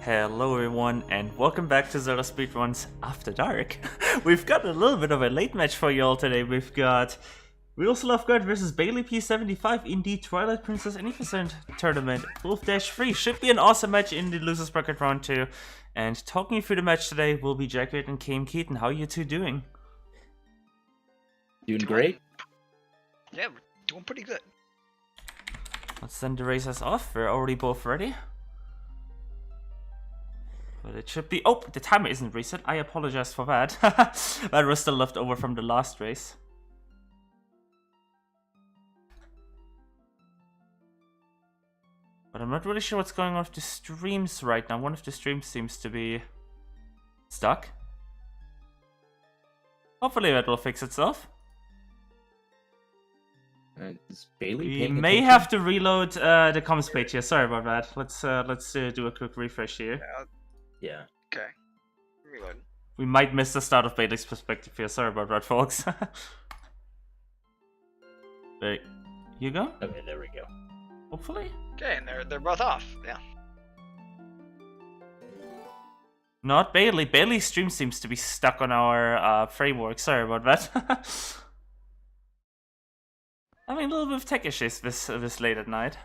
Hello everyone and welcome back to ZeldaSpeedRuns After Dark. We've got a little bit of a late match for you all today. We've got TheRealSlothGod versus Baileyp75 in the Twilight Princess Any Percent tournament. Wolfdash 3 should be an awesome match in the losers bracket round 2. And talking you through the match today will be Jackbait and Kame Keaton. How are you two doing? Doing great. Yeah, we're doing pretty good. Let's send the racers off. We're already both ready. But it should be... Oh, the timer isn't reset. I apologize for that. That was still left over from the last race. But I'm not really sure what's going on with the streams right now. One of the streams seems to be stuck. Hopefully that will fix itself. Is Bailey We paying may attention? have to reload the comms page here. Sorry about that. Let's do a quick refresh here. Yeah. Okay. Reload. We might miss the start of Bailey's perspective here. Sorry about that, folks. There you go. Okay, there we go. Hopefully. Okay, and they're both off. Yeah. Not Bailey. Bailey's stream seems to be stuck on our framework. Sorry about that. I mean, a little bit of tech issues this late at night.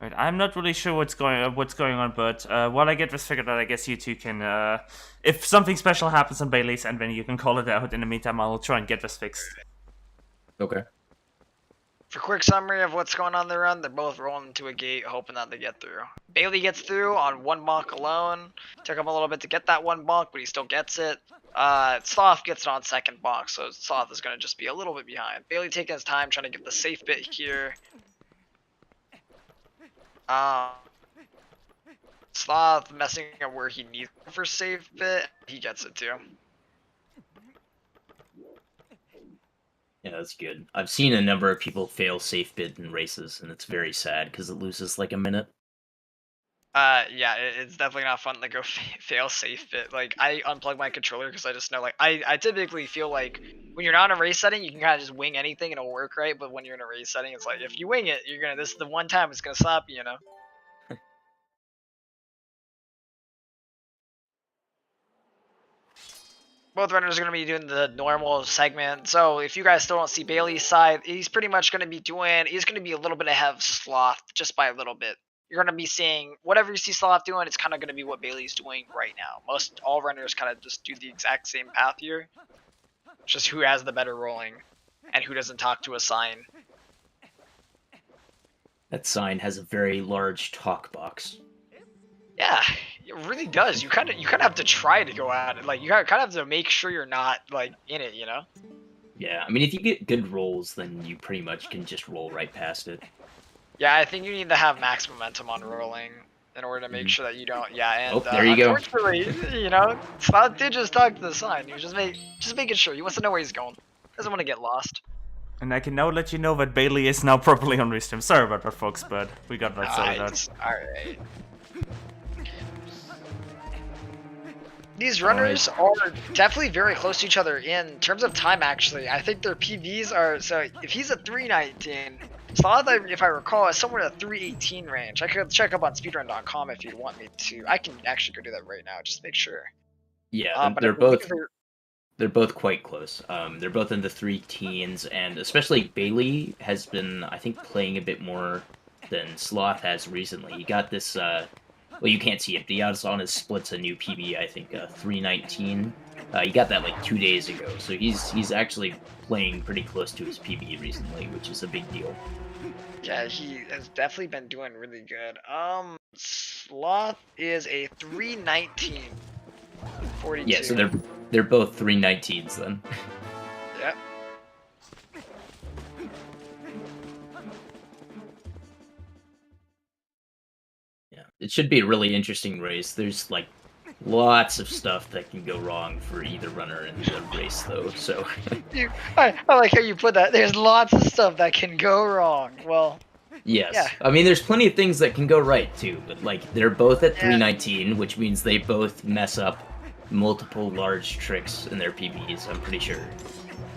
Right, I'm not really sure what's going on, but while I get this figured out, I guess you two can, if something special happens on Bailey's end, then you can call it out. In the meantime, I'll try and get this fixed. Okay. For quick summary of what's going on their run, they're both rolling into a gate, hoping that they get through. Bailey gets through on one bonk alone. Took him a little bit to get that one bonk, but he still gets it. Sloth gets it on second bonk, so Sloth is going to just be a little bit behind. Bailey taking his time, trying to get the safe bit here. Sloth messing up where he needs for safe bit. He gets it too. Yeah, that's good. I've seen a number of people fail safe bid in races, and it's very sad because it loses like a minute. Yeah, it's definitely not fun to go fail safe bit. Like, I unplug my controller because I just know, like, I typically feel like when you're not in a race setting, you can kind of just wing anything and it'll work right. But when you're in a race setting, it's like, if you wing it, this is the one time it's gonna slap you, you know? Both runners are going to be doing the normal segment. So if you guys still don't see Bailey's side, he's pretty much going to be he's going to be a little bit ahead of Sloth, just by a little bit. You're going to be seeing whatever you see Sloth doing, it's kind of going to be what Bailey's doing right now. All runners kind of just do the exact same path here. Just who has the better rolling and who doesn't talk to a sign. That sign has a very large talk box. Yeah, it really does. You kind of have to try to go at it. Like, you kind of have to make sure you're not, like, in it, you know? Yeah, I mean, if you get good rolls, then you pretty much can just roll right past it. Yeah, I think you need to have max momentum on rolling in order to make sure that you don't. Yeah, and Oh, there you go. unfortunately, you know, Sloth did just talk to the sign. He was just making sure. He wants to know where he's going. Doesn't want to get lost. And I can now let you know that Bailey is now properly on restream. Sorry about that, folks, but we got that sorted out. Alright. These runners are definitely very close to each other in terms of time, actually. I think their PVs are, so if he's at 319, Sloth, if I recall, is somewhere in the 318 range. I could check up on speedrun.com if you'd want me to. I can actually go do that right now, just to make sure. Yeah, But they're I believe both quite close. They're both in the 3 teens, and especially Bailey has been, I think, playing a bit more than Sloth has recently. He got this, well, you can't see it, but he has on his splits a new PB, I think, 319. He got that like 2 days ago, so he's actually playing pretty close to his PB recently, which is a big deal. Yeah, he has definitely been doing really good. Sloth is a 319. 42. Yeah, so they're both 319s then. Yep. Yeah, it should be a really interesting race. There's like lots of stuff that can go wrong for either runner in the race, though. So I like how you put that. There's lots of stuff that can go wrong. Well, yes, yeah. I mean there's plenty of things that can go right too. But like they're both at 319, which means they both mess up multiple large tricks in their PBs, I'm pretty sure.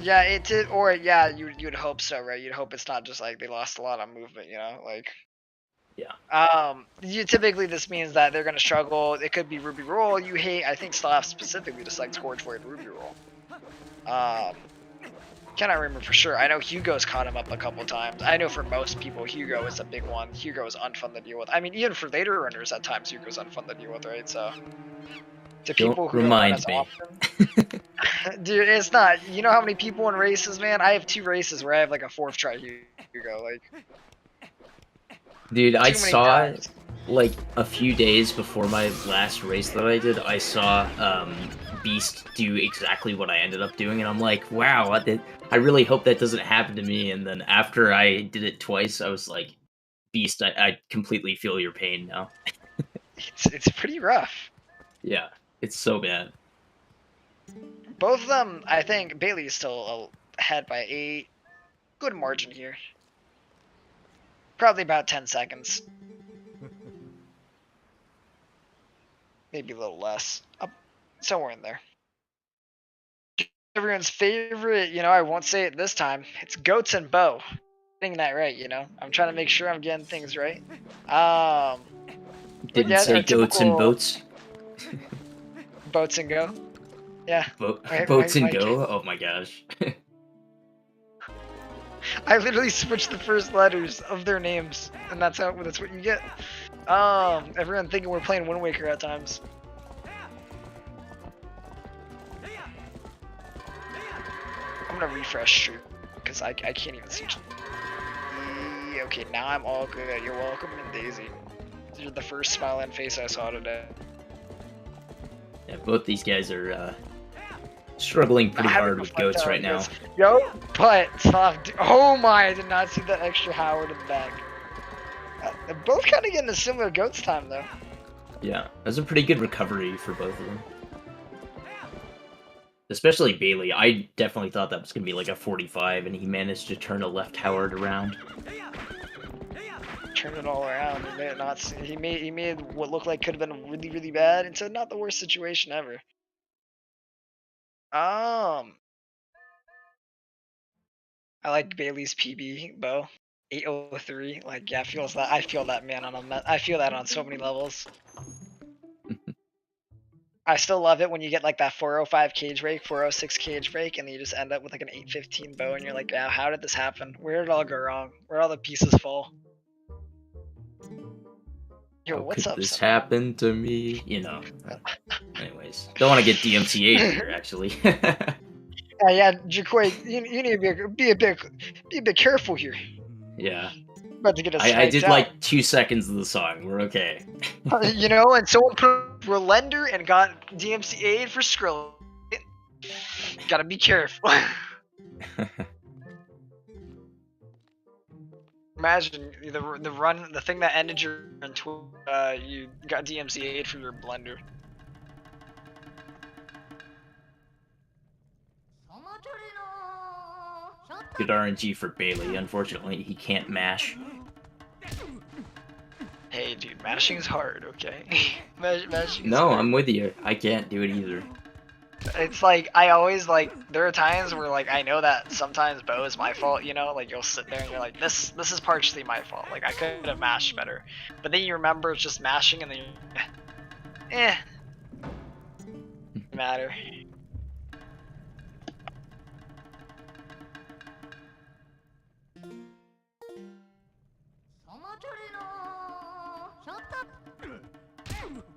Yeah, it did, or yeah, you'd hope so, right? You'd hope it's not just like they lost a lot of movement, you know, like. Yeah. Typically this means that they're gonna struggle. It could be Ruby Roll you hate. I think Slav specifically just likes Gorge Void Ruby Roll. Cannot remember for sure. I know Hugo's caught him up a couple times. I know for most people, Hugo is a big one. Hugo is unfun to deal with. I mean, even for later runners, at times Hugo's unfun to deal with, right? So, to people Don't who don't run remind as me. often, dude, it's not. You know how many people in races, man? I have 2 races where I have like a 4th try Hugo, like. Dude, I Too many saw times. like a few days before my last race that I did. I saw Beast do exactly what I ended up doing, and I'm like, wow, I really hope that doesn't happen to me. And then after I did it twice, I was like, Beast, I completely feel your pain now. It's pretty rough. Yeah, it's so bad. Both of them, I think Bailey is still ahead by a good margin here. Probably about 10 seconds. Maybe a little less. Up somewhere in there. Everyone's favorite, you know, I won't say it this time. It's goats and bow. Getting that right, you know. I'm trying to make sure I'm getting things right. Didn't yeah, say our goats and typical boats. boats and go. Yeah. Boats and go? Oh my gosh. I literally switched the first letters of their names, and that's what you get. Everyone thinking we're playing Wind Waker at times. I'm gonna refresh stream because I can't even see. Okay, now I'm all good. You're welcome, and Daisy. You're the first smiling face I saw today. Yeah, both these guys are struggling pretty hard with goats right now. Yo, but stop. Oh my! I did not see that extra Howard in the back. They're both kind of getting a similar goats time though. Yeah, that was a pretty good recovery for both of them. Especially Bailey. I definitely thought that was going to be like a 45, and he managed to turn a left Howard around. Turn it all around. He made what looked like could have been really, really bad into not the worst situation ever. I like Bailey's PB bow. 803. Like, yeah, I feel that, man. I feel that on so many levels. I still love it when you get like that 405 cage break, 406 cage break, and then you just end up with like an 815 bow, and you're like, yeah, how did this happen? Where did it all go wrong? Where did all the pieces fall? Yo, How what's could up, this son? happen to me? You know. Anyways, don't want to get DMCA'd here, actually. Yeah, Jacoy, you need to be a bit careful here. Yeah. About to get us I did out. like 2 seconds of the song. We're okay. You know, and someone put Relender and got DMCA'd for Skrill. Gotta be careful. Imagine the thing that ended your run, you got DMCA'd for your blender. Good RNG for Bailey. Unfortunately, he can't mash. Hey, dude, mashing is hard, okay? Mashing is No, hard. I'm with you. I can't do it either. It's like, I always, like, there are times where, like, I know that sometimes bow is my fault, you know? Like, you'll sit there and you're like, this is partially my fault. Like, I could have mashed better. But then you remember it's just mashing and then you're, matter.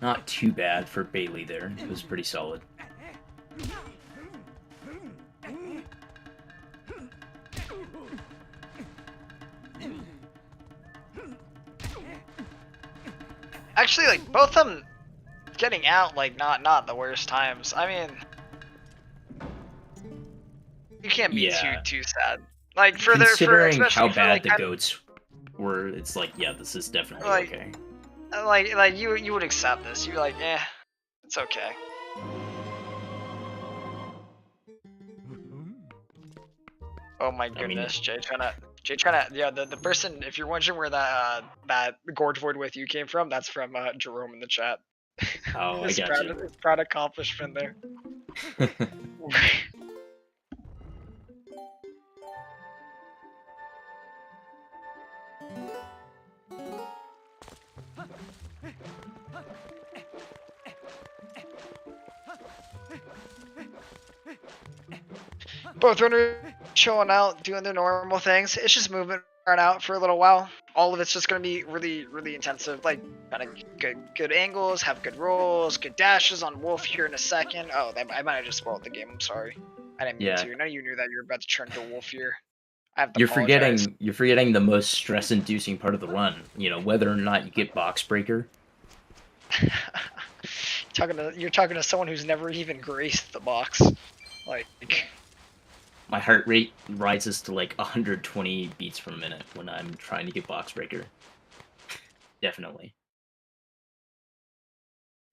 Not too bad for Bailey there. It was pretty solid. Actually, like, both of them getting out, like, not the worst times. I mean, you can't be too sad. Like, Considering how especially bad like, the goats were, it's like, yeah, this is definitely like, okay. Like you would accept this. You're like, it's okay. Oh my goodness, Jay trying to, yeah, the person, if you're wondering where that Gorge Void with you came from, that's from Jerome in the chat. Oh, I His got you. his proud accomplishment there. Both runners chilling out, doing their normal things. It's just movement right out for a little while. All of it's just gonna be really, really intensive. Like, kind of good angles, have good rolls, good dashes on Wolf here in a second. Oh, I might have just spoiled the game. I'm sorry. I didn't mean Yeah. to. None of you knew that you were about to turn to Wolf here. I have to You're apologize. forgetting the most stress-inducing part of the run. You know, whether or not you get box breaker. You're talking to someone who's never even graced the box. Like, My heart rate rises to like 120 beats per minute when I'm trying to get box breaker. Definitely.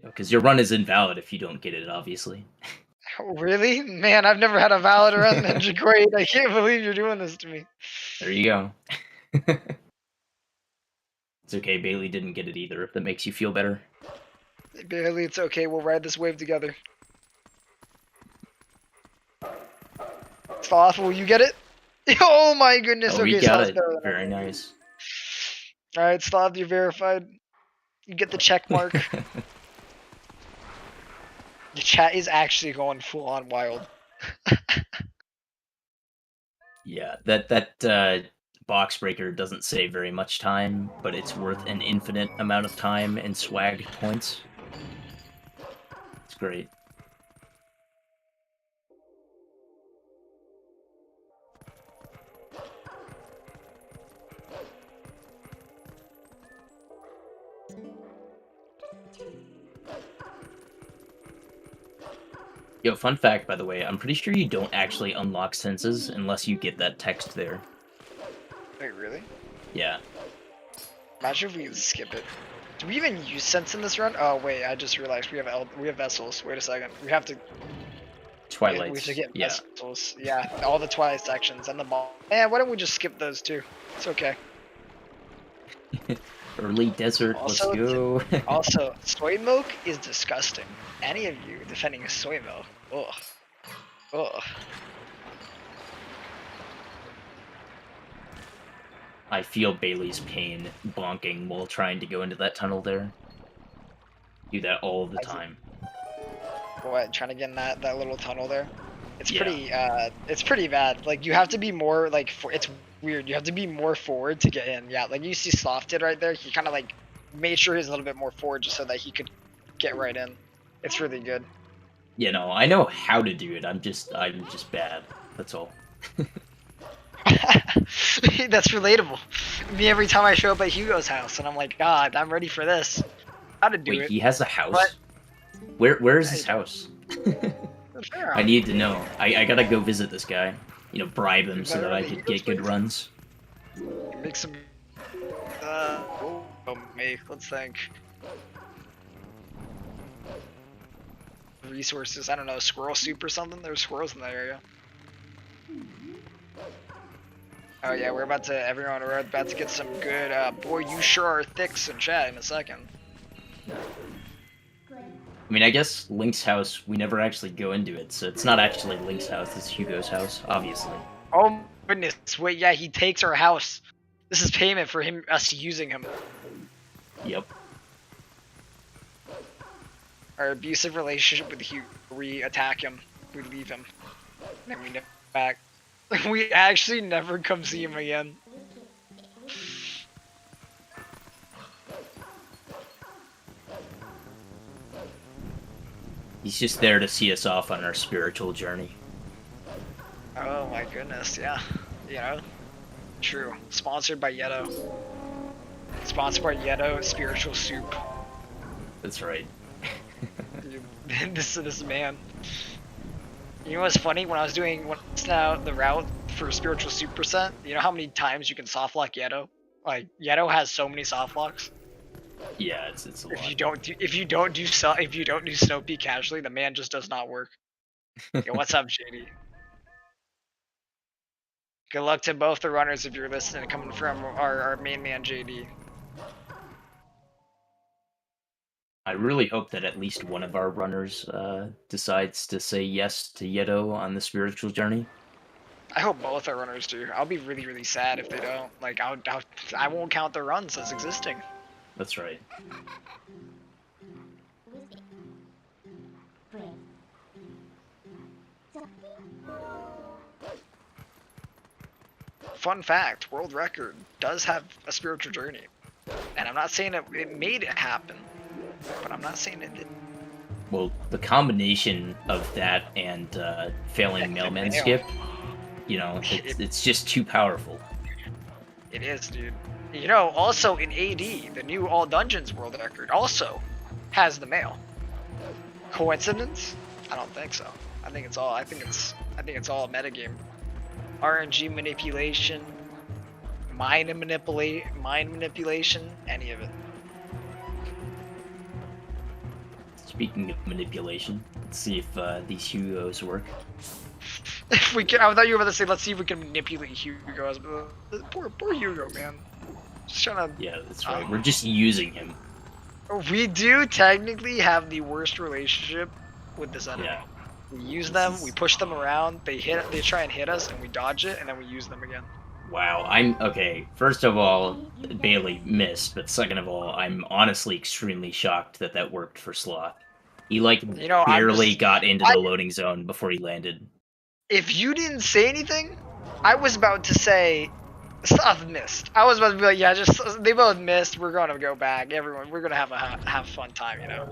Because your run is invalid if you don't get it, obviously. really? Man, I've never had a valid run Ninja Great. I can't believe you're doing this to me. There you go. It's okay, Bailey didn't get it either, if that makes you feel better. Barely, it's okay. We'll ride this wave together. Sloth, will you get it? Oh my goodness. Oh, Okay, you got Sloth's it. better than Very I. nice. Alright, Sloth, you're verified. You get the check mark. The chat is actually going full on wild. Yeah, that box breaker doesn't save very much time, but it's worth an infinite amount of time and swag points. It's great. Yo, fun fact, by the way, I'm pretty sure you don't actually unlock senses unless you get that text there. Wait, really? Yeah. Imagine if we skip it. Do we even use sense in this run? Oh wait, I just realized we have vessels. Wait a second. We have to Twilight. we have to get Yeah. vessels. Yeah, all the Twilight sections and the mall. Man, why don't we just skip those too? It's okay. Early desert, Also, let's go. Also, soy milk is disgusting. Any of you defending a soy milk? Ugh. Ugh. I feel Bailey's pain bonking while trying to go into that tunnel there. Do that all the time. What? Trying to get in that little tunnel there? It's Yeah. it's pretty bad. Like you have to be more like it's weird. You have to be more forward to get in. Yeah, like you see Sloth did right there. He kind of like made sure he's a little bit more forward just so that he could get right in. It's really good. You know, I know how to do it. I'm just bad. That's all. That's relatable. Me every time I show up at Hugo's house and I'm like, God, I'm ready for this. How to do Wait, it? he has a house? But Where is his house? I need to know. I gotta go visit this guy. You know, bribe him so that I could get good runs. Make some. Me. Let's think. Resources. I don't know. Squirrel soup or something. There's squirrels in that area. Oh yeah, we're about to get some good. Boy, you sure are thicks in chat in a second. I mean, I guess Link's house, we never actually go into it, so it's not actually Link's house, it's Hugo's house, obviously. Oh goodness, wait, yeah, he takes our house. This is payment for us using him. Yep. Our abusive relationship with Hugo, we attack him, we leave him, then we never back. We actually never come see him again. He's just there to see us off on our spiritual journey. Oh my goodness, yeah. You know? True. Sponsored by Yeto. Sponsored by Yeto Spiritual Soup. That's right. this man. You know what's funny? When I was doing the route for Spiritual Soup percent, you know how many times you can softlock Yeto? Like Yeto has so many softlocks. Yeah, it's a lot. If you don't do Snow Peak casually, the man just does not work. Yo, what's up, JD? Good luck to both the runners if you're listening, coming from our main man JD. I really hope that at least one of our runners decides to say yes to Yeto on the spiritual journey. I hope both our runners do. I'll be really, really sad if they don't. Like, I won't count their runs as existing. That's right. Fun fact, world record does have a spiritual journey. And I'm not saying it made it happen, but I'm not saying it did. Well, the combination of that and failing mailman skip, you know, it's just too powerful. It is, dude. You know, also in AD, the new All Dungeons world record also has the mail. Coincidence? I don't think so. I think it's all metagame. RNG manipulation, mind manipulation, any of it. Speaking of manipulation, let's see if these Hugos work. If we can, I thought you were about to say, let's see if we can manipulate Hugo. Poor Hugo, man. Just trying to. Yeah, that's right. We're just using him. We do technically have the worst relationship with this enemy. Yeah. We use them, we push them around, they try and hit us, and we dodge it, and then we use them again. Wow, okay. First of all, Bailey missed, but second of all, I'm honestly extremely shocked that that worked for Sloth. He barely got into the loading zone before he landed. If you didn't say anything, I was about to say Sloth missed. I was about to be like, yeah, they both missed. We're gonna go back. Everyone, we're gonna have a fun time, you know.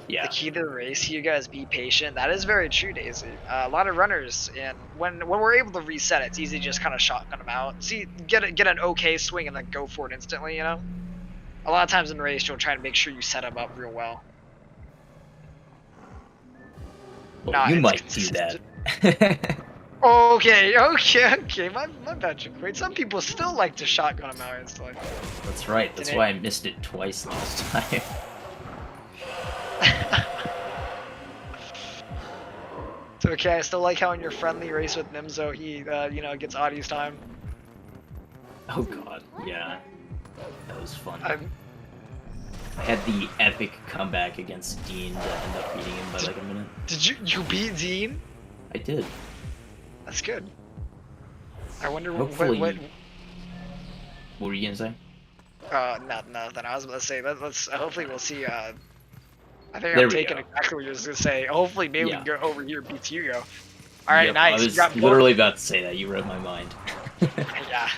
Yeah. The key to the race, you guys be patient. That is very true, Daisy. A lot of runners, and when we're able to reset, it's easy to just kind of shotgun them out. See, get an okay swing and then go for it instantly. You know. A lot of times in the race, you'll try to make sure you set them up real well. Well, you might do that. Okay. My bad, Wait, some people still like to shotgun them out instantly. That's right. That's why I missed it twice last time. It's okay. I still like how in your friendly race with Nimzo, he gets Audie's time. Oh god, yeah, that was fun. I had the epic comeback against Dean to end up beating him by like a minute. Did you beat Dean? I did. That's good. I wonder Hopefully, what were you gonna say? Nothing. I was about to say let's hopefully we'll see. I think I'm taking exactly what you were just gonna say. Hopefully, maybe we can go over here beats Hugo. All right, nice. I was literally about to say that. You read my mind. Yeah.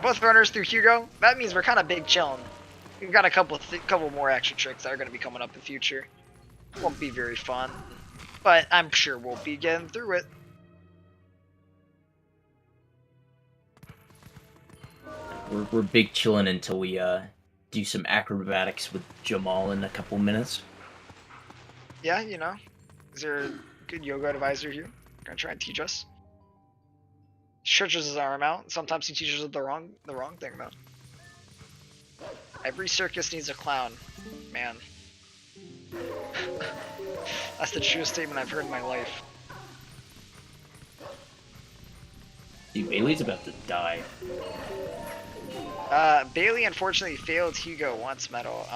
Both runners through Hugo. That means we're kind of big chilling. We've got a couple more extra tricks that are gonna be coming up in the future. Won't be very fun, but I'm sure we'll be getting through it. We're big chilling until we do some acrobatics with Jamal in a couple minutes. Yeah, you know. Is there a good yoga advisor here? Gonna try and teach us. Stretches his arm out. Sometimes he teaches us the wrong thing though. Every circus needs a clown, man. That's the truest statement I've heard in my life. Dude, Bailey's about to die. Bailey unfortunately failed Hugo once medal.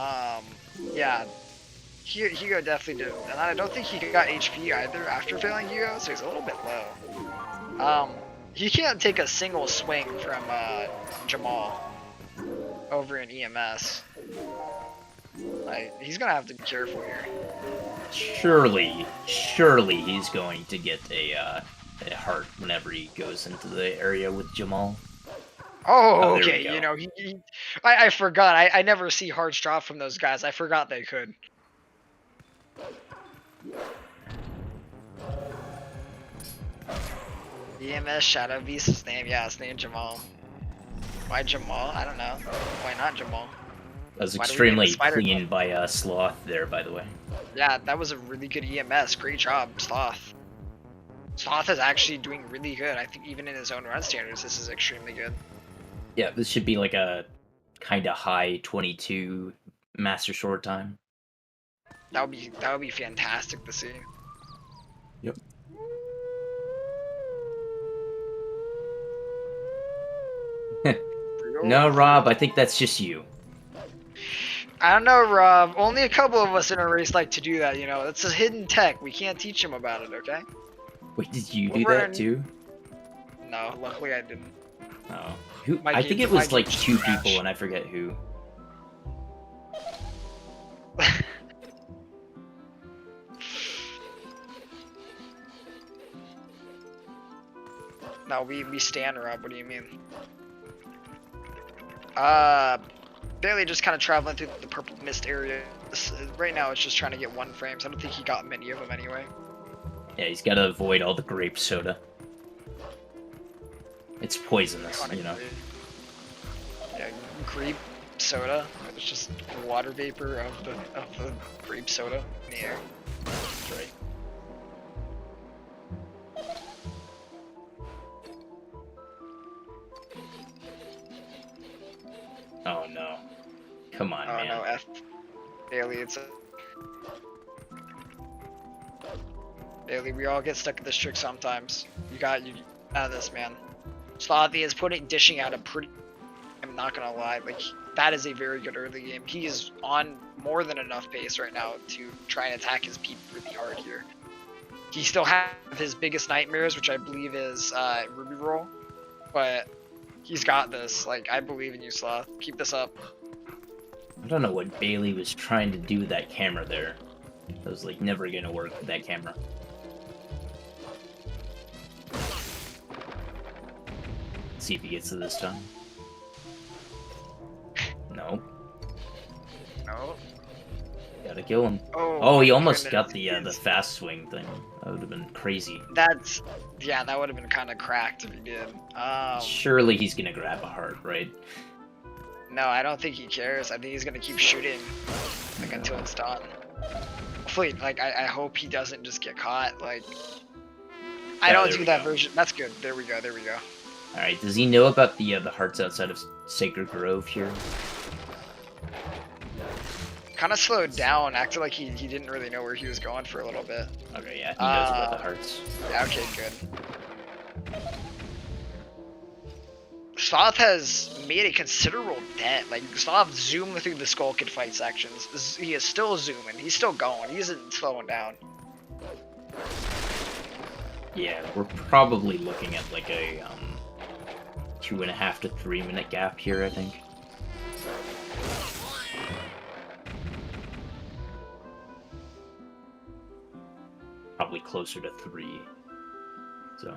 Yeah. Hugo definitely did. And I don't think he got HP either after failing Hugo, so he's a little bit low. He can't take a single swing from Jamal over in EMS. Like, he's gonna have to be careful here. Surely he's going to get a heart whenever he goes into the area with Jamal. Oh, okay. You know, I forgot. I never see hearts drop from those guys. I forgot they could. EMS Shadow Beast, his name. Yeah, his name Jamal. Why Jamal? I don't know. Why not Jamal? That was extremely clean by Sloth there, by the way. Yeah, that was a really good EMS. Great job, Sloth. Sloth is actually doing really good. I think even in his own run standards, this is extremely good. Yeah, this should be like a kind of high 22 Master Sword time. That would be fantastic to see. Yep. No, Rob, I think that's just you. I don't know, Rob. Only a couple of us in a race like to do that, you know. It's a hidden tech. We can't teach him about it, okay? Wait, did you We'll do that learn. too? No, luckily I didn't. Oh, who? My I think game- it was my like game's 2 trash. people, and I forget who. No, we stand, Rob. What do you mean? Barely just kind of traveling through the purple mist area. Right now, it's just trying to get 1 frames. I don't think he got many of them anyway. Yeah, he's got to avoid all the grape soda. It's poisonous, you know. Yeah, grape soda. It's just water vapor of the grape soda in the air. That's right. Oh no. Come on, Oh man. no, F. Bailey, it's a... Bailey, we all get stuck in this trick sometimes. You got you out of this, man. Slothy is dishing out a pretty... I'm not gonna lie, like, that is a very good early game. He is on more than enough pace right now to try and attack his peep really hard here. He still has his biggest nightmares, which I believe is Ruby Roll, but he's got this. Like, I believe in you, Sloth. Keep this up. I don't know what Bailey was trying to do with that camera there. It was like never gonna work with that camera. Let's see if he gets to this time. No. No. Gotta kill him. Oh, Oh, he my almost goodness. got the fast swing thing. That would have been crazy. That's... Yeah, that would have been kind of cracked if he did. Surely he's gonna grab a heart, right? No, I don't think he cares. I think he's gonna keep shooting, like, until it's done. Hopefully, like, I hope he doesn't just get caught. Like, I Yeah, don't there do we that go. version. That's good. There we go. There we go. All right. Does he know about the hearts outside of Sacred Grove here? Kind of slowed down. Acted like he didn't really know where he was going for a little bit. Okay, yeah, he knows about the hearts. Yeah, okay, good. Sloth has made a considerable dent. Like, Sloth zoomed through the Skull Kid fight sections. He is still zooming. He's still going. He isn't slowing down. Yeah, we're probably looking at like a 2.5 to 3 minute gap here, I think. Probably closer to 3. So.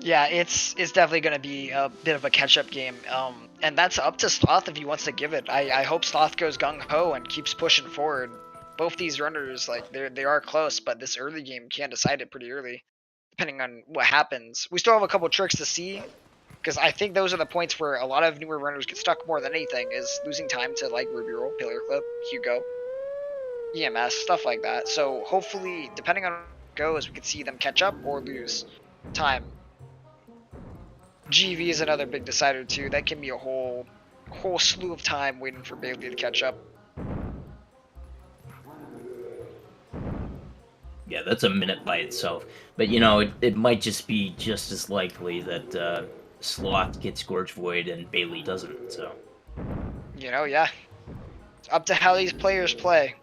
Yeah, it's definitely going to be a bit of a catch-up game, and that's up to Sloth if he wants to give it. I hope Sloth goes gung-ho and keeps pushing forward. Both these runners, like, they are close, but this early game can decide it pretty early, depending on what happens. We still have a couple tricks to see, because I think those are the points where a lot of newer runners get stuck more than anything, is losing time to, like, Ruby Roll, Pillar Clip, Hugo, EMS, stuff like that. So hopefully, depending on how it goes, we can see them catch up or lose time. GV is another big decider too. That can be a whole slew of time waiting for Bailey to catch up. Yeah, that's a minute by itself. But you know, it might just be just as likely that Sloth gets Gorge Void and Bailey doesn't, so. You know, yeah. It's up to how these players play.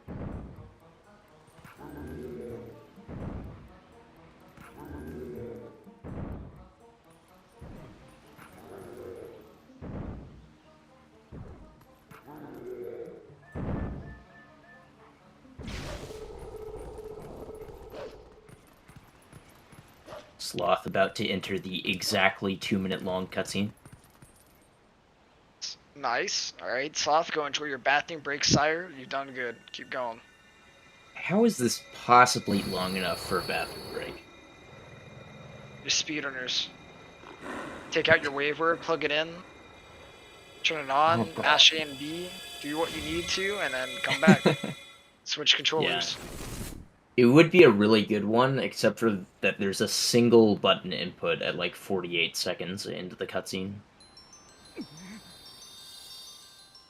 Sloth about to enter the exactly 2 minute long cutscene. Nice. Alright, Sloth, go enjoy your bathroom break, sire. You've done good. Keep going. How is this possibly long enough for a bathroom break? Your speedrunners. Take out your wave word, plug it in, turn it on, Oh, God. mash A and B, do what you need to, and then come back. Switch controllers. It would be a really good one, except for that there's a single button input at like 48 seconds into the cutscene.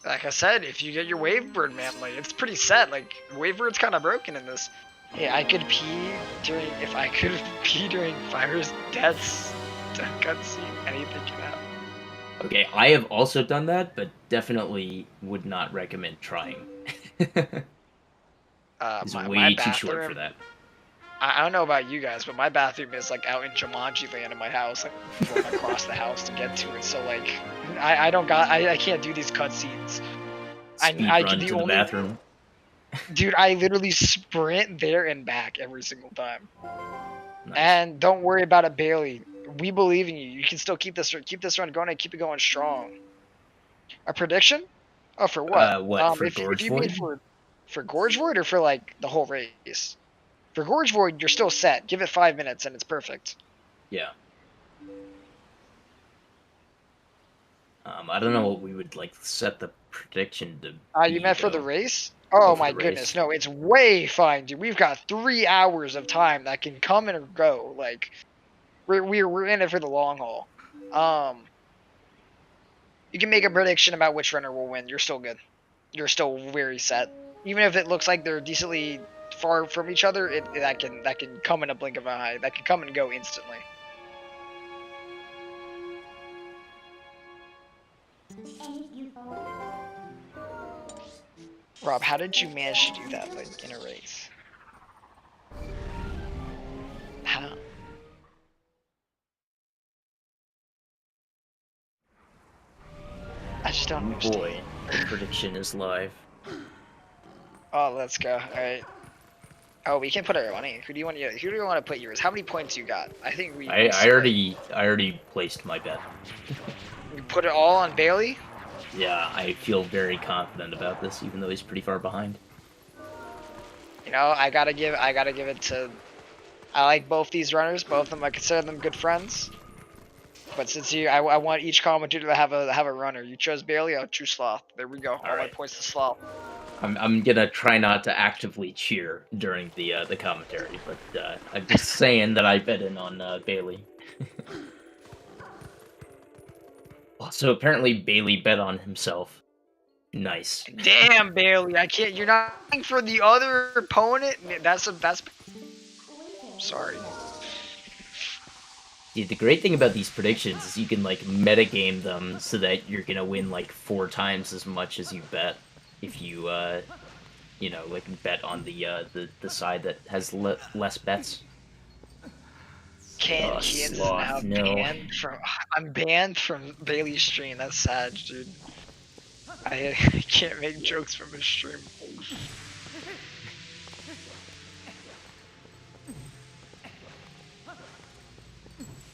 Like I said, if you get your wave bird, man, like, it's pretty set. Like, wave bird's kind of broken in this. Hey, I could pee during, if I could pee during Fire's death's cutscene, anything can happen. Okay, I have also done that, but definitely would not recommend trying. It's My way too short for bathroom. that. I don't know about you guys, but my bathroom is like out in Jumanji land in my house, like going across the house to get to it. So like, I can't do these cutscenes. I can Speedrun the to the only bathroom. dude. I literally sprint there and back every single time. Nice. And don't worry about it, Bailey. We believe in you. You can still keep this run going and keep it going strong. A prediction? Oh, for what? What, for If Gorge you mean Void? for Gorge Void or for like the whole race? For Gorge Void, you're still set. Give it 5 minutes and it's perfect. Yeah. I don't know what we would, like, set the prediction to You be, meant for the though. race? Oh, Oh for my the goodness, race. no, it's way fine, dude. We've got 3 hours of time that can come and go. Like we're in it for the long haul. You can make a prediction about which runner will win. You're still good. You're still very set. Even if it looks like they're decently far from each other, that can come in a blink of an eye. That can come and go instantly. Rob, how did you manage to do that, like, in a race? How? I just don't understand. Boy, the prediction is live. Oh, let's go. Alright. Oh, we can put our money. Who do you want to put yours? How many points you got? I think we I split. already placed my bet. You put it all on Bailey? Yeah, I feel very confident about this, even though he's pretty far behind. You know, I gotta give it to. I like both these runners. Both of them, I consider them good friends. But since I want each commentator to have a runner. You chose Bailey. I'll choose Sloth. There we go. All my right. points to Sloth. I'm gonna try not to actively cheer during the commentary, but I'm just saying that I bet in on Bailey. Also, apparently Bailey bet on himself. Nice. Damn, Bailey. I can't. You're not for the other opponent. That's. Sorry. Dude, the great thing about these predictions is you can, like, metagame them so that you're gonna win, like, 4 times as much as you bet if you, you know, like, bet on the side that has less bets. Kansas Sloth, now no. banned from. I'm banned from Bailey's stream. That's sad, dude. I can't make jokes from his stream.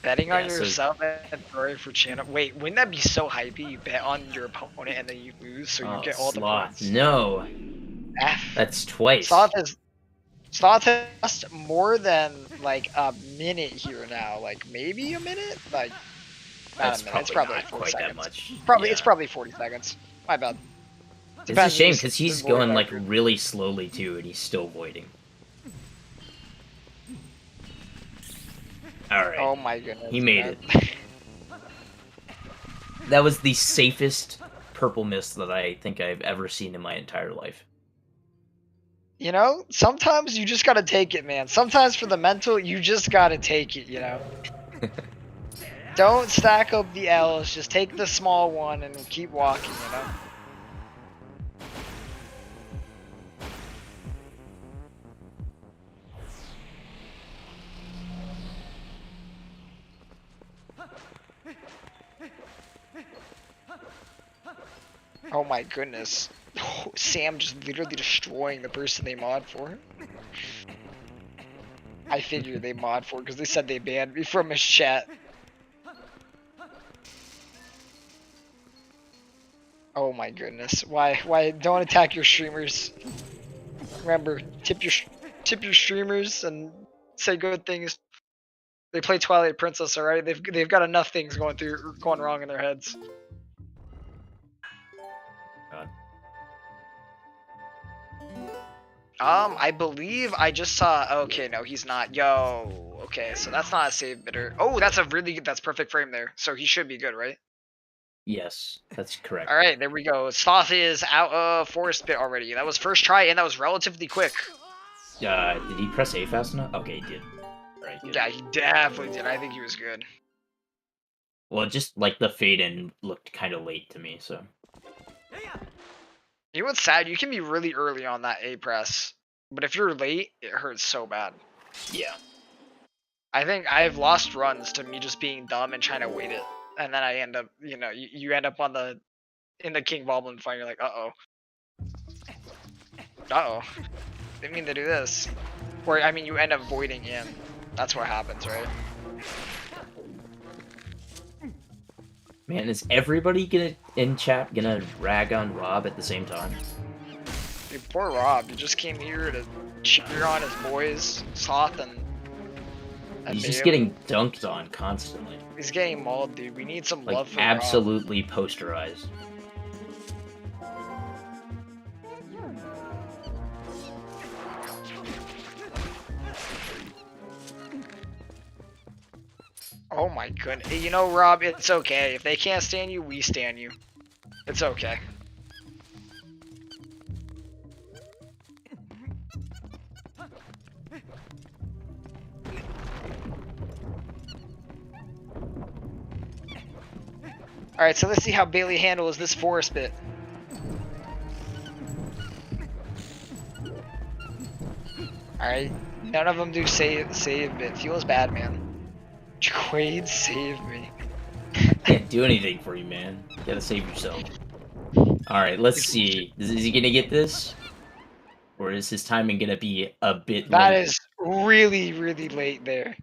Betting on yourself and throwing for channel. Wait, wouldn't that be so hypey? You bet on your opponent and then you lose, so you get all the points. No. F. That's twice. Sloth has lost more than like a minute here now. Like maybe a minute? Like not a minute. It's probably not 40 quite seconds. that much. It's probably 40 seconds. My bad. It's a shame because he's going like really slowly too, and he's still voiding. Alright. Oh my goodness. He made it. That was the safest purple mist that I think I've ever seen in my entire life. You know, sometimes you just gotta take it, man. Sometimes for the mental, you just gotta take it, you know? Don't stack up the L's, just take the small one and keep walking, you know? Oh my goodness. Oh, Sam just literally destroying the person they mod for. I figured they mod for because they said they banned me from his chat. Oh my goodness. Why don't attack your streamers. Remember, tip your streamers and say good things. They play Twilight Princess already. They've got enough things going wrong in their heads. God. I believe I just saw. Okay, no, he's not. Yo. Okay, so that's not a save bidder. Oh, that's perfect frame there. So he should be good, right? Yes, that's correct. All right, there we go. Sloth is out of forest bit already. That was first try, and that was relatively quick. Did he press A fast enough? Okay, he did. All right, good. Yeah, he definitely did. I think he was good. Well, just like the fade in looked kind of late to me, so. You know what's sad? You can be really early on that A press, but if you're late, it hurts so bad. Yeah. I think I've lost runs to me just being dumb and trying to wait it, and then I end up, you know, you end up in the King Goblin fight. You're like, uh oh, didn't mean to do this. Or I mean, you end up voiding in. That's what happens, right? Man, is everybody in chat gonna rag on Rob at the same time? Dude, poor Rob. He just came here to cheer on his boys, Sloth and He's just Bailey. getting dunked on constantly. He's getting mauled, dude. We need some Like, love for absolutely posterized. Oh my goodness. You know, Rob, it's okay. If they can't stand you, we stand you. It's okay. Alright, so let's see how Bailey handles this forest bit. Alright, none of them do save bit. Feels bad, man. Quaid saved me. Can't do anything for you, man. You gotta save yourself. Alright, let's see. Is he gonna get this? Or is his timing gonna be a bit That late? is really, really late there.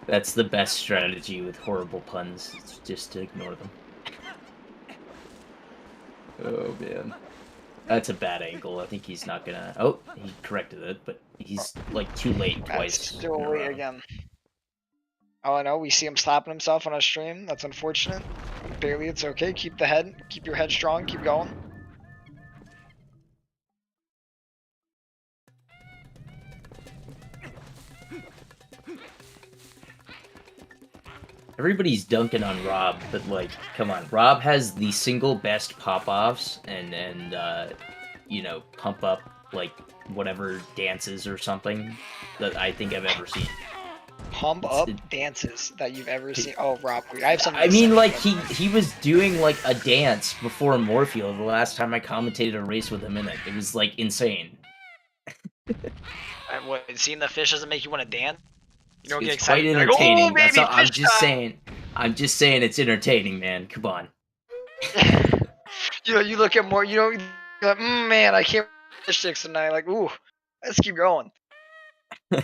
That's the best strategy with horrible puns. It's just to ignore them. Oh, man. That's a bad angle. I think he's not gonna... Oh, he corrected it, but he's, like, too late twice. That's still late again. Oh, I know. We see him slapping himself on a stream. That's unfortunate. Bailey, it's okay. Keep your head strong. Keep going. Everybody's dunking on Rob, but, like, come on. Rob has the single best pop-offs and you know, pump up, like, whatever dances or something that I think I've ever seen. Pump up dances that you've ever seen. Oh, Rob, I have something. I mean, like, he was doing, like, a dance before Morpheal the last time I commentated a race with him in it. It was, like, insane. What, seeing the fish doesn't make you want to dance? You don't It's get excited. quite entertaining. Like, oh, baby, I'm just saying. I'm just saying it's entertaining, man. Come on. You know, you look at more. You know, you're like, man, I can't fish sticks tonight. Like, ooh, let's keep going.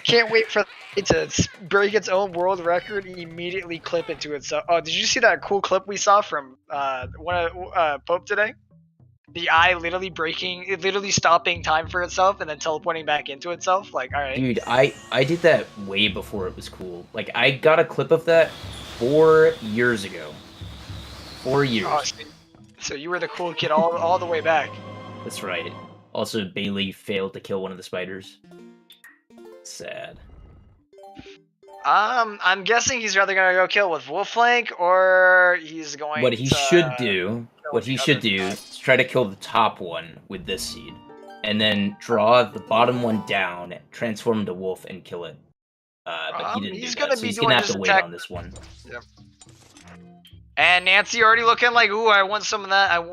Can't wait for it to break its own world record and immediately clip into itself. Oh, did you see that cool clip we saw from one of Pope today? The eye literally stopping time for itself and then teleporting back into itself. Like, all right. Dude, I did that way before it was cool. Like, I got a clip of that 4 years ago. 4 years. Oh, so you were the cool kid all the way back. That's right. Also, Bailey failed to kill one of the spiders. Sad. I'm guessing he's rather gonna go kill with Wolfflank or he's going. What he should do is try to kill the top one with this seed, and then draw the bottom one down, transform into wolf, and kill it. But he didn't do that, so he's gonna have to wait on this one. Yep. And Nancy already looking like, ooh, I want some of that.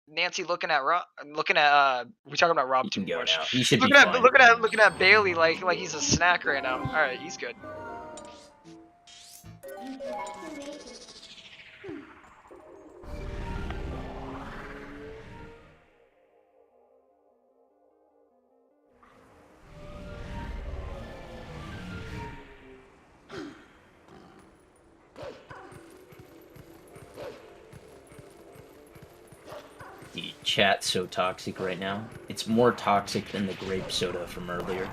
Nancy looking at we talking about Rob too much. Now. He should looking be at fine. looking at Bailey like he's a snack right now. All right, he's good. The chat's so toxic right now. It's more toxic than the grape soda from earlier.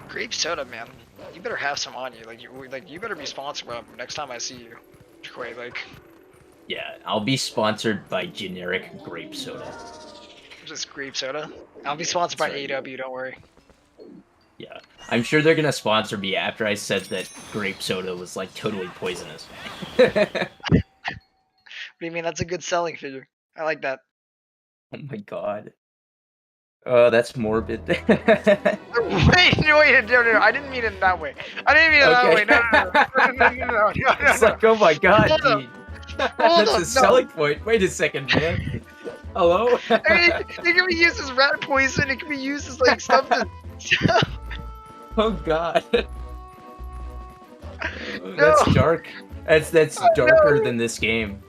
Grape soda, man. You better have some on you. You better be sponsored next time I see you. Quite like. Yeah, I'll be sponsored by generic grape soda. Just grape soda. I'll be sponsored by AW. Don't worry. Yeah, I'm sure they're gonna sponsor me after I said that grape soda was like totally poisonous. What do you mean? That's a good selling figure. I like that. Oh my god. Oh, that's morbid. Wait, no, I didn't mean it in that way. I didn't mean it that way. No. It's like, oh my god, Hold up. dude. Hold That's up, a selling point. Wait a second, man. Hello? I mean, it can be used as rat poison. It can be used as like stuff to. Oh god. That's dark. That's darker than this game.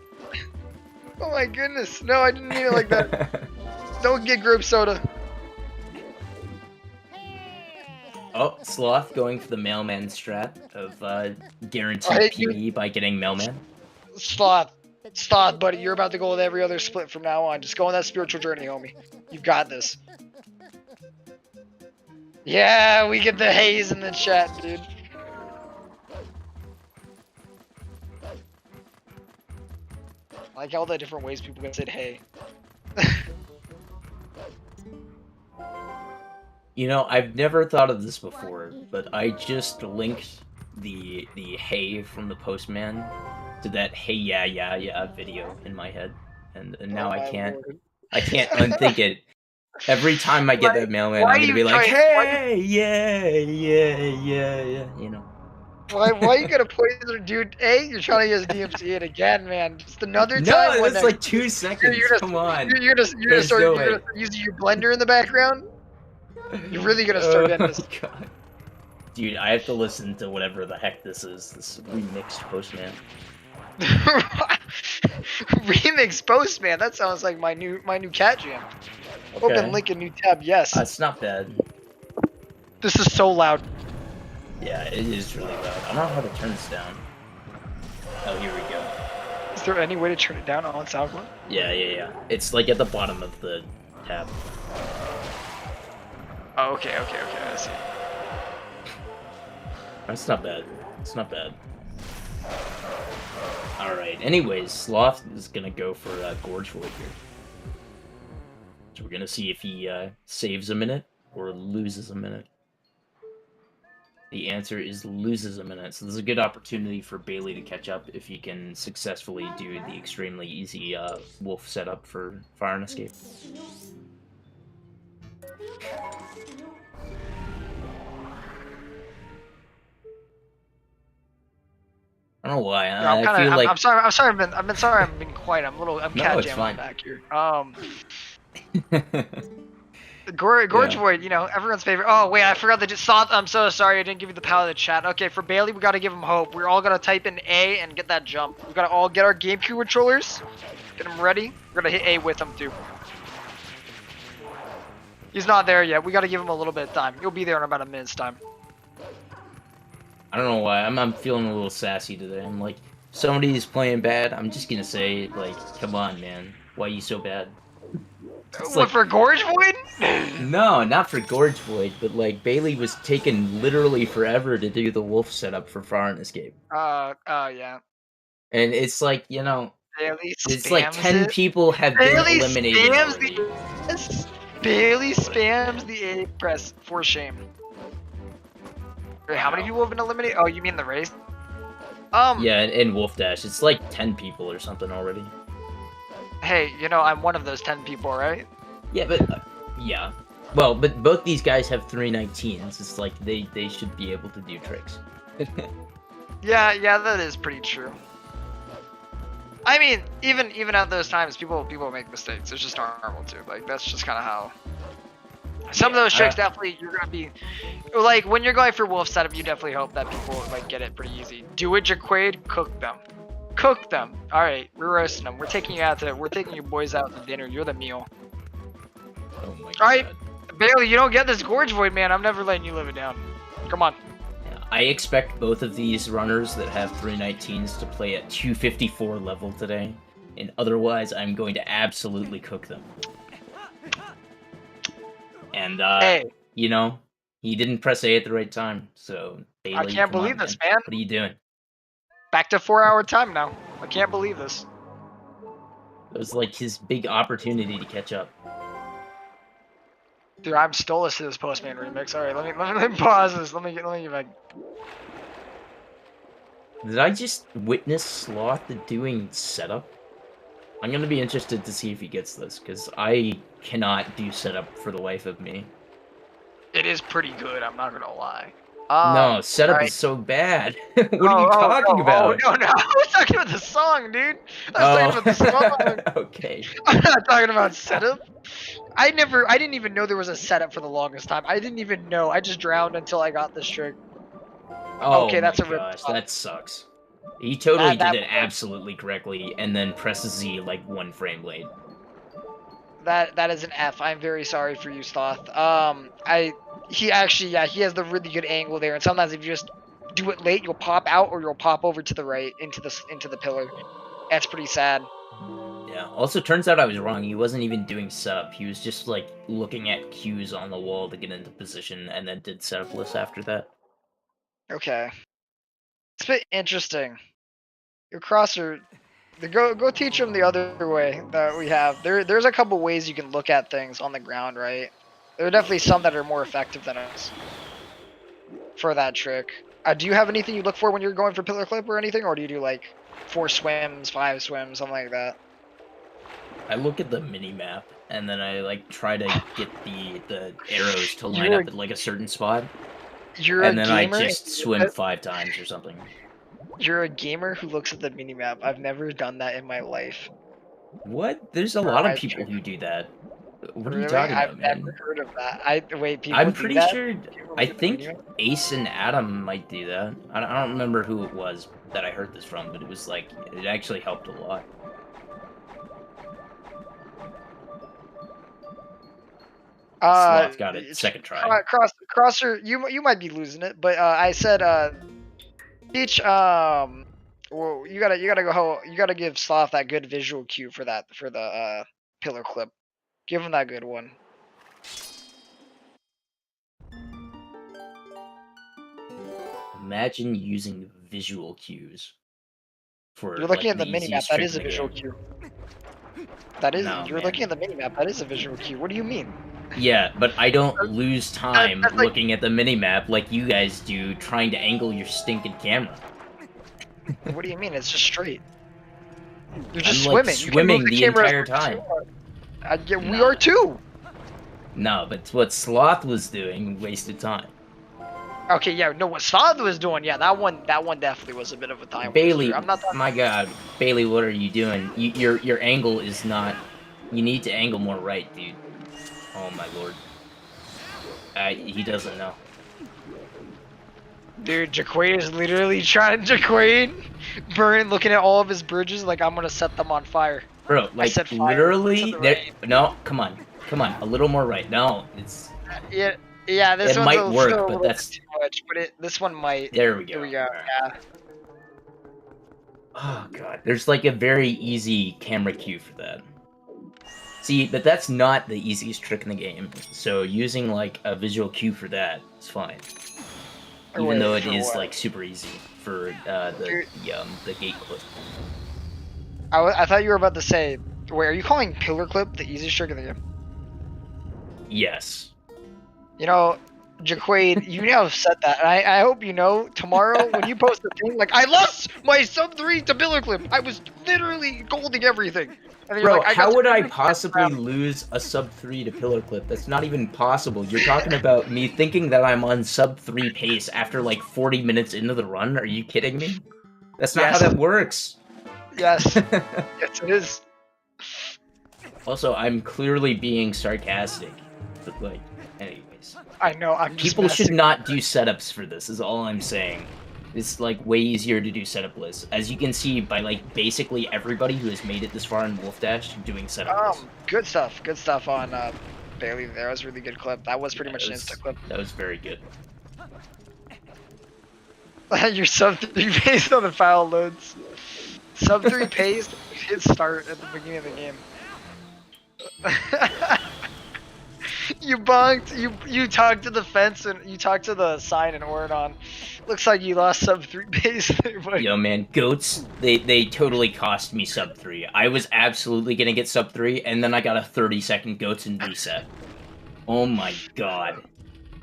Oh my goodness. No, I didn't mean it like that. Don't get grape soda. Oh, Sloth going for the mailman strat of guaranteed PE by getting mailman. Sloth, buddy, you're about to go with every other split from now on. Just go on that spiritual journey, homie. You've got this. Yeah, we get the haze in the chat, dude. I like all the different ways people can say hey. You know, I've never thought of this before, but I just linked the hey from the postman to that hey yeah video in my head, and now I can't unthink it. Every time I get that mailman, I'm gonna be like, hey yeah, you know. Why you gonna poison, dude? A, you're trying to use DMC it again, man. Just another time. No, it's like 2 seconds. Come on. You're gonna start using your blender in the background. You're really gonna start getting this. God. Dude, I have to listen to whatever the heck this is. This remixed Postman. Remix Postman. That sounds like my new cat jam. Okay. Open link in new tab. Yes. It's not bad. This is so loud. Yeah, it is really loud. I don't know how to turn this down. Oh, here we go. Is there any way to turn it down on SoundCloud? Yeah. It's like at the bottom of the tab. Oh, okay, I see. That's not bad. It's not bad. Alright, anyways, Sloth is gonna go for Gorge Void here. So we're gonna see if he saves a minute or loses a minute. The answer is loses a minute, so there's a good opportunity for Bailey to catch up if he can successfully do the extremely easy wolf setup for Fire and Escape. I don't know why. I feel like I'm sorry. I've been quiet. I'm cat jamming back here. Gorge Void, you know, everyone's favorite. Oh wait, I forgot to just saw. I'm so sorry, I didn't give you the power of the chat. Okay, for Bailey, we gotta give him hope. We're all gonna type in A and get that jump. We gotta all get our GameCube controllers, get them ready. We're gonna hit A with him too. He's not there yet. We gotta give him a little bit of time. He'll be there in about a minute's time. I don't know why. I'm feeling a little sassy today. I'm like, somebody's playing bad. I'm just gonna say, like, come on, man. Why are you so bad? What, like, for Gorge Void? No, not for Gorge Void, but like Bailey was taking literally forever to do the wolf setup for Fire and Escape. Yeah. And it's like, you know, Bailey it's like 10 people have been eliminated already. Bailey spams the A press for shame. Wait, how many people have been eliminated? Oh, you mean the race? Yeah, in Wolfdash, it's like 10 people or something already. Hey, you know, I'm one of those 10 people, right? Yeah, but yeah. Well, but both these guys have 319s. It's like they should be able to do tricks. yeah, that is pretty true. I mean, even at those times, people make mistakes. It's just normal too. Like that's just kind of how. Some of those tricks definitely you're gonna be, like when you're going for wolf setup, you definitely hope that people like get it pretty easy. Do it, Jaquade, cook them. Cook them. All right, we're roasting them. We're taking you boys out to dinner. You're the meal. Oh my God. All right, Bailey, you don't get this Gorge Void, man. I'm never letting you live it down. Come on. Yeah, I expect both of these runners that have 319s to play at 254 level today, and otherwise I'm going to absolutely cook them. And hey, you know, he didn't press A at the right time, so Bailey, I can't believe this, man. What are you doing? Back to 4-hour time now. I can't believe this. It was like his big opportunity to catch up. Dude, I'm stolus to this Postman remix. All right, let me pause this. Let me get back. Did I just witness Sloth doing setup? I'm gonna be interested to see if he gets this, because I cannot do setup for the life of me. It is pretty good. I'm not gonna lie. No, setup alright. is so bad. What are you talking no, about? no, I was talking about the song, dude. I was talking about the song. Okay. I'm not talking about setup. I didn't even know there was a setup for the longest time. I didn't even know. I just drowned until I got this trick. Oh Okay, my that's a rip. gosh, that sucks. He totally That did it absolutely correctly, and then presses Z like 1 frame late. that is an F. I'm very sorry for you, Sloth. He actually, yeah, he has the really good angle there, and sometimes if you just do it late, you'll pop out or you'll pop over to the right into the pillar. That's pretty sad. Yeah. Also, turns out I was wrong. He wasn't even doing setup. He was just like looking at cues on the wall to get into position, and then did setup lists after that. Okay, it's a bit interesting. Your crosser, go teach him the other way that we have. There's a couple ways you can look at things on the ground, right? There are definitely some that are more effective than us for that trick. Do you have anything you look for when you're going for pillar clip or anything, or do you do like 4 swims, 5 swims, something like that? I look at the mini map, and then I like try to get the arrows to line You're up at like a certain spot, You're and a then I gamer. just swim 5 times or something. You're a gamer who looks at the minimap. I've never done that in my life. What? There's a For lot of my people trick. who do that. What are you Really? talking I've about, never man? heard of that. Wait, people I'm do pretty that? sure. People I look at the think minimap? Ace and Adam might do that. I don't remember who it was that I heard this from, but it was like it actually helped a lot. Sloth got it second try. Crosser, you might be losing it, but I said teach well, you gotta go. You gotta give Sloth that good visual cue for the pillar clip. Give him that good one. Imagine using visual cues for You're like looking at the the minimap. easiest That trick is in a the visual game. cue. That is. No, You're man. looking at the minimap. That is a visual cue. What do you mean? Yeah, but I don't lose time that's like- looking at the minimap like you guys do trying to angle your stinking camera. What do you mean? It's just straight. You're just I'm like swimming. You can move swimming the the camera as entire much as you time. want. Yeah, we Nah. are too. No, but what Sloth was doing wasted time. Okay, yeah, no, what Sloth was doing, yeah, that one definitely was a bit of a time Bailey, waster. I'm not talking. my God, Bailey, what are you doing? Your angle is not. You need to angle more right, dude. Oh my lord. He doesn't know. Dude, Jaquaid is literally trying. Jaquaid, burn, looking at all of his bridges like I'm gonna set them on fire. Bro, like said fire literally, to the there. right. No, come on, a little more right. No, it's. Yeah, this It one's might work, still a but little that's. bit too much, but this one might. There we go. Here we go. All right. Yeah. Oh god, there's like a very easy camera cue for that. See, but that's not the easiest trick in the game. So using like a visual cue for that is fine. Even though it is like super easy for the gate clip. I thought you were about to say, wait, are you calling pillar clip the easiest trick in the game? Yes. You know, Jaquaid, you now have said that, and I hope you know, tomorrow, when you post the thing, like, I lost my sub 3 to pillar clip! I was literally golding everything! And then Bro, you're like, how would I possibly lose a sub 3 to pillar clip? That's not even possible. You're talking about me thinking that I'm on sub 3 pace after like 40 minutes into the run? Are you kidding me? That's not how that works. Yes. Yes, it is. Also, I'm clearly being sarcastic. But like, anyways. I know, I'm just People should messing. not do setups for this, is all I'm saying. It's like way easier to do setup lists. As you can see by like basically everybody who has made it this far in Wolfdash doing setup lists. Good stuff on Bailey there. That was a really good clip. That was pretty much an insta clip. That was very good. Your sub 3 pace on the file loads. Sub 3 pace, hit start at the beginning of the game. You bonked, you talked to the fence and you talked to the sign in Oridon. Looks like you lost sub 3 pace there, buddy. Yo man, goats, they totally cost me sub 3. I was absolutely gonna get sub 3, and then I got a 30-second goats and reset. Oh my god.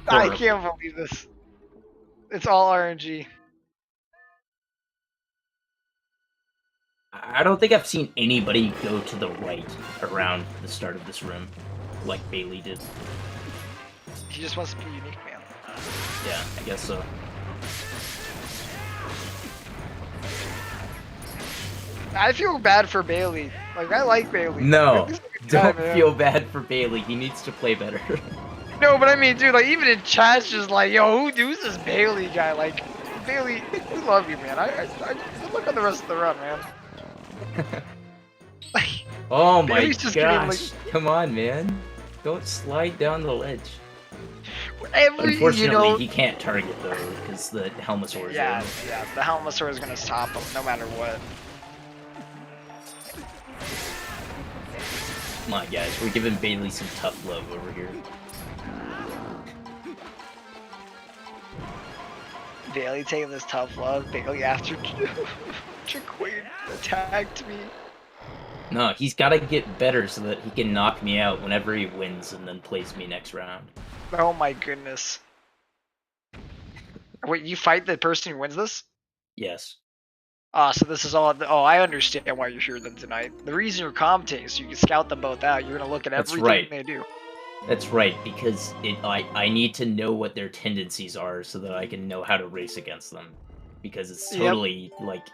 Horrible. I can't believe this. It's all RNG. I don't think I've seen anybody go to the right around the start of this room, like Bailey did. He just wants to be unique, man. Yeah, I guess so. I feel bad for Bailey. Like, I like Bailey. No, Bailey's a good guy, don't man. feel bad for Bailey. He needs to play better. No, but I mean, dude, like, even in chat's just like, yo, who's this Bailey guy? Like, Bailey, we love you, man. Good luck on the rest of the run, man. Like, Oh my Bailey's just getting, gosh! Come on, man! Don't slide down the ledge. Unfortunately, he can't target though because the Helmasaur is yeah, there. yeah, the Helmasaur is gonna stop him no matter what. Come on, guys, we're giving Bailey some tough love over here. Bailey taking this tough love. Bailey after Jaquaid attacked me. No, he's got to get better so that he can knock me out whenever he wins and then plays me next round. Oh my goodness. Wait, you fight the person who wins this? Yes. So this is all. Oh, I understand why you're here then tonight. The reason you're commentating is so you can scout them both out. You're gonna look at everything right. they do. That's right, because I need to know what their tendencies are so that I can know how to race against them. Because it's totally like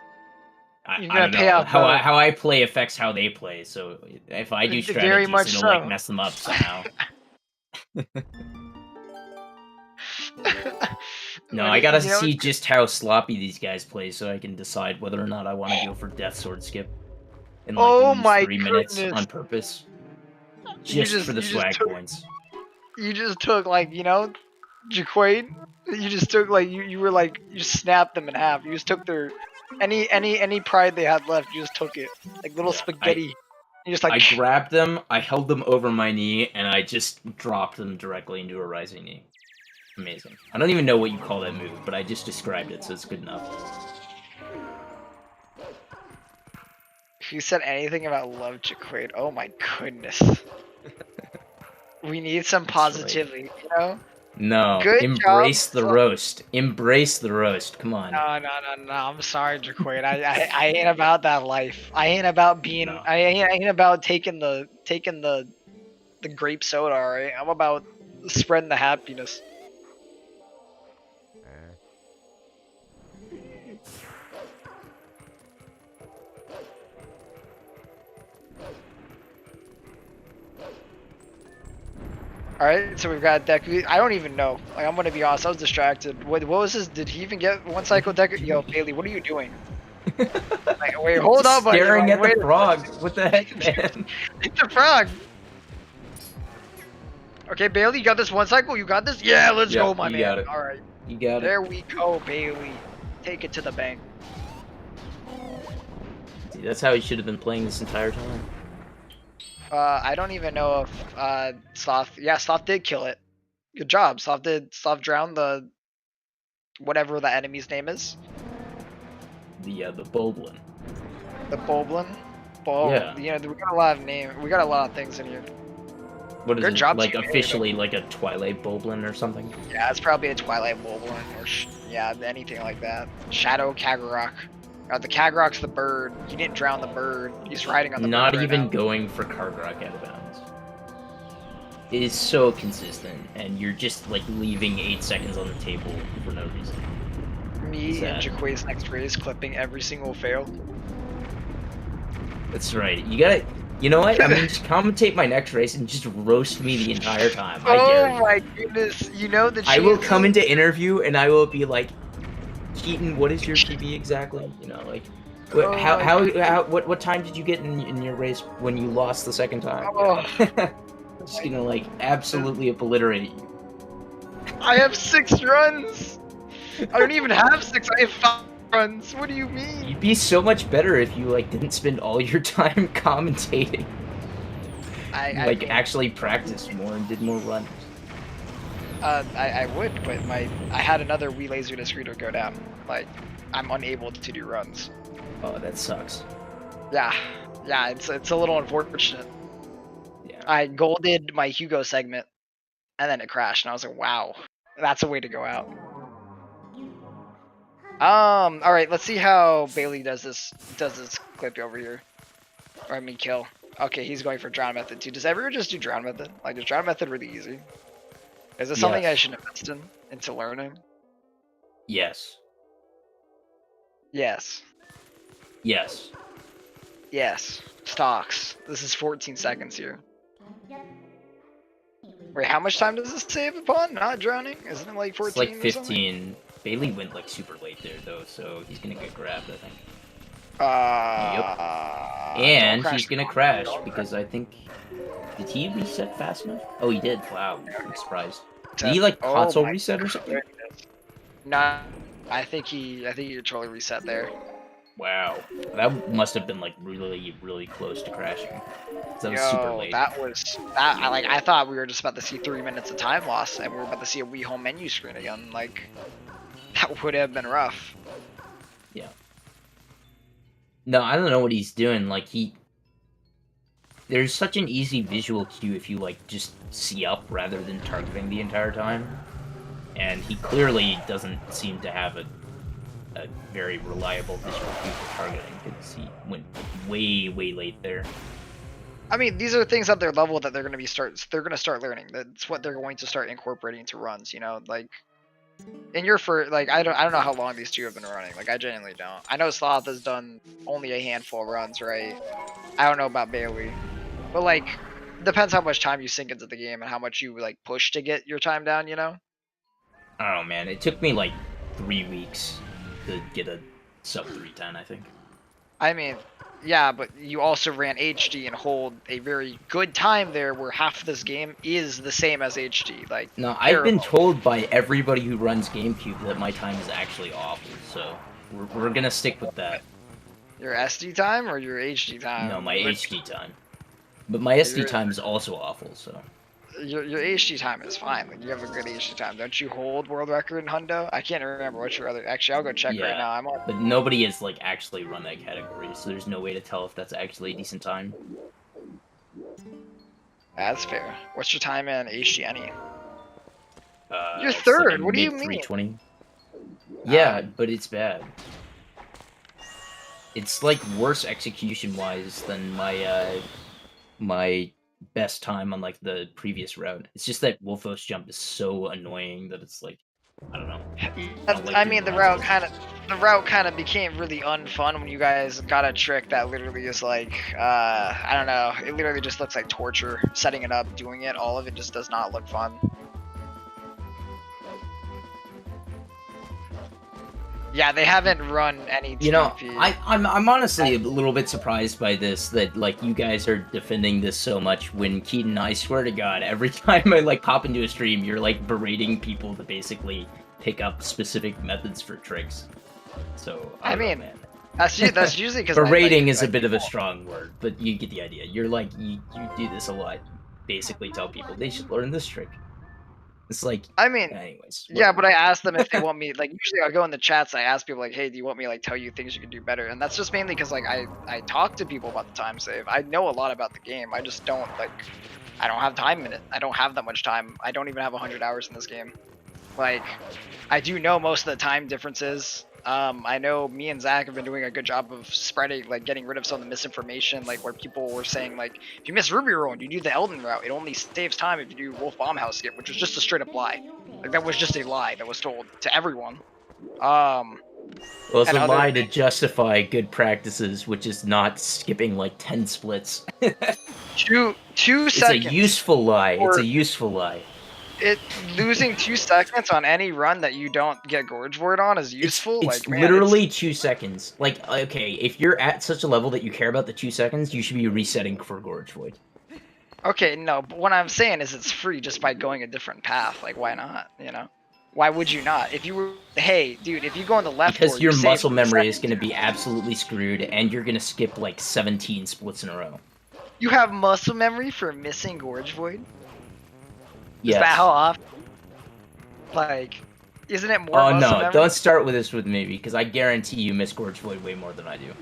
I don't know how I play affects how they play. So if I do strategies, it'll like mess them up somehow. No, I gotta see just how sloppy these guys play so I can decide whether or not I want to go for Death Sword Skip in like 3 minutes on purpose. Just for the swag points. You just took like, you know, Jaquaid. You just took like you were like you snapped them in half. You just took their any pride they had left. You just took it like little spaghetti. You just like I grabbed them, I held them over my knee, and I just dropped them directly into a rising knee. Amazing. I don't even know what you call that move, but I just described it, so it's good enough. If you said anything about love Jaquaid, oh my goodness. We need some positivity, you know? No, embrace the roast. Embrace the roast. Come on. No. I'm sorry, Jaquaid. I ain't about that life. I ain't about being. No. I ain't about taking the grape soda. Alright, I'm about spreading the happiness. Alright, so we've got Deku. I don't even know. Like, I'm gonna be honest, I was distracted. What was this? Did he even get one cycle Deku? Yo, Bailey, what are you doing? Like, wait, hold up, buddy. Staring at the frog. What the heck, man? It's the frog. Okay, Bailey, you got this one cycle? You got this? Yeah, let's go, my man. Got it. Alright. You got it. There we go, Bailey. Take it to the bank. See, that's how he should have been playing this entire time. I don't even know if Sloth. Yeah, Sloth did kill it. Good job. Sloth drowned the whatever the enemy's name is. The Boblin. The Boblin. Yeah. You know, we got a lot of names. We got a lot of things in here. What is it? Like officially, like a Twilight Boblin or something? Yeah, it's probably a Twilight Boblin or yeah, anything like that. Shadow Kagarok. The Kagarok's the bird. He didn't drown the bird. He's riding on the bird. Not even going for Kagarok out of bounds. It is so consistent, and you're just like leaving 8 seconds on the table for no reason. Me and Jaquaid's next race clipping every single fail. That's right. You gotta. You know what? I mean, just commentate my next race and just roast me the entire time. I dare you. Oh my goodness! You know the. I will come into interview and I will be like, Keaton, what is your PB exactly? You know, like, what time did you get in your race when you lost the second time? Oh. Just gonna like absolutely obliterate you. I have 6 runs. I don't even have 6. I have 5 runs. What do you mean? You'd be so much better if you like didn't spend all your time commentating. I actually practiced more and did more runs. I would, but I had another Wii Laserdisc reader go down. Like, I'm unable to do runs. Oh, that sucks. Yeah, it's a little unfortunate. Yeah. I golded my Hugo segment, and then it crashed, and I was like, wow, that's a way to go out. All right, let's see how Bailey does this clip over here. Or I mean kill. Okay, he's going for drown method too. Does everyone just do drown method? Like, is drown method really easy? Is this something I Yes. should invest into learning? Yes. Yes. Yes. Yes. Stocks. This is 14 seconds here. Wait, how much time does this save upon not drowning? Isn't it like 14 It's like or something? 15. Bailey went like super late there though, so he's gonna get grabbed, I think. And he's gonna crash because I think. Did he reset fast enough? Oh, he did. Wow, I'm surprised. Did he like console reset or something? Nah, I think he totally reset there. Wow, that must have been like really, really close to crashing. That was super late. I thought we were just about to see 3 minutes of time loss, and we were about to see a Wii home menu screen again. Like, that would have been rough. Yeah. No, I don't know what he's doing. Like there's such an easy visual cue if you like just see up rather than targeting the entire time, and he clearly doesn't seem to have a very reliable visual cue for targeting because he went way, way late there. I mean, these are things at their level that they're gonna start learning. That's what they're going to start incorporating to runs. You know, like in your first, like I don't know how long these two have been running. Like I genuinely don't. I know Sloth has done only a handful of runs, right? I don't know about Bailey, but like depends how much time you sink into the game and how much you like push to get your time down. You know. I don't know, man. It took me like 3 weeks to get a sub 310, I think. I mean, yeah, but you also ran HD and hold a very good time there where half of this game is the same as HD. Like, no, I've been told by everybody who runs GameCube that my time is actually awful, so we're gonna stick with that. Your SD time or your HD time? No, my HD time. But my SD time is also awful, so. Your HD time is fine. Like, you have a good HD time. Don't you hold world record in Hundo? I can't remember what your other. Actually, I'll go check right now. I'm on. But nobody has like actually run that category, so there's no way to tell if that's actually a decent time. That's fair. What's your time in HDNE? You're It's third. like What do you mean? 320. Yeah, but it's bad. It's like worse execution-wise than my my best time on like the previous route. It's just that Wolfdash jump is so annoying that it's like, I don't know. I mean, the route kind of became really unfun when you guys got a trick that literally is like, I don't know. It literally just looks like torture. Setting it up, doing it, all of it just does not look fun. Yeah, they haven't run any TP. You know, I'm honestly a little bit surprised by this, that like you guys are defending this so much when Keaton, I swear to God, every time I like pop into a stream, you're like berating people to basically pick up specific methods for tricks. So I mean, man. That's usually because berating is a bit of a strong word, but you get the idea. You're like you do this a lot. You basically tell people they should learn this trick. It's like, I mean, anyways. Yeah, but I ask them if they want me, like, usually I'll go in the chats, I ask people, like, hey, do you want me, like, tell you things you can do better? And that's just mainly because, like, I talk to people about the time save. I know a lot about the game. I just don't, like, I don't have time in it. I don't have that much time. I don't even have 100 hours in this game. Like, I do know most of the time differences. I know me and Zach have been doing a good job of spreading, like, getting rid of some of the misinformation, like, where people were saying, like, if you miss Ruby Roll and you do the Elden route, it only saves time if you do Wolf Bomb House skip, which was just a straight up lie. Like, that was just a lie that was told to everyone. Well, it's a lie to justify good practices, which is not skipping, like, 10 splits. two seconds. It's a useful lie. It's a useful lie. Losing 2 seconds on any run that you don't get Gorge Ward on is useful. It's like, literally 2 seconds. Like, okay, if you're at such a level that you care about the 2 seconds, you should be resetting for Gorge Void. Okay, no, but what I'm saying is it's free just by going a different path. Like, why not? You know, why would you not? If you were, hey, dude, if you go on the left, because your muscle memory is going to be absolutely screwed, and you're going to skip like 17 splits in a row. You have muscle memory for missing Gorge Void? Yes. Is that how often? Like, isn't it more? Oh muscle no! memory? Don't start with this with me because I guarantee you miss Gorge Void way more than I do.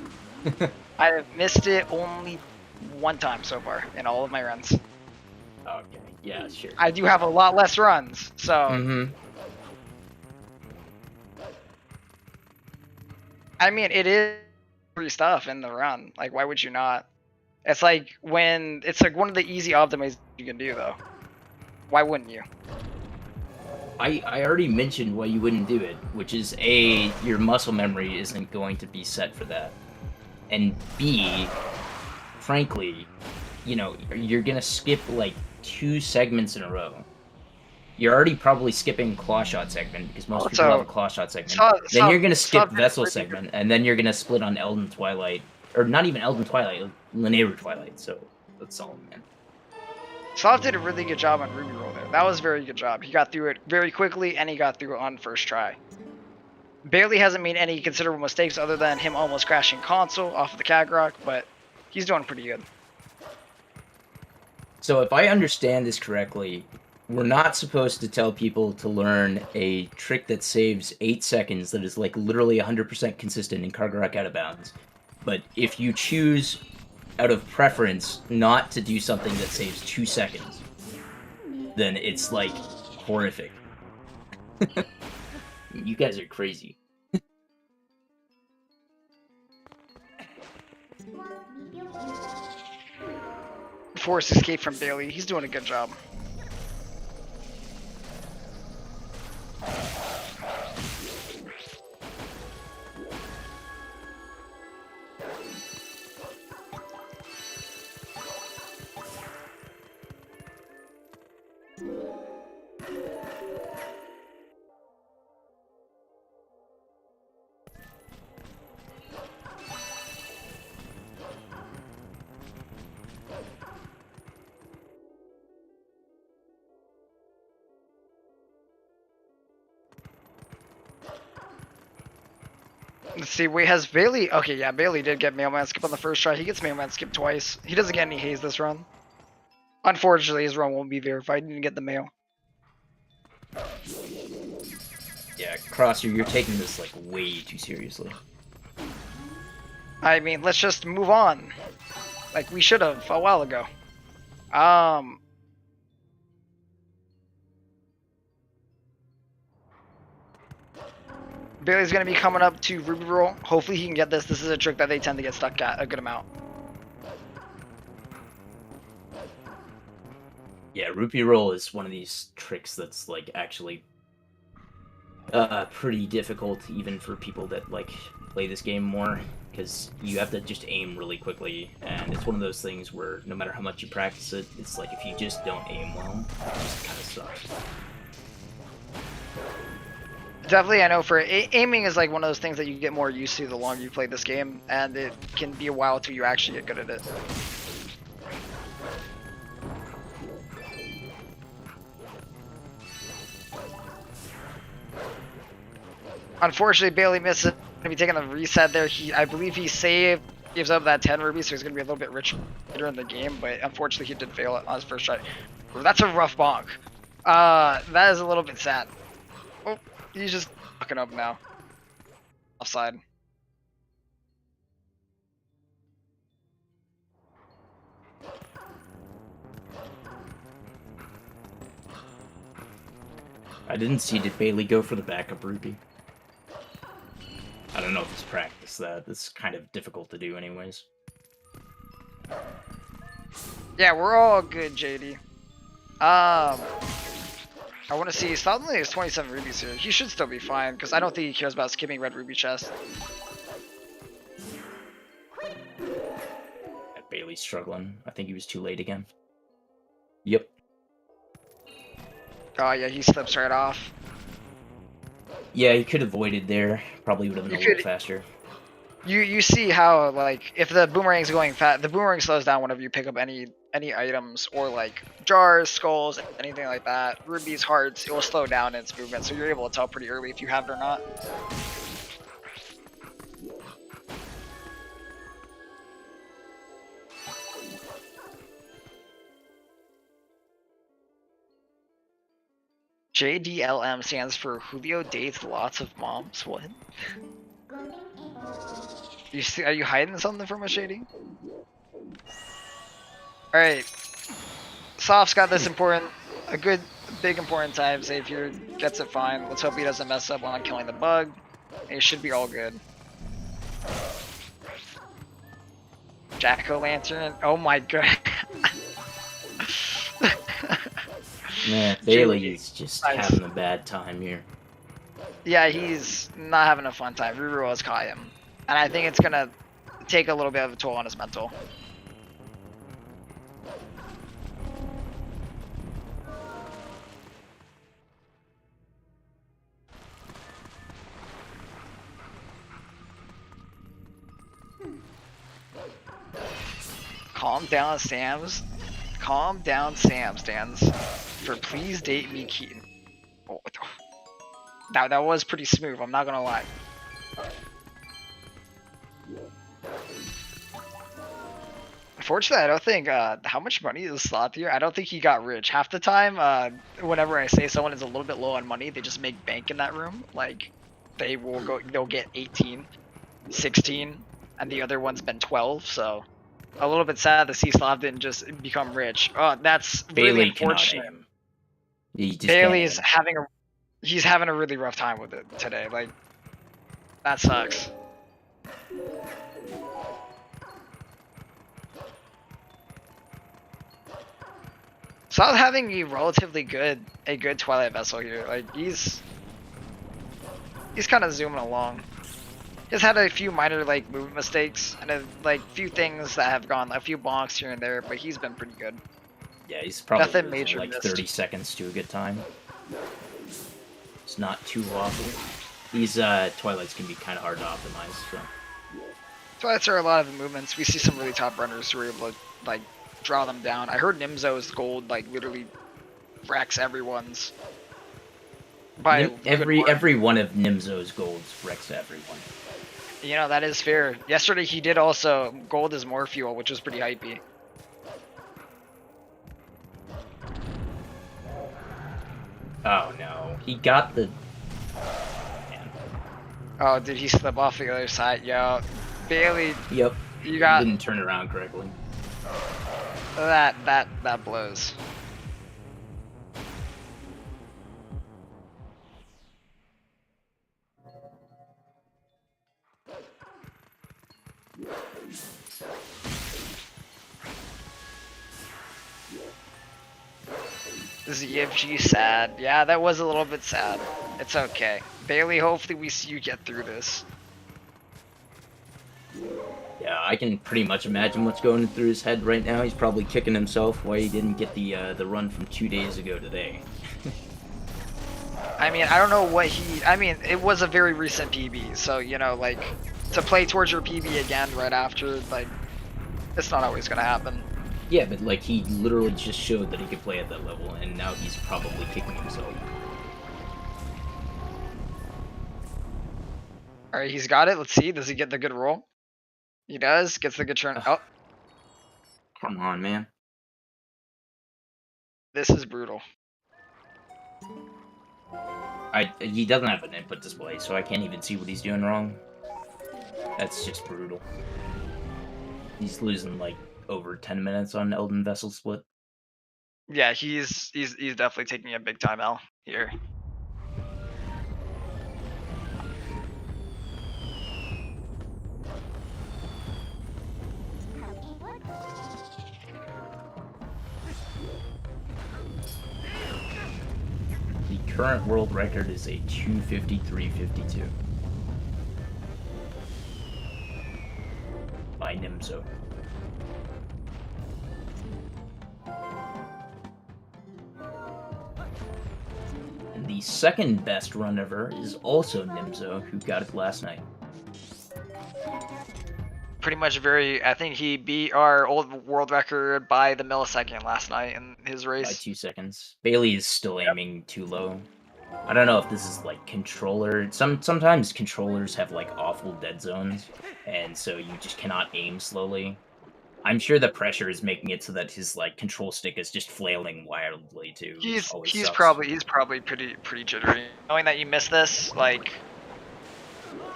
I have missed it only 1 time so far in all of my runs. Okay. Yeah. Sure. I do have a lot less runs, so. I mean, it is free stuff in the run. Like, why would you not? It's like when it's like one of the easy optimizations you can do, though. Why wouldn't you? I already mentioned why you wouldn't do it, which is A, your muscle memory isn't going to be set for that. And B, frankly, you know, you're gonna skip like 2 segments in a row. You're already probably skipping claw shot segment because most people have a claw shot segment. Then you're gonna skip vessel segment, and then you're gonna split on Elden Twilight, or not even Elden Twilight, Linear Twilight. So that's all, man. Slav did a really good job on Ruby Roll there. That was a very good job. He got through it very quickly, and he got through it on first try. Bailey hasn't made any considerable mistakes other than him almost crashing console off of the Kagrok, but he's doing pretty good. So if I understand this correctly, we're not supposed to tell people to learn a trick that saves 8 seconds that is like literally 100% consistent in Kargarak out of bounds. But if you choose out of preference not to do something that saves 2 seconds, then it's like horrific. You guys are crazy. Forced escape from Bailey. He's doing a good job. Let's see, wait, has Bailey... Okay, yeah, Bailey did get Mailman Skip on the first try. He gets Mailman Skip twice. He doesn't get any haze this run. Unfortunately, his run won't be verified. He didn't get the mail. Yeah, Crosser, you're taking this, like, way too seriously. I mean, let's just move on. Like, we should have a while ago. Bailey's going to be coming up to Ruby Roll. Hopefully he can get this. This is a trick that they tend to get stuck at a good amount. Yeah, Rupee Roll is one of these tricks that's, like, actually pretty difficult even for people that, like, play this game more, because you have to just aim really quickly, and it's one of those things where no matter how much you practice it, it's like if you just don't aim well, it just kind of sucks. Definitely, I know for aiming is like one of those things that you get more used to the longer you play this game, and it can be a while till you actually get good at it. Unfortunately, Bailey misses. Gonna be taking a reset there. I believe he saved, gives up that 10 rubies, so he's gonna be a little bit richer in the game. But unfortunately, he did fail on his first try. That's a rough bonk. That is a little bit sad. Oh, he's just fucking up now. Offside. I didn't see, did Bailey go for the backup rupee? I don't know if he's practiced that. It's kind of difficult to do anyways. Yeah, we're all good, JD. I want to see, suddenly there's 27 rubies here. He should still be fine, because I don't think he cares about skipping red ruby chest. Bailey's struggling. I think he was too late again. Yep. Oh yeah, he slips right off. Yeah, he could have avoided there. Probably would have been a little faster. You see how, like, if the boomerang's going fast, the boomerang slows down whenever you pick up any items, or like jars, skulls, anything like that. Rubies, hearts, it will slow down its movement, so you're able to tell pretty early if you have it or not. JDLM stands for Julio dates lots of moms. What? You see? Are you hiding something from us, Shady? All right. Soft's got this a good, big important time. Xavier gets it fine. Let's hope he doesn't mess up while I'm killing the bug. It should be all good. Jack-o'-lantern. Oh my god. Man, GG. Bailey's just Nice. having a bad time here. Yeah, he's not having a fun time. Ruru has caught him. And I think it's gonna take a little bit of a toll on his mental. Calm down, Sam's. Calm down, Sam stands for please date me, Keaton. Oh, that was pretty smooth, I'm not gonna lie. Unfortunately, I don't think, how much money is Sloth here? I don't think he got rich. Half the time, whenever I say someone is a little bit low on money, they just make bank in that room. Like, they'll get 18, 16, and the other one's been 12, so a little bit sad to see Sloth didn't just become rich. Oh, that's really Bailey cannot unfortunate. aim. He just Bailey's can't aim. he's having a really rough time with it today. Like, that sucks. Sloth having a relatively good Twilight vessel here. Like, he's kind of zooming along. He's had a few minor like movement mistakes and a few things that have gone a few bonks here and there, but he's been pretty good. Yeah, he's probably Nothing losing major like missed. 30 seconds to a good time. It's not too awful. These Twilights can be kind of hard to optimize, so. Twilights are a lot of movements. We see some really top runners who are able to like draw them down. I heard Nimzo's gold like literally wrecks everyone's. By Every one of Nimzo's golds wrecks everyone. You know, that is fair. Yesterday he did also gold is more fuel, which was pretty hypey. Oh no, he got the. Man. Oh, did he slip off the other side? Yo, Bailey. Yep. You got Didn't turn around correctly. that blows. ZFG sad. Yeah, that was a little bit sad. It's okay. Bailey, hopefully we see you get through this. Yeah, I can pretty much imagine what's going through his head right now. He's probably kicking himself why he didn't get the run from 2 days ago today. I mean, I don't know what I mean, it was a very recent PB, so, you know, like, to play towards your PB again right after, like, it's not always gonna happen. Yeah, but like he literally just showed that he could play at that level, and now he's probably kicking himself. Alright, he's got it. Let's see. Does he get the good roll? He does. Gets the good turn. Oh, Come on, man. this is brutal. He doesn't have an input display, so I can't even see what he's doing wrong. That's just brutal. He's losing like over 10 minutes on Elden Vessel split. Yeah, he's definitely taking a big time L here. The current world record is a 253.52 by Nimzo. And the second best run ever is also Nimzo, who got it last night. Pretty much I think he beat our old world record by the millisecond last night in his race. By 2 seconds. Bailey is still aiming too low. I don't know if this is like controller. Sometimes controllers have like awful dead zones, and so you just cannot aim slowly. I'm sure the pressure is making it so that his like control stick is just flailing wildly too. He's probably pretty jittery. Knowing that you missed this, like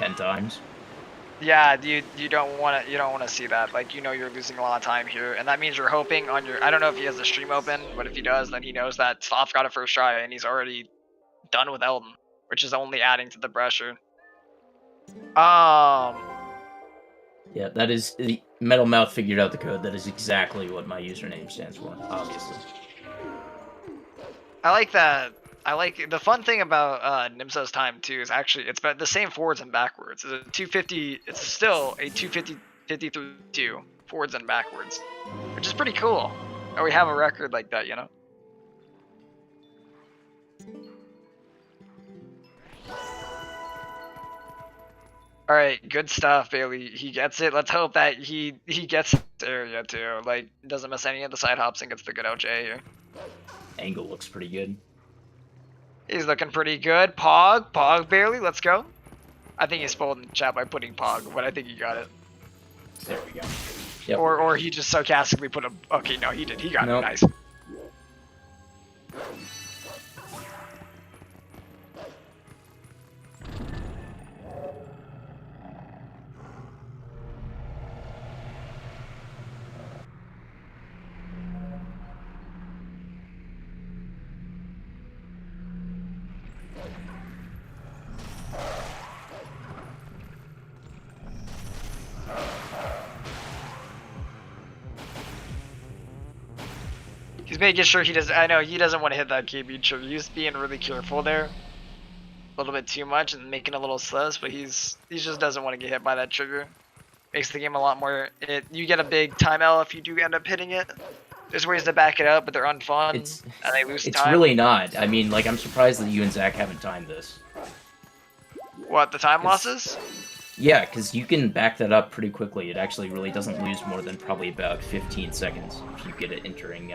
10 times. yeah, you don't want to see that. Like, you know, you're losing a lot of time here, and that means you're hoping on your. I don't know if he has the stream open, but if he does, then he knows that Sloth got a first try and he's already done with Elden, which is only adding to the pressure. Yeah, that is. Metal Mouth figured out the code. That is exactly what my username stands for, obviously. I like that. I like the fun thing about Nimso's time too is actually it's the same forwards and backwards. It's a 250. It's still a 250 forwards and backwards, which is pretty cool. Or we have a record like that, you know. All right, good stuff, Bailey. He gets it. Let's hope that he gets the area too. Like doesn't miss any of the side hops and gets the good LJ here. Angle looks pretty good. He's looking pretty good. Pog Bailey. Let's go. I think he spoiled in the chat by putting Pog, but I think he got it. There we go. Yep. Or he just sarcastically put a. Okay, no, he did. He got it. Nice. He's making sure he doesn't. I know he doesn't want to hit that KB trigger. He's being really careful there, a little bit too much and making a little slow. But he just doesn't want to get hit by that trigger. Makes the game a lot more. You get a big time L if you do end up hitting it. There's ways to back it up, but they're unfun and they lose time. It's really not. I mean, like I'm surprised that you and Zach haven't timed this. What, the time losses? Yeah, because you can back that up pretty quickly. It actually really doesn't lose more than probably about 15 seconds if you get it entering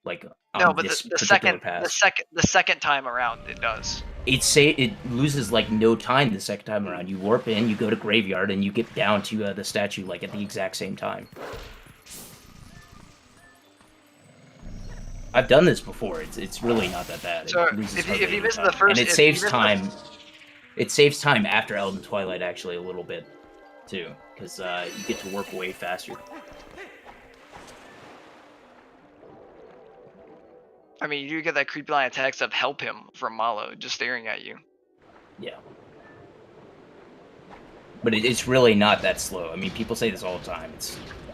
like no, but the second time around it does. It loses like no time the second time around. You warp in, you go to graveyard, and you get down to the statue like at the exact same time. I've done this before. It's really not that bad. So if you miss the first, and it saves time. It saves time after Elden Twilight actually a little bit too, because you get to warp way faster. I mean, you do get that creepy line of text of "help him" from Malo just staring at you. Yeah. But it's really not that slow. I mean, people say this all the time.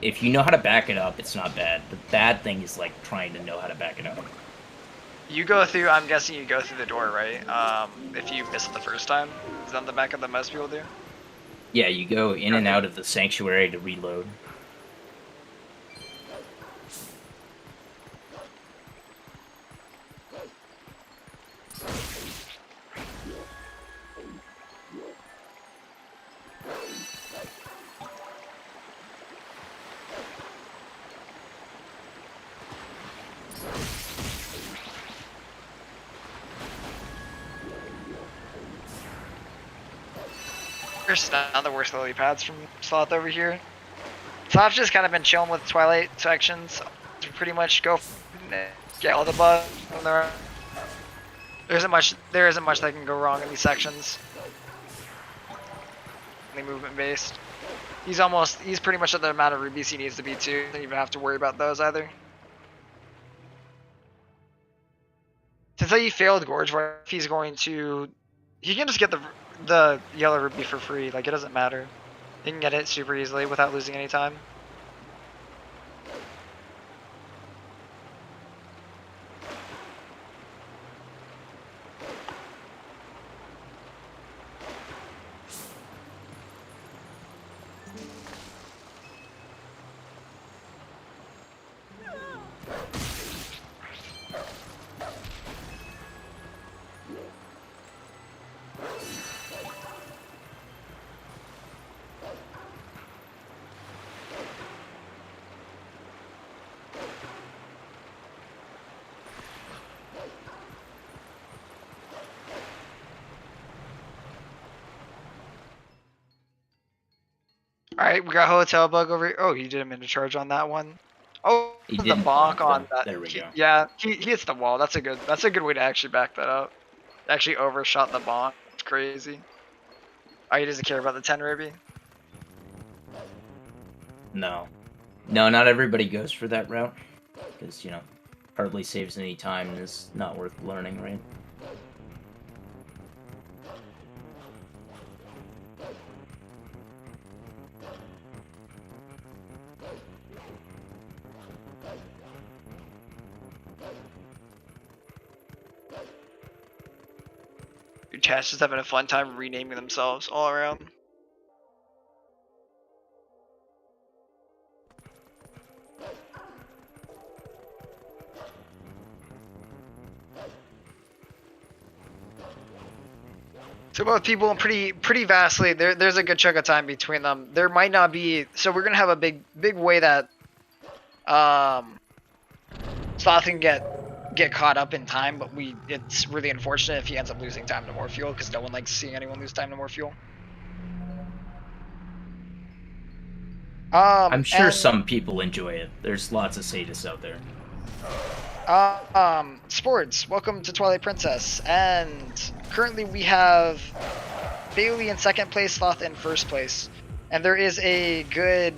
If you know how to back it up, it's not bad. The bad thing is like trying to know how to back it up. You go through. I'm guessing you go through the door, right? If you miss it the first time, is that the back of the most people do? Yeah, you go in and out of the sanctuary to reload. There's not the worst lily pads from Sloth over here. So I've just kind of been chilling with Twilight sections to pretty much go get all the bugs when there isn't much that can go wrong in these sections. They movement based. He's pretty much at the amount of rubies he needs to be too. Don't even have to worry about those either. Since he failed Gorge, what if he's going to? He can just get the yellow ruby for free. Like it doesn't matter. He can get it super easily without losing any time. Alright, we got Hotel Bug over here. Oh, he did a minute charge on that one. Oh, he the didn't bonk on that. There we go. Yeah, he hits the wall. That's a good way to actually back that up. Actually overshot the bonk. It's crazy. Oh, he doesn't care about the 10 ruby? No. No, not everybody goes for that route. Because, you know, hardly saves any time and is not worth learning, right? Wolfdash is having a fun time renaming themselves all around. So both people pretty vastly. There's a good chunk of time between them. There might not be. So we're gonna have a big way that Sloth can get caught up in time, but it's really unfortunate if he ends up losing time to more fuel because no one likes seeing anyone lose time to more fuel. I'm sure some people enjoy it. There's lots of sadists out there. Sports, welcome to Twilight Princess, and currently we have Bailey in second place, Sloth in first place, and there is a good.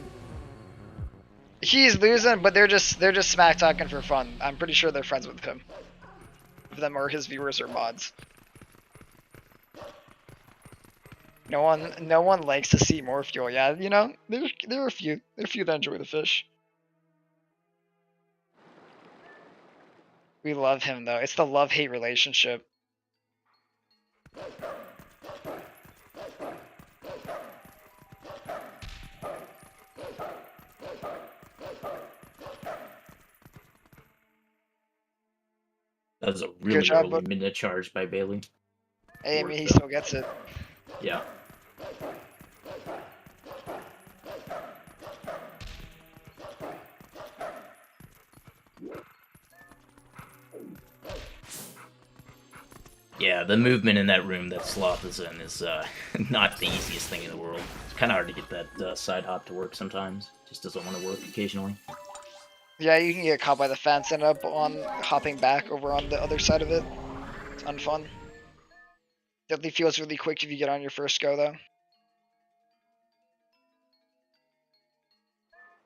He's losing, but they're just smack talking for fun. I'm pretty sure they're friends with him. If them are his viewers or mods. No one likes to see more fuel. Yeah, you know, there are a few that enjoy the fish. We love him though. It's the love-hate relationship. That was a really early minute charge by Bailey. Hey, I mean, he still gets it. Yeah. Yeah, the movement in that room that Sloth is in is not the easiest thing in the world. It's kind of hard to get that side hop to work sometimes. Just doesn't want to work occasionally. Yeah, you can get caught by the fence and up on hopping back over on the other side of it. It's unfun. Definitely feels really quick if you get on your first go though.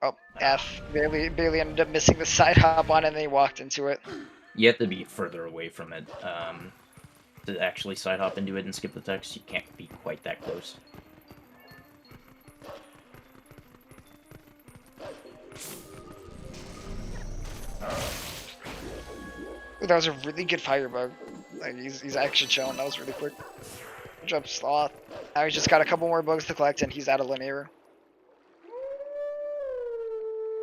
Oh, F. Bailey ended up missing the side hop on and then he walked into it. You have to be further away from it to actually side hop into it and skip the text. You can't be quite that close. Ooh, that was a really good firebug. Like he's actually chilling. That was really quick. Good job, Sloth. Now he's just got a couple more bugs to collect and he's out of Linearu.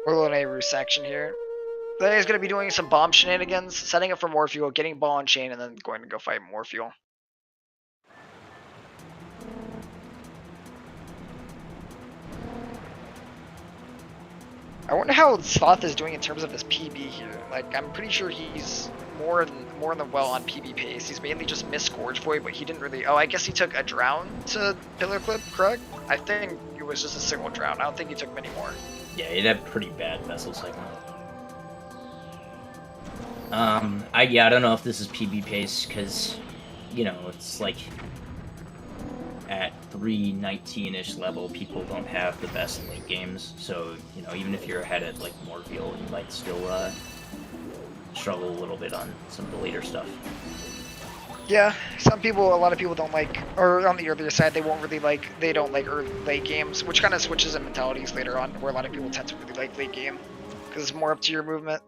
Or Linearu section here. Then he's going to be doing some bomb shenanigans, setting up for more fuel, getting ball on chain, and then going to go fight more fuel. I wonder how Sloth is doing in terms of his PB here. Like, I'm pretty sure he's more than well on PB pace. He's mainly just missed Scourge Void, but he didn't really. Oh, I guess he took a drown to Pillar Clip, correct? I think it was just a single drown. I don't think he took many more. Yeah, he'd have pretty bad vessel segment. I don't know if this is PB pace, because, you know, it's like at 319-ish level, people don't have the best late games, so, you know, even if you're ahead at, like, more fuel, you might still, struggle a little bit on some of the later stuff. Yeah, a lot of people don't like, or on the earlier side, they don't like early late games, which kind of switches in mentalities later on, where a lot of people tend to really like late game, because it's more up to your movement.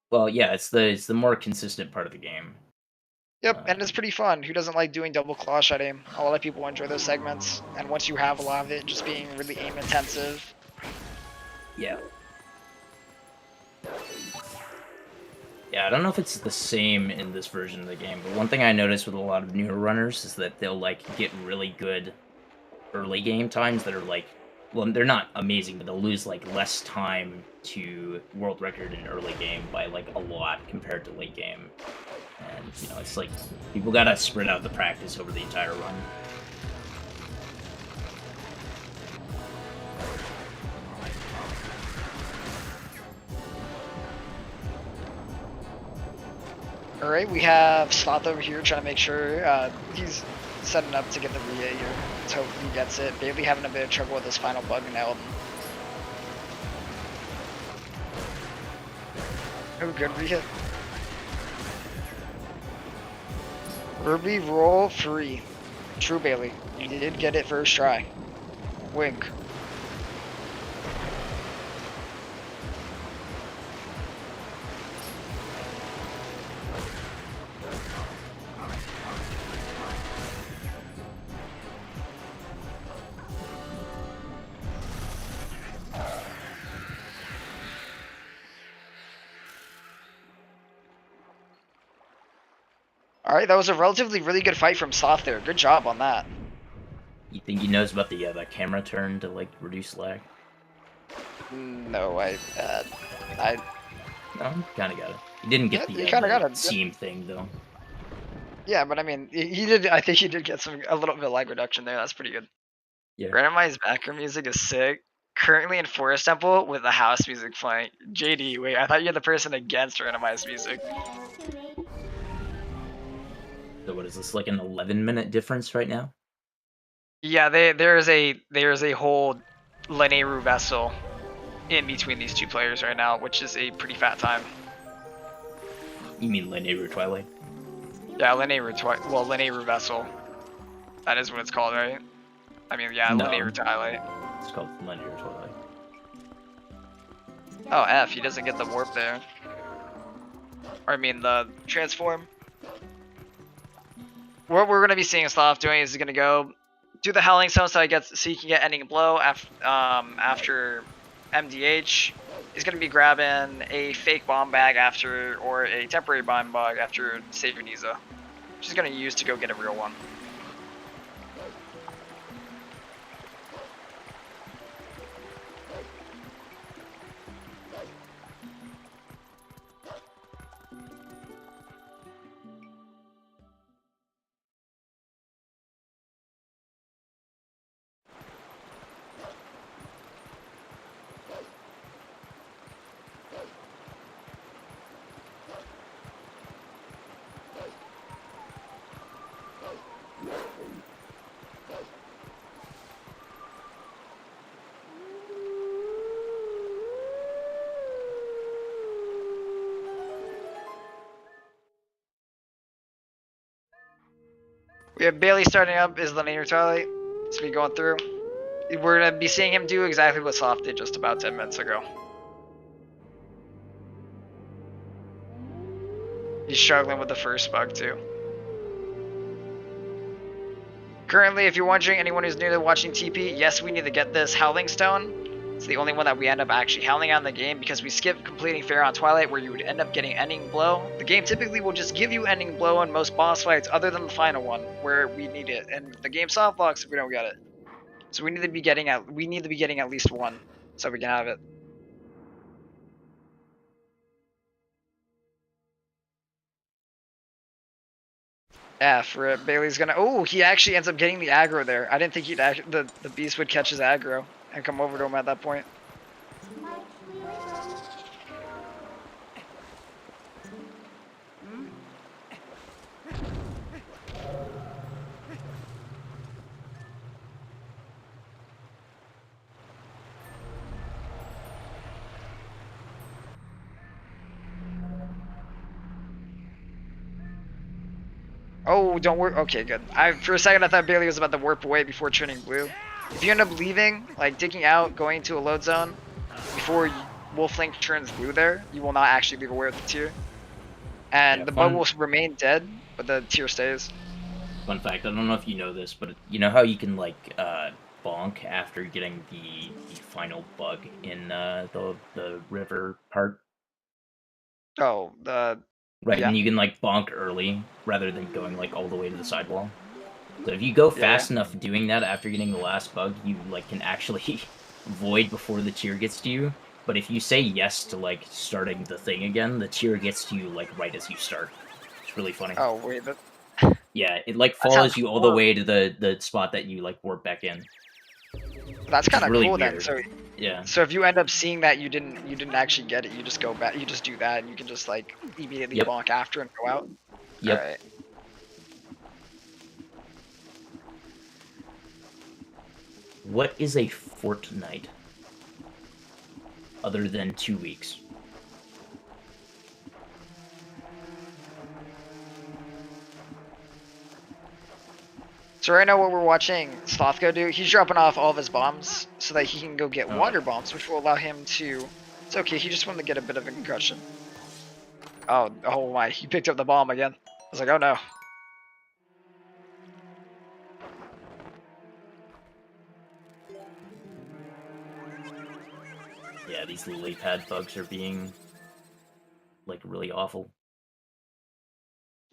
Well, yeah, it's the more consistent part of the game. Yep, and it's pretty fun. Who doesn't like doing double claw shot aim? A lot of people enjoy those segments, and once you have a lot of it, just being really aim intensive. Yeah. Yeah, I don't know if it's the same in this version of the game, but one thing I noticed with a lot of newer runners is that they'll, like, get really good early game times that are, like, well, they're not amazing, but they'll lose, like, less time to world record in early game by, like, a lot compared to late game. And, you know, it's like, people gotta spread out the practice over the entire run. Alright, we have Sloth over here trying to make sure he's setting up to get the Rhea here. Let's hope he gets it. Bailey having a bit of trouble with his final bug now. Oh, good re-hit. Ruby roll free. True Bailey. You did get it first try. Wink. All right, that was a relatively really good fight from Sloth there. Good job on that. You think he knows about the camera turn to like reduce lag? No, I No, kind of got it. He didn't get you kind of got the it. seam thing though. Yeah, but I mean, he did. I think he did get a little bit of lag reduction there. That's pretty good. Yeah. Randomized background music is sick. Currently in Forest Temple with the house music playing. JD, wait, I thought you were the person against randomized music. So what is this, like an 11-minute difference right now? Yeah, there's a whole Leneru vessel in between these two players right now, which is a pretty fat time. You mean Linear Twilight? Yeah, Leneru vessel. That is what it's called, right? I mean, yeah, No. Leneru Twilight. It's called Linear Twilight. Oh, F, he doesn't get the warp there. Or I mean, the transform. What we're gonna be seeing Sloth doing is he's gonna go do the Howling Stone so he can get ending blow after MDH. He's gonna be grabbing a fake bomb bag or a temporary bomb bag after Savior Niza, which he's gonna use to go get a real one. We have Bailey starting up is Linear Twilight. It's been going through. We're gonna be seeing him do exactly what Sloth did just about 10 minutes ago. He's struggling with the first bug too. Currently, if you're wondering, anyone who's new to watching TP, yes, we need to get this Howling Stone. It's the only one that we end up actually howling on in the game because we skip completing Fair on Twilight where you would end up getting ending blow. The game typically will just give you ending blow on most boss fights other than the final one where we need it, and the game soft blocks if we don't get it. So we need to be getting at least one so we can have it. F, rip. Bailey's gonna. Oh, he actually ends up getting the aggro there. I didn't think the beast would catch his aggro and come over to him at that point. Oh, don't work. Okay, good. For a second I thought Bailey was about to warp away before turning blue. If you end up leaving, like digging out, going to a load zone before Wolflink turns blue there, you will not actually leave away with the tier. And Yeah, the bug will remain dead, but the tier stays. Fun fact, I don't know if you know this, but you know how you can like bonk after getting the final bug in the river part? Oh, the Right, yeah. and you can like bonk early rather than going like all the way to the sidewall. So if you go fast enough doing that after getting the last bug, you like can actually void before the tier gets to you. But if you say yes to like starting the thing again, the tier gets to you like right as you start. It's really funny. Oh wait, but Yeah, it like that sounds follows you all the way to the spot that you like warp back in. that's kind of really cool weird. then. Yeah. So if you end up seeing that you didn't actually get it, you just go back, you just do that, and you can just like immediately Yep. bonk after and go out. Yep. All right. What is a fortnight other than 2 weeks? So right now what we're watching Sloth go do, he's dropping off all of his bombs so that he can go get water bombs, which will allow him to. It's okay. He just wanted to get a bit of a concussion. Oh my! He picked up the bomb again. I was like, oh no. Yeah, these lily pad bugs are being like really awful.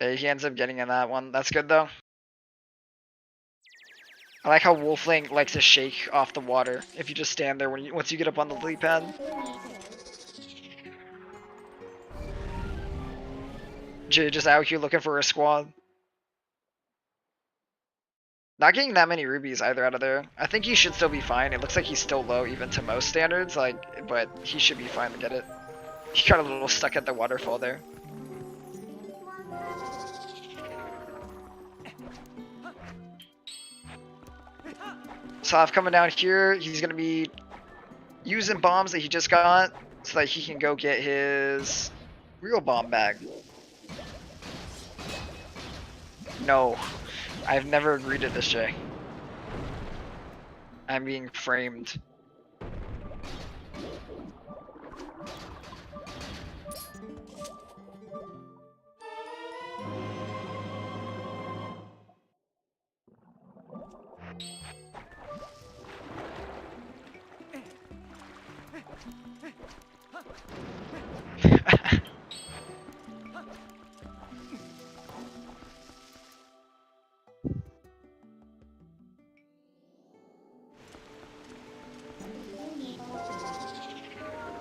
Yeah, he ends up getting in that one. That's good though. I like how Wolfling likes to shake off the water if you just stand there once you get up on the lily pad. Jay just out here looking for a squad. Not getting that many rubies either out of there. I think he should still be fine. It looks like he's still low even to most standards, but he should be fine to get it. He got a little stuck at the waterfall there. Soft coming down here. He's gonna be using bombs that he just got so that he can go get his real bomb bag. No, I've never agreed to this, Jay. I'm being framed.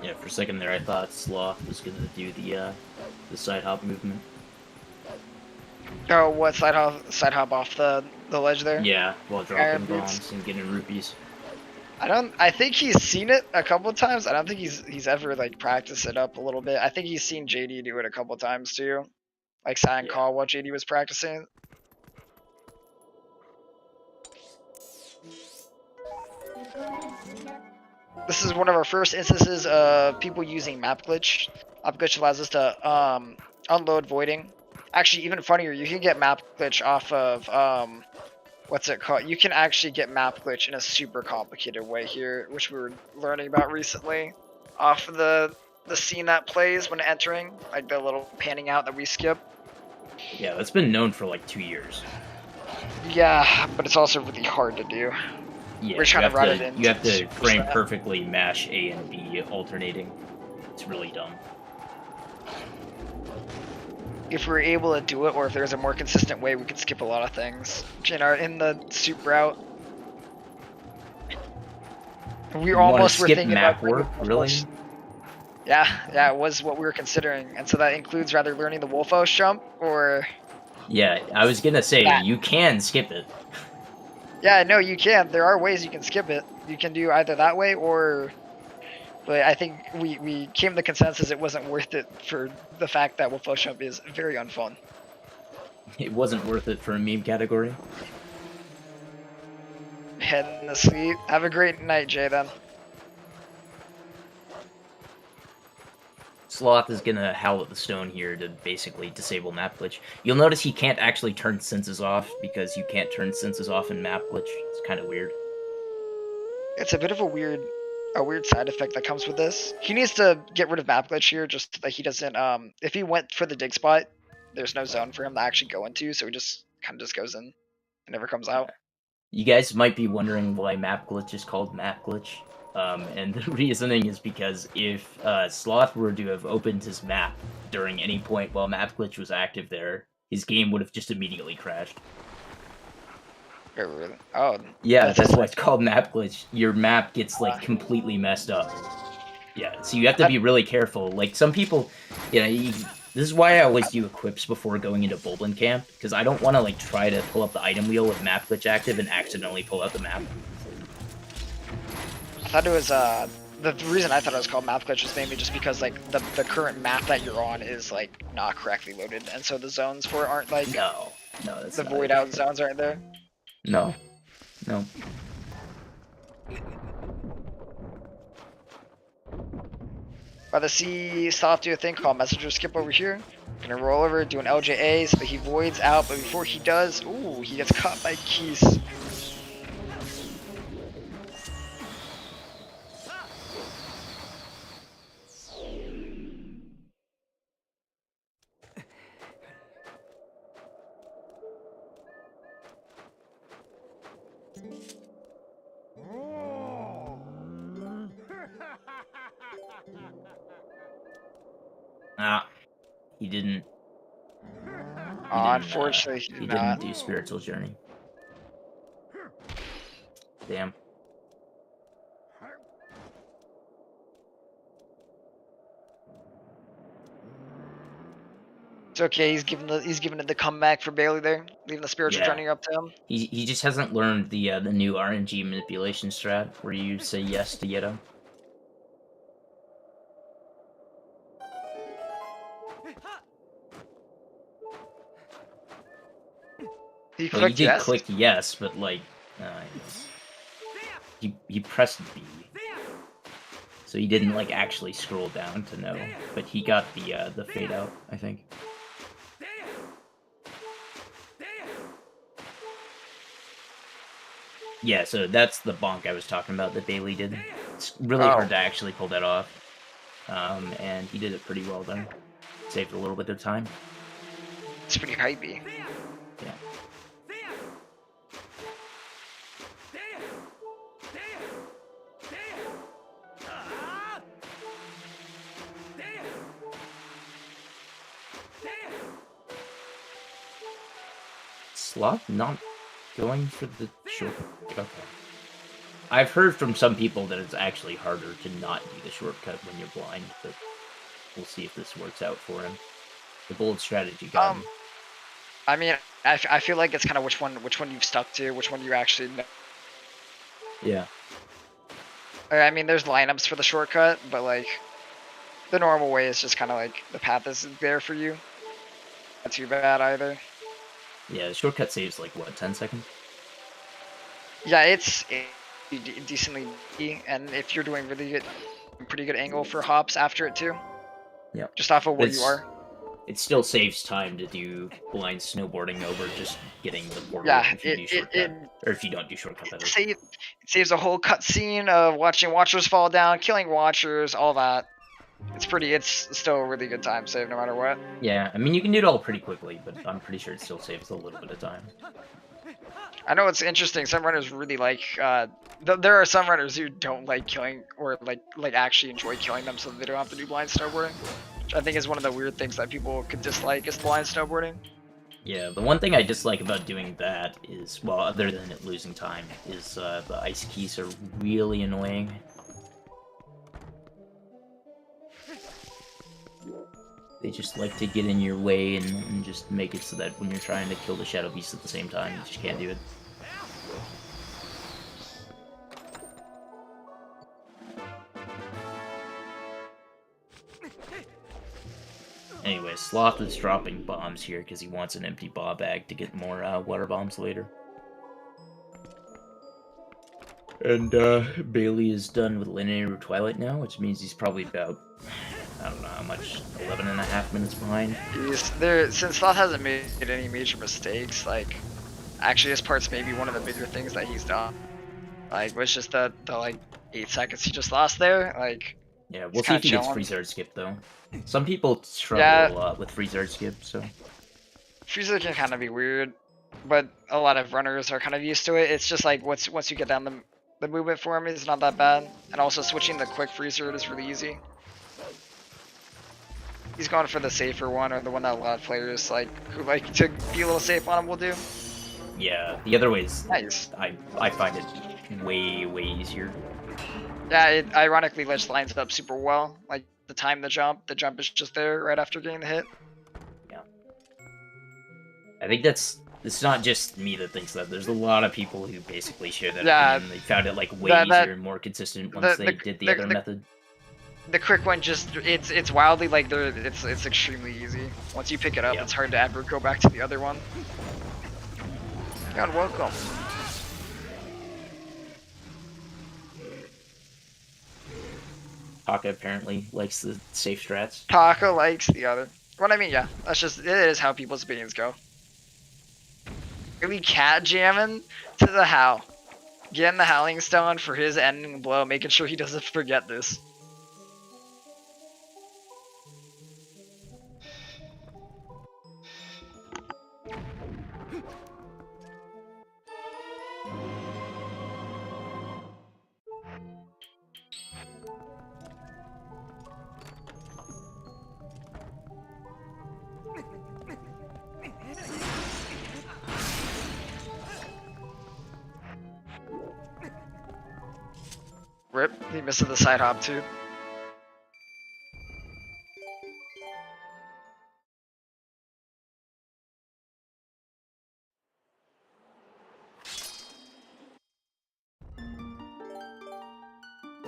Yeah, for a second there, I thought Sloth was gonna do the side hop movement. Oh, what side hop off the ledge there? Yeah, while dropping Iron boots. bombs and getting rupees. I think he's seen it a couple times. I don't think he's ever like practiced it up a little bit. I think he's seen JD do it a couple times too. Like Sign Yeah. Call while JD was practicing. This is one of our first instances of people using map glitch. Map glitch allows us to unload voiding. Actually, even funnier, you can get map glitch off of what's it called? You can actually get map glitch in a super complicated way here, which we were learning about recently. Off of the scene that plays when entering, like the little panning out that we skip. Yeah, that's been known for like 2 years. Yeah, but it's also really hard to do. Yeah, We're trying to run it in. You have to Super frame Smash. perfectly mash A and B alternating. It's really dumb. If we were able to do it, or if there's a more consistent way, we could skip a lot of things. In the soup route. We almost were skip thinking map about work, really? Yeah, it was what we were considering, and so that includes rather learning the Wolfdash jump or. Yeah, I was gonna say that. you can skip it. Yeah, no, you can. There are ways you can skip it. You can do either that way or. But I think we came to consensus it wasn't worth it for the fact that Wolfdash jump is very unfun. It wasn't worth it for a meme category. Heading to sleep. Have a great night, Jay. Then. Sloth is gonna howl at the stone here to basically disable map glitch. You'll notice he can't actually turn senses off because you can't turn senses off in map glitch. It's kind of weird. It's a bit of a weird side effect that comes with this. He needs to get rid of map glitch here, just that he doesn't. If he went for the dig spot, there's no zone for him to actually go into, so he just kind of just goes in and never comes out. You guys might be wondering why map glitch is called map glitch. And the reasoning is because if Sloth were to have opened his map during any point while map glitch was active there, his game would have just immediately crashed. Oh, really? Oh. Yeah, that's why it's called map glitch. Your map gets like completely messed up. Yeah, so you have to be really careful. Like some people, this is why I always do equips before going into Bulblin Camp, because I don't want to like try to pull up the item wheel with map glitch active and accidentally pull out the map. I thought it was the reason I thought it was called map glitch was mainly just because like the current map that you're on is like not correctly loaded, and so the zones for it aren't like No, that's the not void it. out zones aren't there. No. By the sea, Soft do a thing called messenger skip over here. Gonna roll over, do an LJA so that he voids out, but before he does, ooh, he gets caught by Keys. He didn't. Unfortunately, he He did didn't not. do Spiritual Journey. Damn. It's okay. He's giving it the comeback for Bailey there, leaving the spiritual Yeah. journey up to him. He just hasn't learned the new RNG manipulation strat where you say yes to get him. He Well, you clicked did yes. click yes, but like, he pressed B, so he didn't like actually scroll down to no, but he got the fade out, I think. Yeah, so that's the bonk I was talking about that Bailey did. It's really hard to actually pull that off, and he did it pretty well there. Saved a little bit of time. It's pretty hypey. Yeah. Sloth not going for the short. Okay. I've heard from some people that it's actually harder to not do the shortcut when you're blind, but we'll see if this works out for him. The bold strategy got him. I mean, I feel like it's kind of which one you've stuck to, which one you actually know. Yeah. I mean, there's lineups for the shortcut, but like the normal way is just kind of like the path is there for you. Not too bad either. Yeah, the shortcut saves like what, 10 seconds? Yeah, it's decently easy, and if you're doing pretty good angle for hops after it too. Yeah. Just off of where you are. It still saves time to do blind snowboarding over just getting the portal Yeah, if you do shortcut. Or if you don't do shortcut, that is. It saves a whole cutscene of watching watchers fall down, killing watchers, all that. It's still a really good time save no matter what. Yeah, I mean, you can do it all pretty quickly, but I'm pretty sure it still saves a little bit of time. I know it's interesting. Some runners really like. There are some runners who don't like killing or like actually enjoy killing them, so they don't have to do blind snowboarding. Which I think is one of the weird things that people could dislike is blind snowboarding. Yeah, the one thing I dislike about doing that is, well, other than it losing time, is the ice keys are really annoying. They just like to get in your way and just make it so that when you're trying to kill the Shadow Beast at the same time, you just can't do it. Anyway, Sloth is dropping bombs here because he wants an empty bomb bag to get more water bombs later. And Bailey is done with Linear Twilight now, which means he's probably about, I don't know how much, 11 and a half minutes behind. Since Sloth hasn't made any major mistakes, like, actually this part's maybe one of the bigger things that he's done. Like, was just the like 8 seconds he just lost there, like. Yeah, we'll see if he gets freeze art skip though. Some people struggle a lot with freeze art skip, so. Freeze art can kind of be weird, but a lot of runners are kind of used to it. It's just like once you get down the movement for him is not that bad, and also switching the quick freeze art is really easy. He's going for the safer one, or the one that a lot of players like who like to be a little safe on him will do. Yeah, the other ways, nice. I find it way easier. Yeah, it ironically just lines up super well. Like the jump is just there right after getting the hit. Yeah. I think it's not just me that thinks that. There's a lot of people who basically share that opinion. They found it like way easier and more consistent once they did the other method. The quick one just it's wildly like it's extremely easy. Once you pick it up, it's hard to ever go back to the other one. God, welcome. Taka apparently likes the safe strats. Taka likes the other. What I mean, yeah, that's just it is how people's opinions go. Really cat jamming to the Howl, getting the Howling Stone for his ending blow, making sure he doesn't forget this. Rip. He missed the side hop too.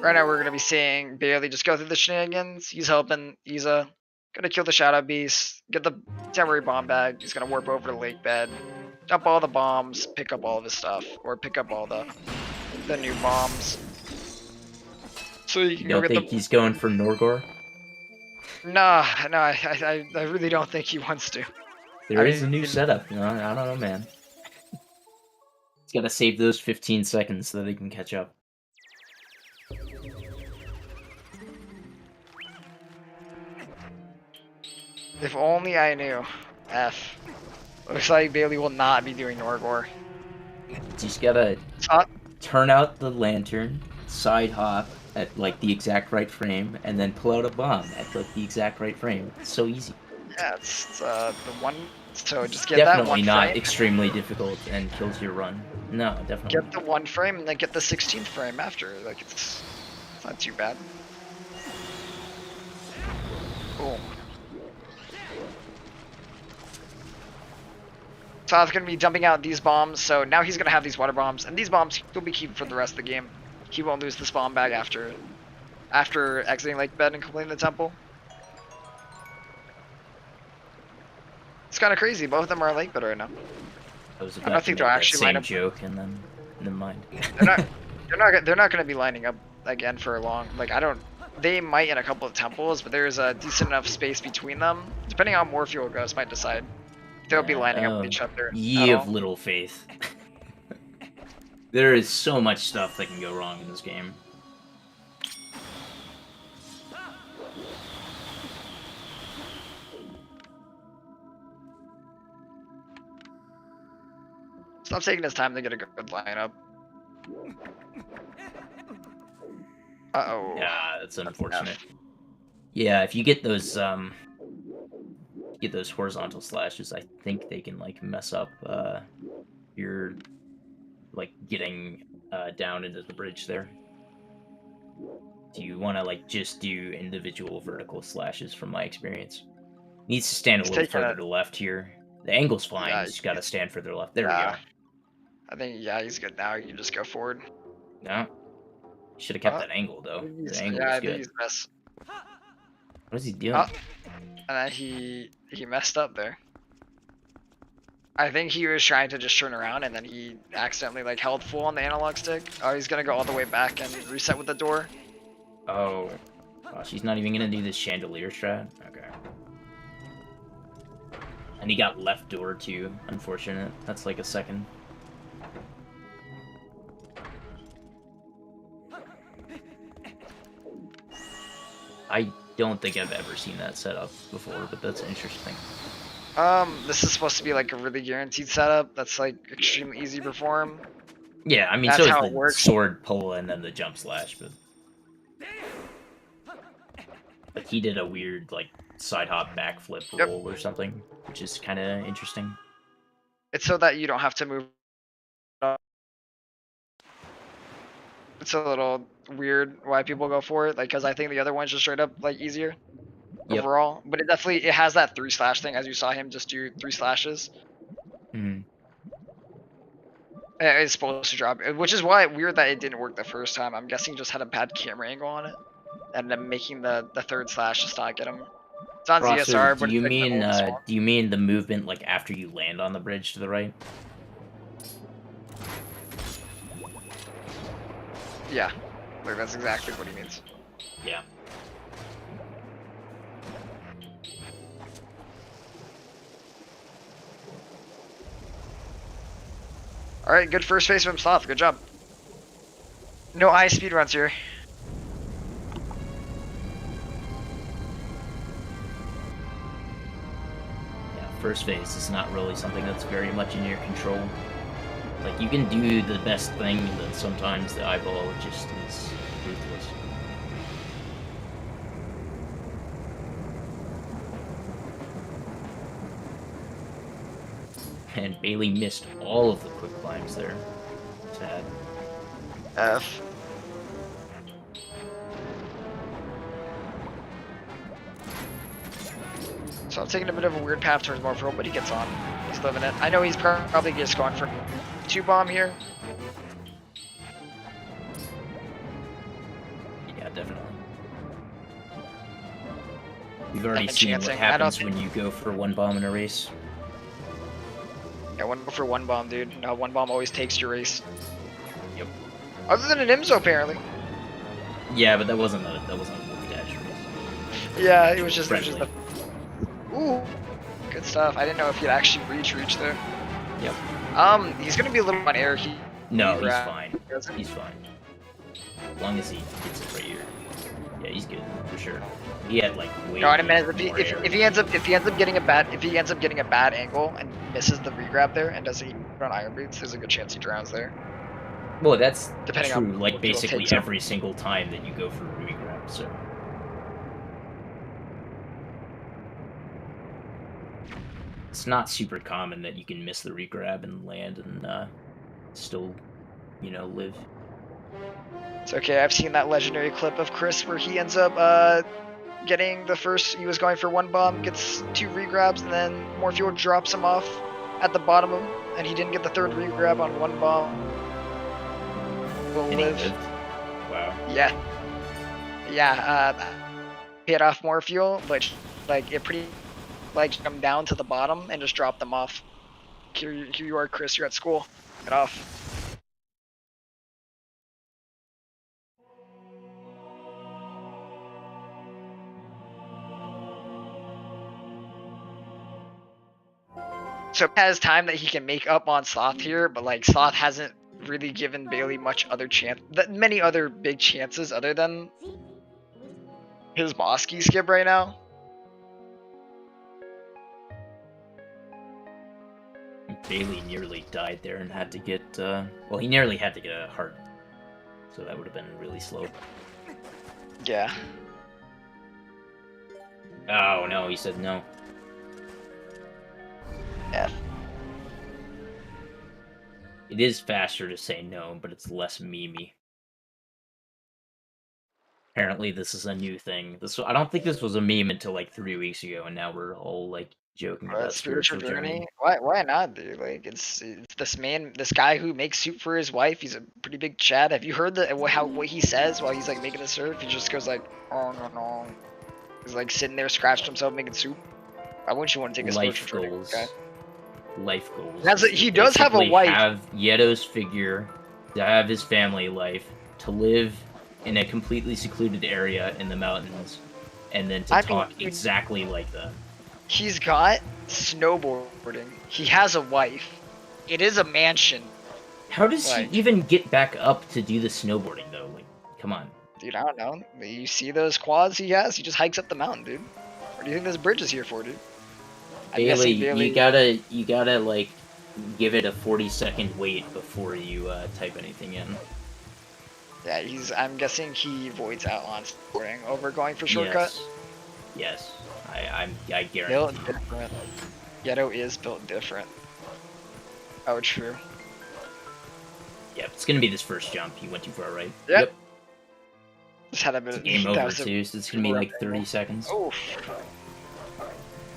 Right now we're gonna be seeing Bailey just go through the shenanigans. He's helping Iza. Gonna kill the Shadow Beast, get the temporary bomb bag. He's gonna warp over to Lake Bed, dump all the bombs, pick up all of his stuff, or pick up all the new bombs. So you can You don't think he's going for Norgor? Nah, no, I really don't think he wants to. There is a new setup. You know, I don't know, man. He's got to save those 15 seconds so that he can catch up. If only I knew. F. Looks like Bailey will not be doing Norgor. Just gotta turn out the lantern, side hop at like the exact right frame, and then pull out a bomb at like the exact right frame. It's so easy. Yeah, it's the one. So just get Definitely that one not frame. extremely difficult and kills your run. No, definitely. Get the one frame and then get the 16th frame after. Like it's not too bad. Boom. Todd's gonna be dumping out these bombs, so now he's gonna have these water bombs, and these bombs he'll be keeping for the rest of the game. He won't lose this bomb bag after exiting Lake Bed and completing the temple. It's kind of crazy. Both of them are on Lake Bed right now. I was I about don't to think make they'll that actually same line up. joke, and then never mind. They're not gonna be lining up again for long. Like I don't. They might in a couple of temples, but there's a decent enough space between them. Depending on how more fuel goes, might decide. They'll be lining up with each other. Ye of little faith. There is so much stuff that can go wrong in this game. Stop taking his time to get a good lineup. Uh-oh. Yeah, that's unfortunate. Yeah, if you get those horizontal slashes, I think they can like mess up your like getting down into the bridge there. Do you want to like just do individual vertical slashes from my experience? Needs to stand a little further to the left here. The angle's fine, Yeah, you just gotta stand further left. There we go. I think, yeah, he's good now. You can just go forward. No. Should have kept that angle, though. The angle yeah, was I think good. he's messed. What is he doing? And then he messed up there. I think he was trying to just turn around, and then he accidentally like held full on the analog stick. Oh, he's gonna go all the way back and reset with the door. Oh. Gosh, he's not even gonna do this chandelier strat? Okay. And he got left door, too. Unfortunate. That's like a second. I don't think I've ever seen that setup before, but that's interesting. This is supposed to be like a really guaranteed setup that's like extremely easy to perform. Yeah, I mean, That's so is how the it works. sword pull and then the jump slash, but... Like, he did a weird, like, side hop backflip roll or something, which is kind of interesting. It's so that you don't have to move. It's a little weird why people go for it, like, because I think the other one's just straight up like easier overall. But it definitely has that 3 slash thing, as you saw him just do 3 slashes. It's supposed to drop, which is why weird that it didn't work the first time. I'm guessing he just had a bad camera angle on it, and then making the 3rd slash just not get him. It's on ZSR, but do you mean the movement like after you land on the bridge to the right? Yeah, like that's exactly what he means. Yeah. All right, good first phase from Sloth. Good job. No speedruns here. Yeah, first phase is not really something that's very much in your control. Like, you can do the best thing, and then sometimes the eyeball just is ruthless. And Bailey missed all of the quick climbs there. Sad. F. So I'm taking a bit of a weird path towards Morphle, but he gets on. He's living it. I know he's probably just going for 2-bomb here. Yeah, definitely. We've already seen what happens when you go for 1 bomb in a race. Yeah, 1 for 1 bomb, dude. No, 1 bomb always takes your race. Yep. Other than an IMSO, apparently. Yeah, but that wasn't a Wolfdash race. Yeah, it was just the... Ooh, good stuff. I didn't know if he'd actually reach there. Yep. He's gonna be a little on air. No, he's fine. He's fine. As long as he gets it right here. Yeah, he's good for sure. He had like way. No, I mean, if he ends up getting a bad angle and misses the regrab there and doesn't even put on iron boots, there's a good chance he drowns there. Well, that's depending true. On like basically every single time that you go for a regrab, so. It's not super common that you can miss the regrab and land and still, you know, live. It's okay. I've seen that legendary clip of Chris where he ends up getting the first. He was going for 1 bomb, gets 2 regrabs, and then Morphle drops him off at the bottom of him, and he didn't get the 3rd regrab on 1 bomb. Will live. Wow. Yeah. Yeah. Hit off Morphle, but like it pretty. Like come down to the bottom and just drop them off. Here you are, Chris. You're at school. Get off. So he has time that he can make up on Sloth here, but like Sloth hasn't really given Bailey much other chance, many other big chances other than his Mosky skip right now. Bailey nearly died there and had to get, well, he nearly had to get a heart. So that would have been really slow. Yeah. Oh, no, he said no. Yeah. It is faster to say no, but it's less memey. Apparently this is a new thing. I don't think this was a meme until like 3 weeks ago, and now we're all like joking about spiritual journey. Why not, dude? Like it's this guy who makes soup for his wife. He's a pretty big Chad. Have you heard what he says while he's like making the surf? He just goes like, oh no. He's like sitting there scratching himself making soup. Why wouldn't you want to take a spiritual journey, okay? Life goals. He does have a wife. Have Yeto's figure, to have his family life, to live in a completely secluded area in the mountains, and then to talk exactly like that. He's got snowboarding. He has a wife. It is a mansion. How does he even get back up to do the snowboarding though? Like, come on. Dude, I don't know. You see those quads he has? He just hikes up the mountain, dude. What do you think this bridge is here for, dude? Bailey, you gotta like give it a 40-second wait before you type anything in. Yeah, I'm guessing he voids out on snowboarding over going for shortcut. Yes. I guarantee. Built different. Yeto is built different. Oh, true. Yep, it's gonna be this first jump. He went too far right. Yep. Just had a bit of game over too, so it's gonna be like 30 seconds. Oof.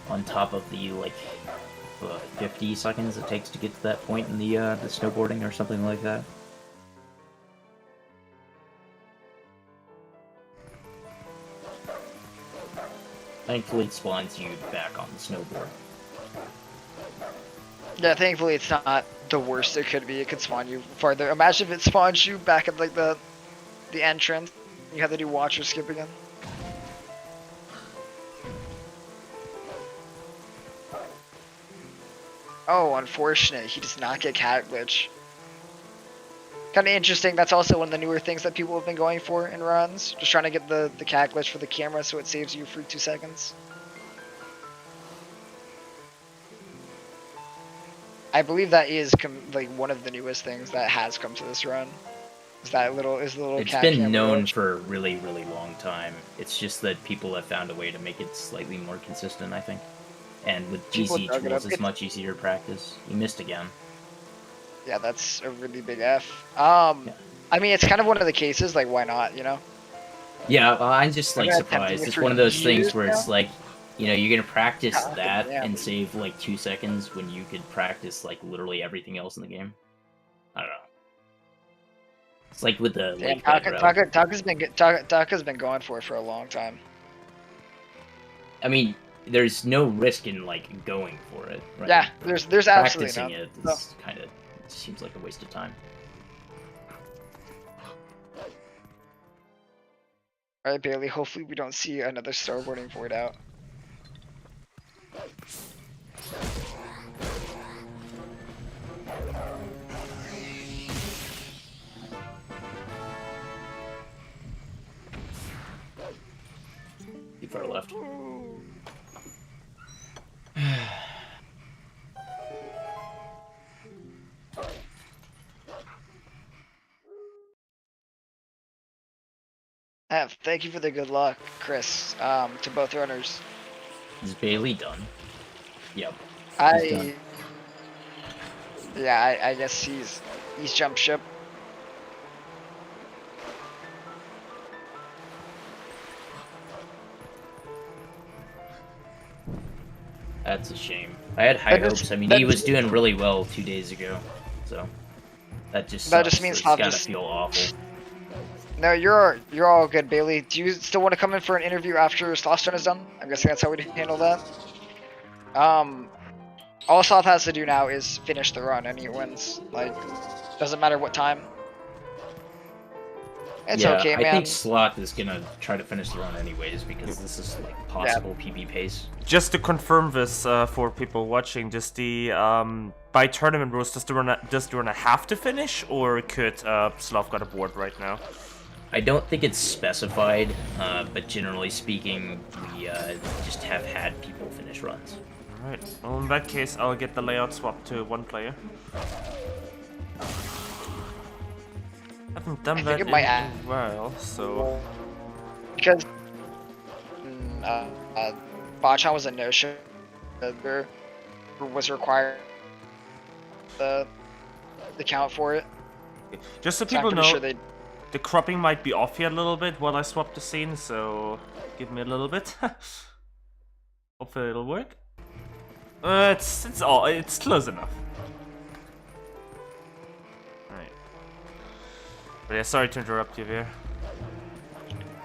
On top of the like 50 seconds it takes to get to that point in the snowboarding or something like that. Thankfully it spawns you back on the snowboard. Yeah, thankfully it's not the worst it could be. It could spawn you farther. Imagine if it spawns you back at like the entrance. You have to do watch or skip again. Oh, unfortunate. He does not get cat glitch. Kind of interesting. That's also one of the newer things that people have been going for in runs. Just trying to get the cat glitch for the camera so it saves you for 2 seconds. I believe that is like one of the newest things that has come to this run. Is that little cat camera? It's been known for a really, really long time. It's just that people have found a way to make it slightly more consistent, I think. And with GC tools, it's much easier to practice. You missed again. Yeah, that's a really big F. I mean, it's kind of one of the cases, like, why not, you know? Yeah, I'm just, like, surprised. It's one of those things where it's like, You know, you're gonna practice God that damn. and save like 2 seconds when you could practice like literally everything else in the game. I don't know. It's like with the Damn, lake bed route. Taka's been going for it for a long time. I mean, there's no risk in like going for it, right? Yeah, there's absolutely Practicing none. it is kind of seems like a waste of time. Alright, Bailey, hopefully we don't see another starboarding void out. Too far left. Thank you for the good luck, Chris, to both runners. Is Bailey done? Yep. I guess he's jumped ship. That's a shame. I had high hopes. I mean, he was doing really well 2 days ago, so that just means it's gotta just feel awful. No, you're all good, Bailey. Do you still want to come in for an interview after Sloth's turn is done? I'm guessing that's how we handle that. All Sloth has to do now is finish the run, and he wins. Like, doesn't matter what time. It's okay, man. I think Sloth is gonna try to finish the run anyways because this is like possible PB pace. Just to confirm this for people watching, just the by tournament rules, does the runner have to finish, or could Sloth got a board right now? I don't think it's specified, but generally speaking, we just have had people finish runs. Alright, well in that case, I'll get the layout swapped to one player. Haven't done that in a while, so... Because Bachan was a no-show, was required the count for it. Just so I'm people pretty know, sure they... the cropping might be off here a little bit while I swap the scene, so give me a little bit. Hopefully it'll work. It's close enough. Alright. But yeah, sorry to interrupt you there.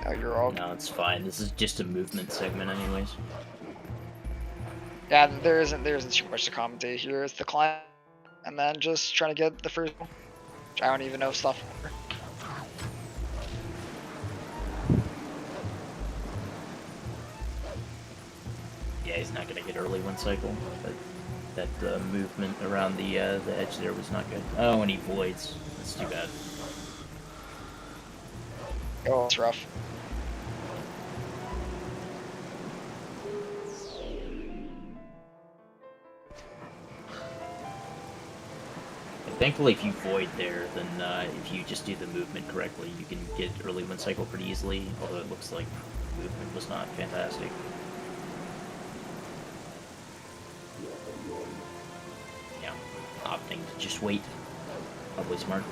No, you're all... No, it's fine. This is just a movement segment anyways. Yeah, there isn't too much to commentate here. It's the climb, and then just trying to get the first one, which I don't even know stuff. Yeah, he's not gonna get early one cycle, but that movement around the edge there was not good. Oh, and he voids. That's too bad. Oh, it's rough. Thankfully, if you void there, then if you just do the movement correctly, you can get early one cycle pretty easily, although it looks like movement was not fantastic. Yeah, opting to just wait. Probably smart.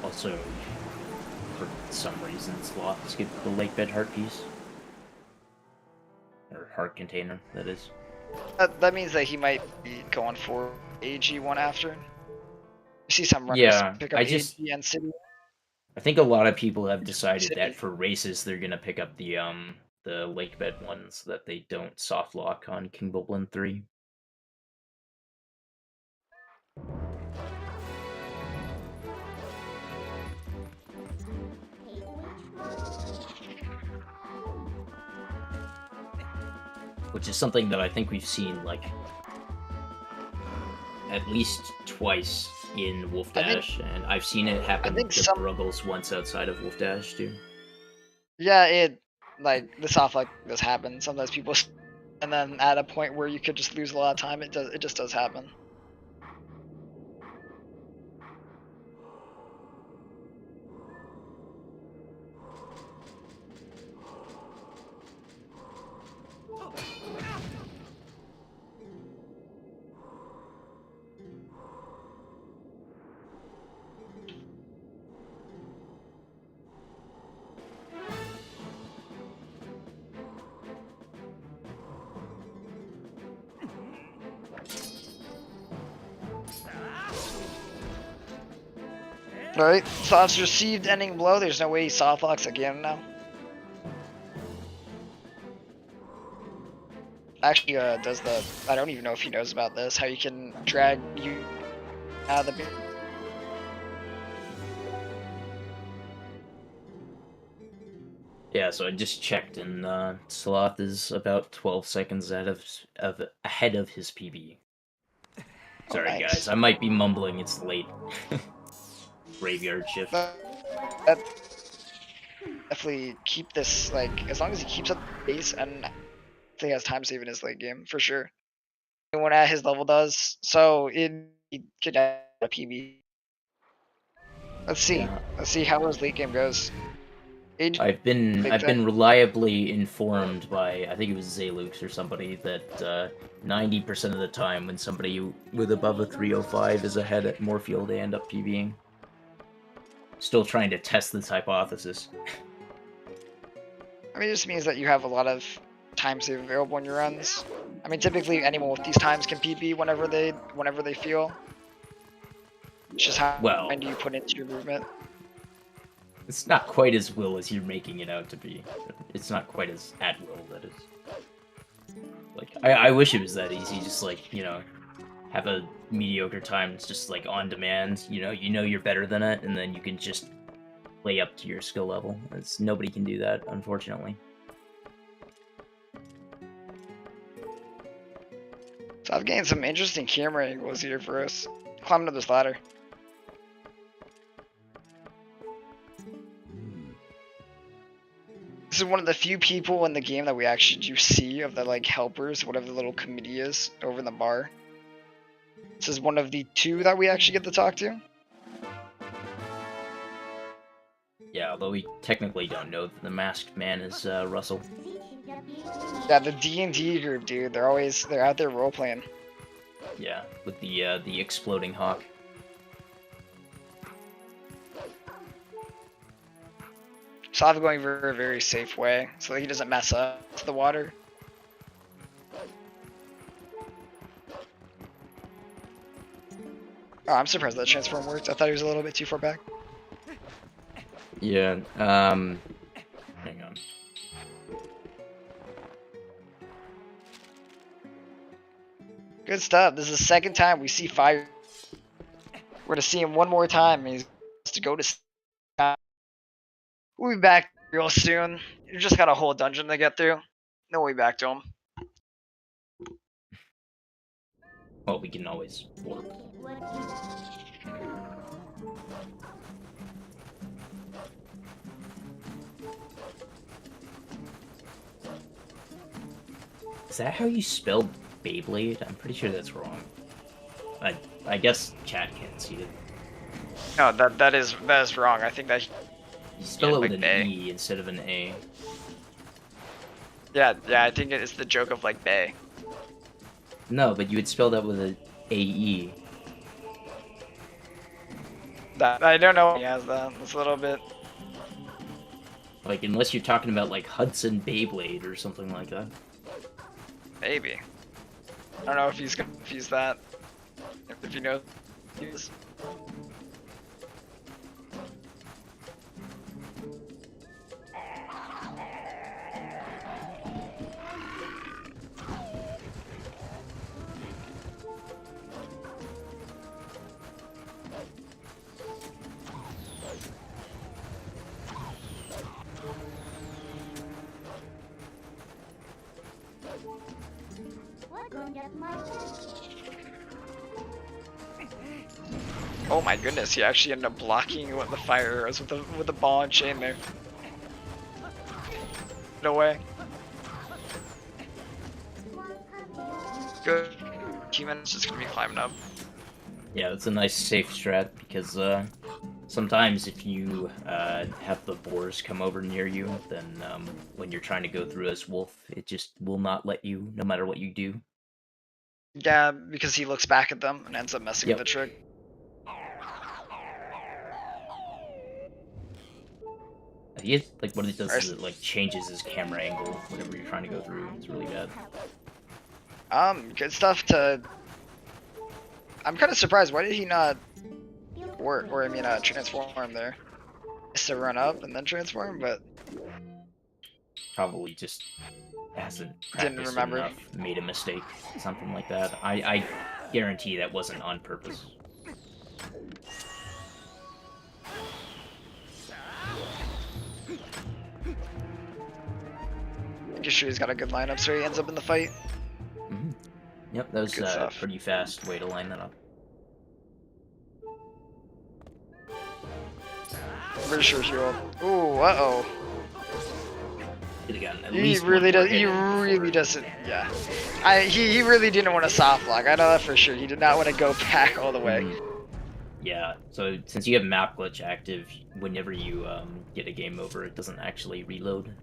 Also, for some reason, Sloth skipped the lake bed heart piece. Or heart container, that is. That means that he might be going for AG1 after. You see some runners pick up AG and City. I think a lot of people have decided that for races they're gonna pick up the lake bed ones so that they don't soft lock on King Bulblin 3. Which is something that I think we've seen, like, at least twice in Wolfdash, and I've seen it happen to Ruggles once outside of Wolfdash, too. Yeah, the soft like this happens. Sometimes people, and then at a point where you could just lose a lot of time, it just does happen. Alright, Sloth's received ending blow. There's no way he soft locks again now. Actually, does the... I don't even know if he knows about this. How you can drag you out of the... Yeah, so I just checked, and Sloth is about 12 seconds ahead of his PB. Sorry, nice. guys, I might be mumbling. It's late. Graveyard shift. That definitely keep this, like, as long as he keeps up the pace, and I think he has time save in his late game for sure. Anyone at his level does, so it could add a PB. Let's see. Yeah. Let's see how his late game goes. I've been reliably informed by, I think it was Zalux or somebody, that 90% of the time when somebody with above a 305 is ahead at Moorfield, they end up PBing. Still trying to test this hypothesis. I mean, it just means that you have a lot of time save available in your runs. I mean, typically anyone with these times can PB whenever they feel. It's just how when do you put into your movement. It's not quite as will as you're making it out to be. It's not quite as at will, that is. Like, I wish it was that easy, just like, you know, have a mediocre time, it's just like on demand, you know you're better than it, and then you can just play up to your skill level. Nobody can do that, unfortunately. So I've gained some interesting camera angles here for us. Climbing up this ladder. This is one of the few people in the game that we actually do see of the, like, helpers, whatever the little committee is over in the bar. This is one of the 2 that we actually get to talk to. Yeah, although we technically don't know that the masked man is Russell. Yeah, the D&D group, dude. They're out there role playing. Yeah, with the exploding hawk. So I'm going very, very safe way, so that he doesn't mess up to the water. Oh, I'm surprised that transform worked. I thought he was a little bit too far back. Yeah, hang on. Good stuff. This is the second time we see fire. We're gonna see him one more time, and he's to go to. We'll be back real soon. You just got a whole dungeon to get through. Then we'll be back to him. Well, we can always warp. Is that how you spell Beyblade? I'm pretty sure that's wrong. I guess chat can't see it. No, that is wrong. I think that you spell it with like an E instead of an A. Yeah, I think it's the joke of like Bay. No, but you would spell that with an AE. That I don't know. He has that. It's a little bit. Like, unless you're talking about like Hudson Beyblade or something like that. Maybe. I don't know if he's gonna use that. If you know. Oh my goodness, he actually ended up blocking the fire arrows with the ball and chain there. No way. Good. Human's just gonna be climbing up. Yeah, that's a nice safe strat because sometimes if you have the boars come over near you, then when you're trying to go through as wolf, it just will not let you, no matter what you do. Yeah, because he looks back at them and ends up messing with the trick. He is, like, what it does is it like changes his camera angle whenever you're trying to go through. It's really bad. Good stuff to. I'm kind of surprised. Why did he not work, or I mean, transform there. Just to run up and then transform, but Probably just hasn't Didn't practiced remember. enough, made a mistake, something like that. I guarantee that wasn't on purpose. I'm sure he's got a good lineup, so he ends up in the fight. Mm-hmm. Yep, that was Good a stuff. pretty fast way to line that up. Pretty sure he'll. Ooh, uh-oh. Could have gotten at He least really one more does. hit He in really before. doesn't. Yeah. He really didn't want to soft lock. I know that for sure. He did not want to go back all the way. Yeah, so since you have map glitch active, whenever you get a game over, it doesn't actually reload.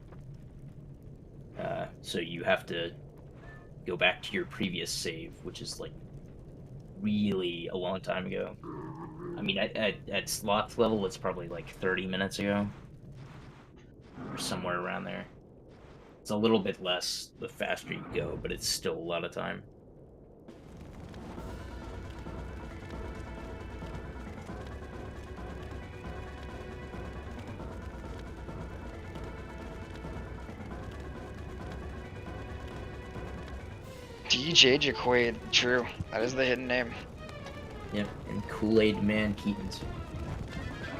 So you have to go back to your previous save, which is like really a long time ago. I mean, at sloth level, it's probably like 30 minutes ago, or somewhere around there. It's a little bit less the faster you go, but it's still a lot of time. DJ Jaquaid. True. That is the hidden name. Yep, and Kool-Aid Man Keatons.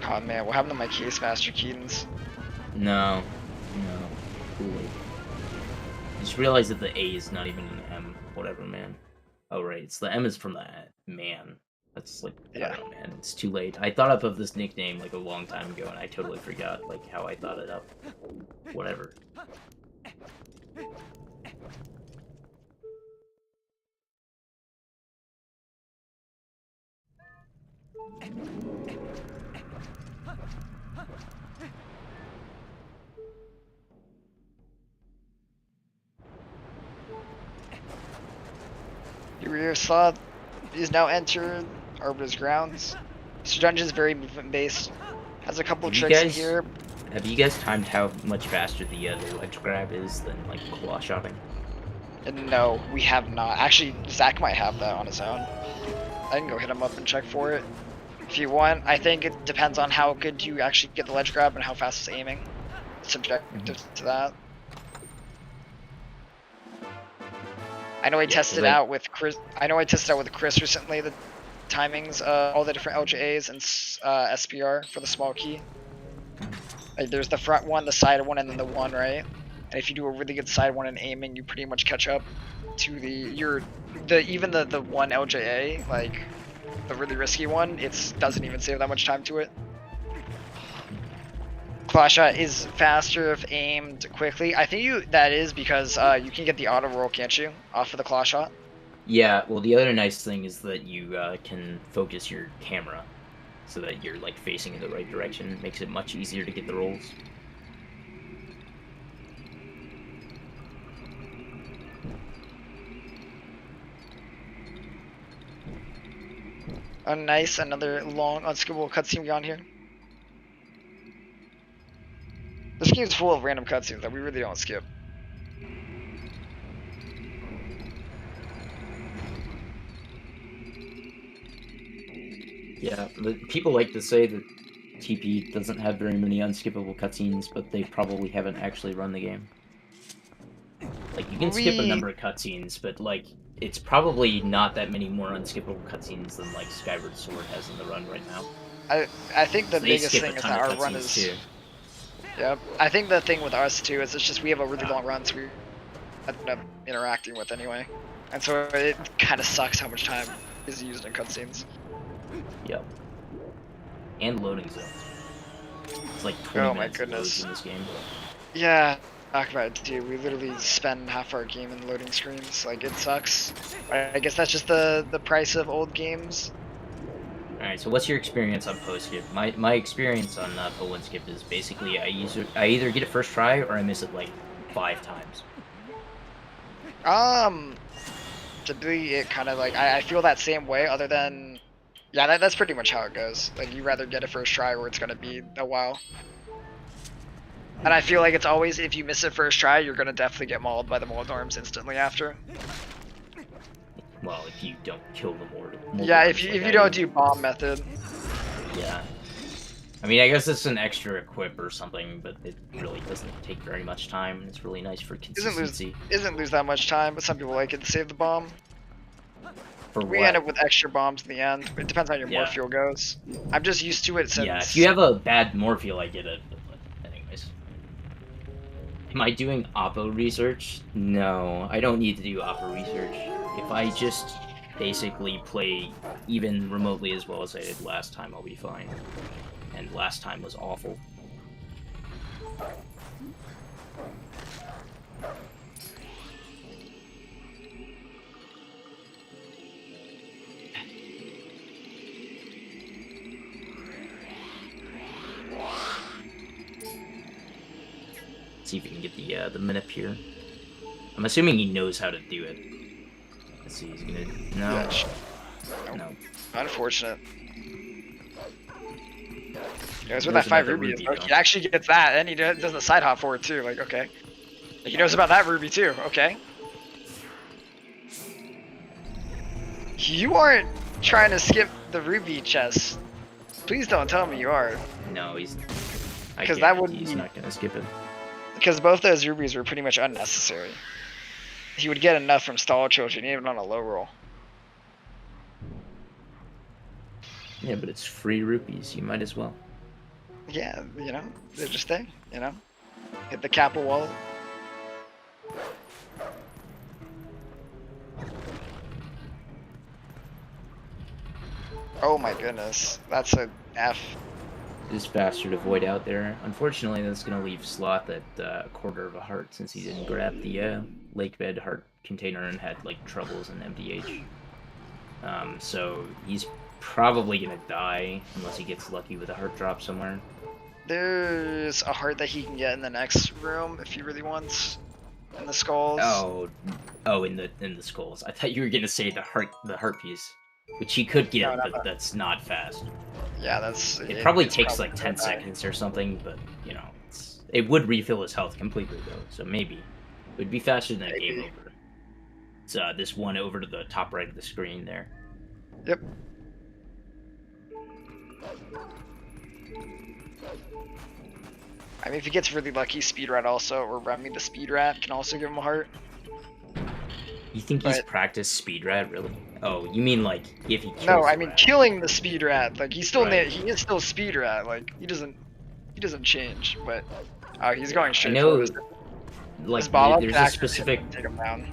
Oh man, what happened to my Case Master Keatons? No, Kool-Aid. Just realize that the A is not even an M. Whatever, man. Oh right, it's the M is from the man. That's like, I Yeah. don't know, man. It's too late. I thought up of this nickname like a long time ago, and I totally forgot like how I thought it up. Whatever. Your slot is now entered Arbiter's grounds. This dungeon is very movement based. Has a couple Have you tricks in guys- here. Have you guys timed how much faster the ledge grab is than like claw shopping? And no, we have not. Actually, Zach might have that on his own. I can go hit him up and check for it. If you want, I think it depends on how good you actually get the ledge grab and how fast it's aiming. It's subjective to that. I know I tested out with Chris. I know I tested out with Chris recently the timings, all the different LJAs and SPR for the small key. Like there's the front one, the side one, and then the one, right? And if you do a really good side one in aiming, you pretty much catch up to even the one LJA, like the really risky one. It doesn't even save that much time to it. Claw shot is faster if aimed quickly. I think that is because you can get the auto roll, can't you, off of the claw shot? Yeah, well the other nice thing is that you can focus your camera so that you're like facing in the right direction. It makes it much easier to get the rolls. Oh, nice. Another long, unskippable cutscene beyond here. This game's full of random cutscenes that we really don't skip. Yeah, people like to say that TP doesn't have very many unskippable cutscenes, but they probably haven't actually run the game. Like, you can skip a number of cutscenes, but, like, it's probably not that many more unskippable cutscenes than, like, Skyward Sword has in the run right now. I think the They biggest skip thing a is ton that of our run cutscenes, is... too. Yep. I think the thing with us, too, is it's just we have a really long run, so we end up interacting with anyway. And so it kind of sucks how much time is used in cutscenes. Yep. And loading zones. It's like 20 Oh my minutes of goodness. loads in this game. Yeah, talk about it too. We literally spend half our game in loading screens. Like, it sucks. I guess that's just the price of old games. Alright, so what's your experience on post-skip? My experience on pull and skip is basically I either get it first try or I miss it like 5 times. Typically it kind of like, I feel that same way other than, yeah, that's pretty much how it goes. Like, you rather get it first try or it's going to be a while. And I feel like it's always, if you miss it first try, you're going to definitely get mauled by the Moldorms instantly after. Well, if you don't kill the more. Yeah, if you don't do bomb method. Yeah. I mean, I guess it's an extra equip or something, but it really doesn't take very much time. It's really nice for consistency. Isn't lose that much time, but some people like it to save the bomb. For We what? end up with extra bombs in the end. It depends on how your morph goes. I'm just used to it since... Yeah, if you have a bad morph, I get it. But anyways. Am I doing Oppo research? No, I don't need to do Oppo research. If I just basically play even remotely as well as I did last time, I'll be fine. And last time was awful. See if we can get the minute here. I'm assuming he knows how to do it. Let's see, he's gonna... No. Yeah, no. Unfortunate. He knows what that 5 ruby is. He actually gets that, and he does the side hop forward too. Like, okay. He knows about that ruby too. Okay. You aren't trying to skip the ruby chest. Please don't tell me you are. No, he's... Because that would he's not gonna skip it. Because both those rubies were pretty much unnecessary. He would get enough from stall children, even on a low roll. Yeah, but it's free rupees. You might as well. Yeah, you know, they're just there, you know. Hit the Kappa wallet. Oh my goodness, that's a F. This bastard avoid out there. Unfortunately, that's going to leave Sloth at a quarter of a heart since he didn't grab the lake bed heart container and had like troubles in MDH. So he's probably going to die unless he gets lucky with a heart drop somewhere. There's a heart that he can get in the next room if he really wants. In the skulls. Oh, in the skulls. I thought you were going to say the heart piece, which he could get, No, but that's not fast. Yeah, that's... It probably takes like 10 seconds or something, but, you know, it would refill his health completely, though, so maybe. It would be faster than a game over. It's this one over to the top right of the screen there. Yep. I mean, if he gets really lucky, Speed Rat also, or Remy the Speed Rat can also give him a heart. You think he's practiced Speed Rat, really? Oh, you mean like if he kills No, I mean rat. killing the Speed Rat. Like he's still he is still Speed Rat. Like he doesn't change. But he's going straight. I know, like there's a specific take him down.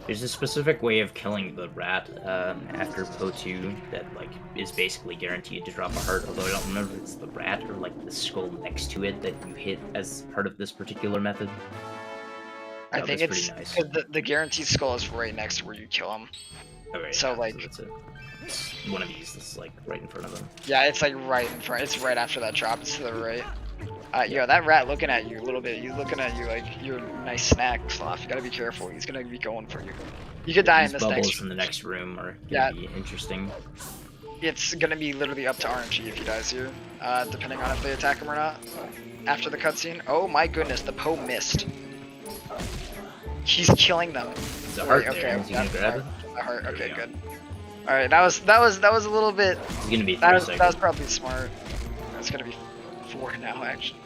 There's a specific way of killing the rat after Po2 that like is basically guaranteed to drop a heart. Although I don't remember if it's the rat or like the skull next to it that you hit as part of this particular method. I think it's because the guaranteed skull is right next to where you kill him. Okay, so yeah, like so it's one of these that's like right in front of him. Yeah, it's like right in front. It's right after that drop. It's to the right. Yo, that rat looking at you a little bit. He's looking at you like you're a nice snack, Sloth. You gotta be careful. He's gonna be going for you. You could die in this bubbles next in the next room are gonna be interesting. It's gonna be literally up to RNG if he dies here, depending on if they attack him or not. After the cutscene. Oh my goodness, the Poe missed. He's killing them. There's a heart there. Is he gonna grab it? A heart. Okay, good. All right, that was a little bit. It's gonna be 3 seconds. That was probably smart. It's gonna be 4 now, actually.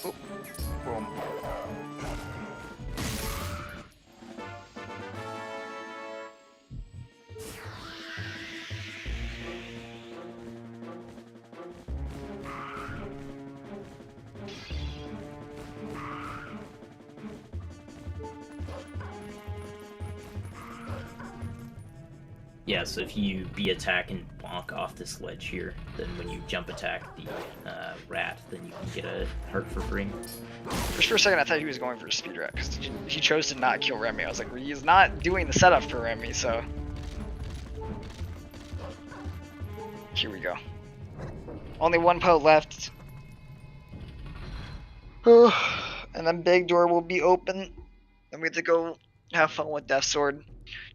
Oop. Boom. Yeah, so if you B-attack and bonk off this ledge here, then when you jump attack the rat, then you can get a heart for free. Just for a second, I thought he was going for a speed rat, because he chose to not kill Remy. I was like, well, he's not doing the setup for Remy, so... Here we go. Only 1 Poe left. And then big door will be open. And we have to go have fun with Death Sword.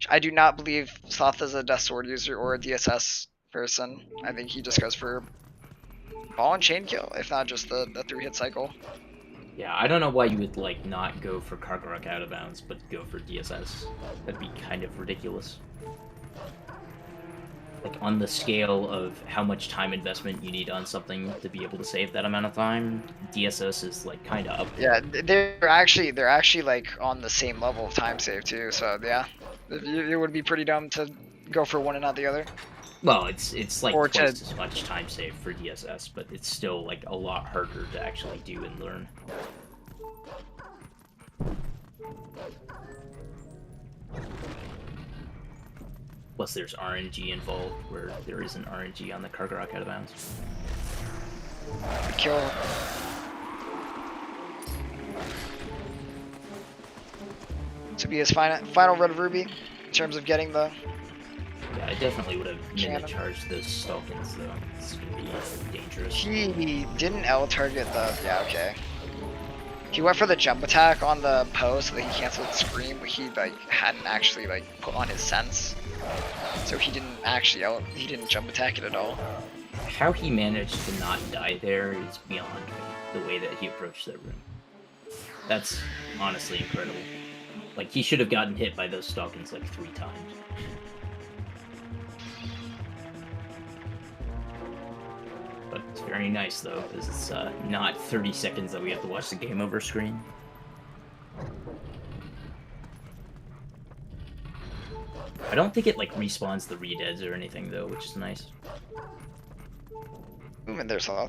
I do not believe Sloth is a Death Sword user or a DSS person. I think he just goes for ball and chain kill, if not just the 3-hit cycle. Yeah, I don't know why you would like not go for Karkarook out of bounds, but go for DSS. That'd be kind of ridiculous. like on the scale of how much time investment you need on something to be able to save that amount of time, DSS is like kind of up. Yeah, they're actually like on the same level of time save too. So yeah, it would be pretty dumb to go for one and not the other. Well, it's like Or twice to- as much time save for DSS, but it's still like a lot harder to actually do and learn. Plus, there's RNG involved, where there isn't RNG on the Kargarok out of bounds. Kill. To be his final red ruby in terms of getting the. Yeah, I definitely would have Shannon. minute charged those Stalkins, though. It's gonna be dangerous. He didn't L target the. Yeah, okay. He went for the jump attack on the post so that he canceled the scream, but he like hadn't actually like put on his sense, so he didn't actually he didn't jump attack it at all. How he managed to not die there is beyond the way that he approached that room. That's honestly incredible. Like, he should have gotten hit by those Stalkins like 3 times. But it's very nice, though, because it's not 30 seconds that we have to watch the game over screen. I don't think it, like, respawns the redeads or anything, though, which is nice. Ooh, and there's a.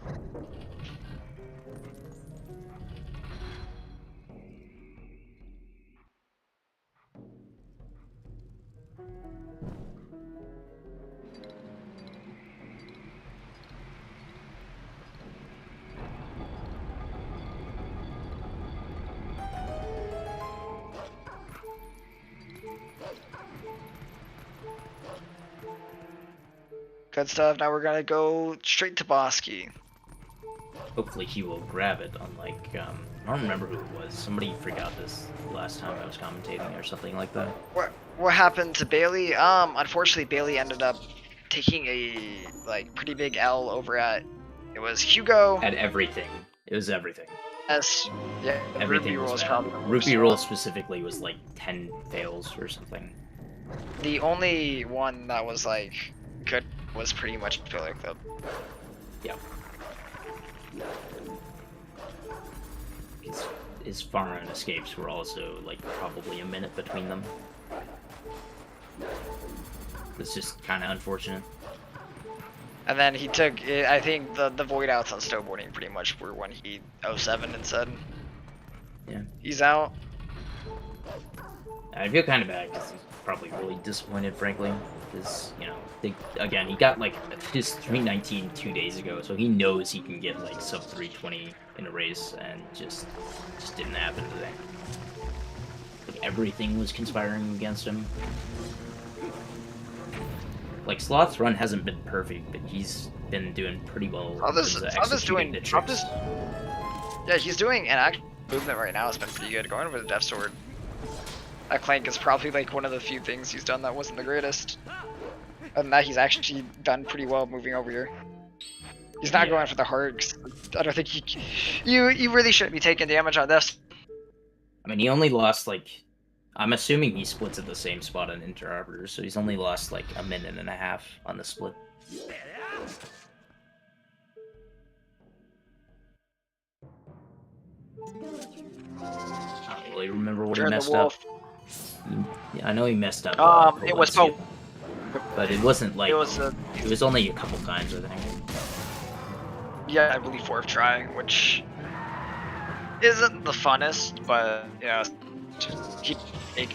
Good stuff. Now we're gonna go straight to Bosky. Hopefully he will grab it, unlike, I don't remember who it was. Somebody forgot this last time I was commentating or something like that. What happened to Bailey? Unfortunately, Bailey ended up taking a like pretty big L over at. It was Hugo. Had everything. It was everything. S. Yeah. Everything Ruby was Roll is bad. probably the worst Rupee Roll one. specifically was like 10 fails or something. The only one that was like good was pretty much Bailey though. Yeah. His Farron escapes were also like probably a minute between them. It's just kind of unfortunate. And then he took, I think the void outs on snowboarding pretty much were when he 07 and said, Yeah. he's out. I feel kind of bad because he's probably really disappointed, frankly. Because, you know, again, he got like his 319 2 days ago, so he knows he can get like sub 320 in a race, and just didn't happen today. Like, everything was conspiring against him. Like, Sloth's run hasn't been perfect, but he's been doing pretty well. Yeah, he's doing an actual movement right now. It's been pretty good. Going over the Death Sword. That clank is probably like one of the few things he's done that wasn't the greatest. Other than that, he's actually done pretty well moving over here. He's not going for the hard. I don't think you really shouldn't be taking damage on this. I mean, he only lost like, I'm assuming he splits at the same spot on Interarbiter, so he's only lost like a minute and a half on the split. I don't really remember what he messed up. Yeah, I know he messed up. It was Pope. But it wasn't like, It was only a couple times, I think. yeah, I believe 4th try, which isn't the funnest, but you know,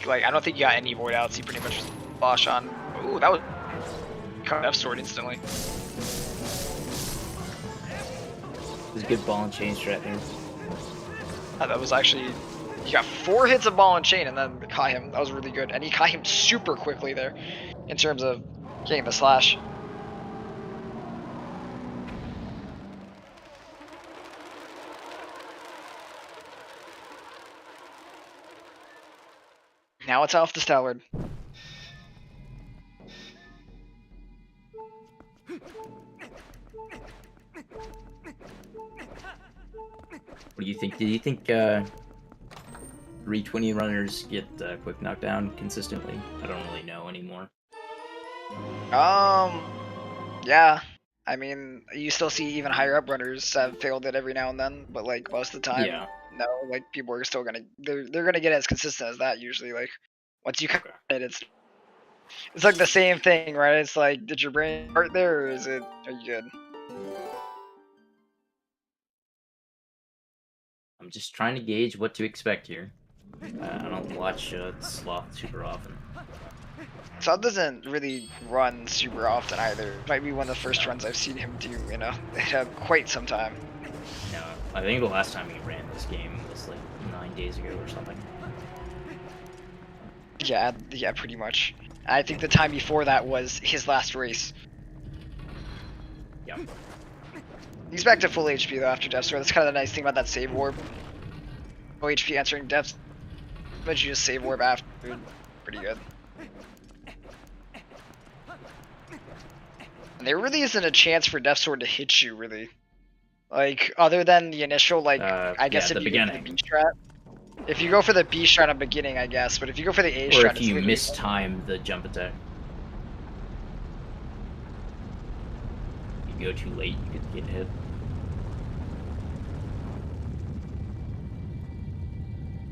like I don't think he got any void outs. He pretty much just bosh on. Ooh, that was cut F sword instantly. It was a good ball and chain strat there. That was actually, he got 4 hits of ball and chain and then caught him. That was really good, and he caught him super quickly there, in terms of getting the slash. Now it's off the Stellard. What do you think? Do you think 320 runners get quick knockdown consistently? I don't really know anymore. Yeah. I mean, you still see even higher up runners have failed it every now and then, but like most of the time, Yeah. no. Like people are still gonna they're gonna get as consistent as that usually. Like once you cut Okay. it, it's like the same thing, right? It's like, did your brain start there, or are you good? I'm just trying to gauge what to expect here. I don't watch Sloth super often. Sal doesn't really run super often either. Might be one of the first No. runs I've seen him do in quite some time. No. I think the last time he ran this game was like 9 days ago or something. Yeah, pretty much. I think the time before that was his last race. Yeah. He's back to full HP though after Death Sword. That's kind of the nice thing about that save warp. No HP entering depths, but you just save warp after. Pretty good. And there really isn't a chance for Death Sword to hit you, really. Like, other than the initial, like, I guess yeah, if the you go for beginning. the B strat. If you go for the B strat at the beginning, I guess, but if you go for the A Or strat, if you mistime the jump attack. You go too late, you could get hit.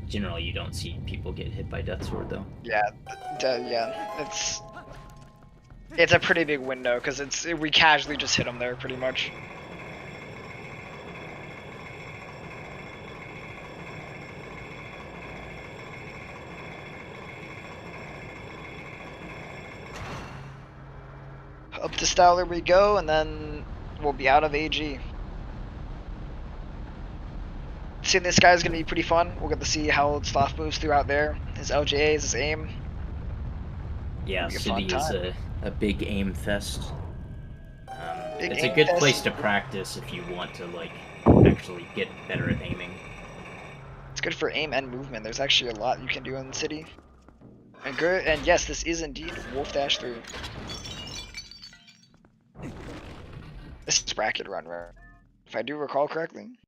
Generally, you don't see people get hit by Death Sword, though. Yeah, yeah, it's a pretty big window because we casually just hit them there pretty much. Up to Stowler we go, and then we'll be out of AG. Seeing this guy is going to be pretty fun. We'll get to see how Sloth moves throughout there. His LJAs, his aim. Yeah, City is a big aim fest. It's a good place to practice if you want to, like, actually get better at aiming. It's good for aim and movement. There's actually a lot you can do in the city. And good, and yes, this is indeed Wolfdash 3. This is bracket run, right? If I do recall correctly.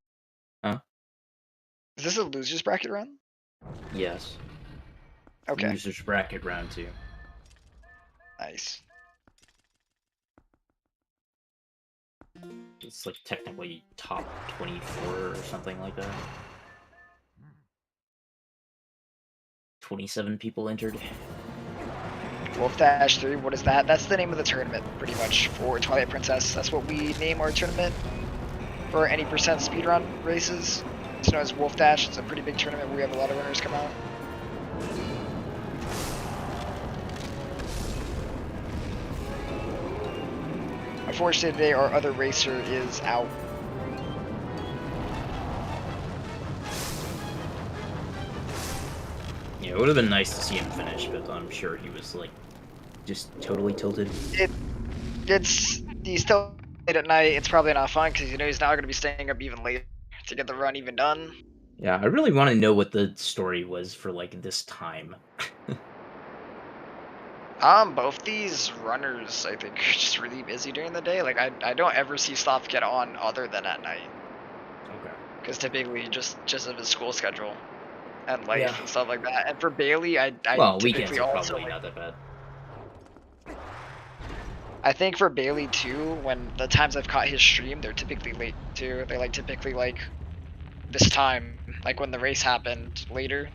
Huh? Is this a loser's bracket run? Yes. Okay. Loser's bracket round 2. Nice. It's like technically top 24 or something like that. 27 people entered. Wolfdash 3, what is that? That's the name of the tournament, pretty much, for Twilight Princess. That's what we name our tournament for any percent speedrun races. It's known as Wolfdash. It's a pretty big tournament where we have a lot of runners come out. Unfortunately today our other racer is out. Yeah, it would have been nice to see him finish, but I'm sure he was like just totally tilted. He's still late at night. It's probably not fun because you know he's now going to be staying up even later to get the run even done. Yeah, I really want to know what the story was for like this time. Both these runners, I think, are just really busy during the day. Like, I don't ever see Sloth get on other than at night. Okay. Because typically, just of his school schedule and life and stuff like that. And for Bailey, I well, typically weekends are also probably not that bad. I think for Bailey too, when the times I've caught his stream, they're typically late too. They like typically like this time, like when the race happened later.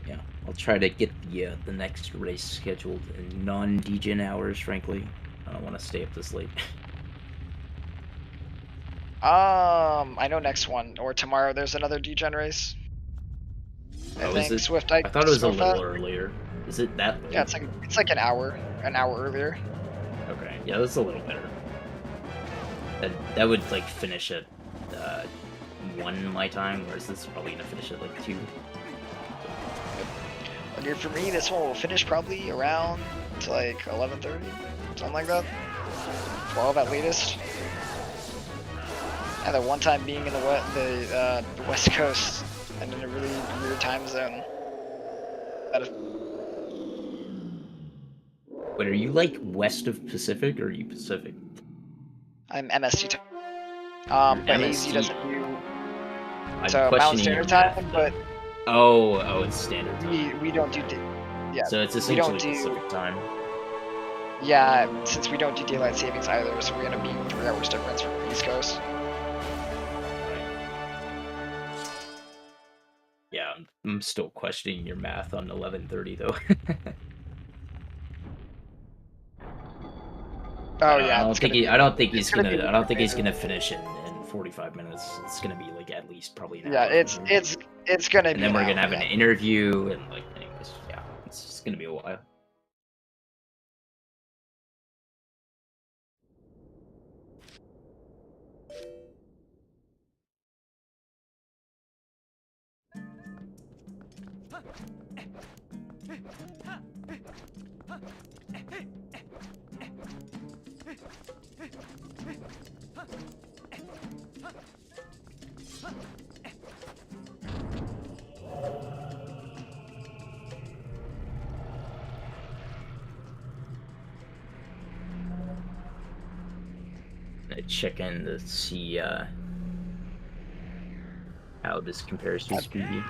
Yeah, I'll try to get the next race scheduled in non-degen hours. Frankly, I don't want to stay up this late. I know next one or tomorrow there's another degen race. I think Swift. I thought it was a little earlier. Is it that late? Yeah, it's like an hour earlier. Okay, yeah, that's a little better. That would like finish at 1 my time, whereas this is probably gonna finish at like 2. Okay, for me, this one will finish probably around like 11:30, something like that. 12 at latest. And the one time being in the West Coast and in a really weird time zone. Wait, are you like west of Pacific or are you Pacific? I'm MST time. But MST. AZ doesn't do I'm Mountain Standard Time, but oh, it's standard time. we don't do So it's essentially do, Pacific time. Yeah, since we don't do daylight savings either, so we're gonna be 3 hours difference from the East Coast. Yeah, I'm still questioning your math on 11:30 though. Oh I yeah, don't it's think gonna be. I don't think he's It's gonna gonna. be I don't think he's crazy. gonna finish in 45 minutes. It's gonna be like at least probably an Yeah, hour. from here. it's gonna And be then an we're hour. gonna have an Yeah. interview and like, anyways, yeah, it's just gonna be a while. I check in to see how this compares to his PB.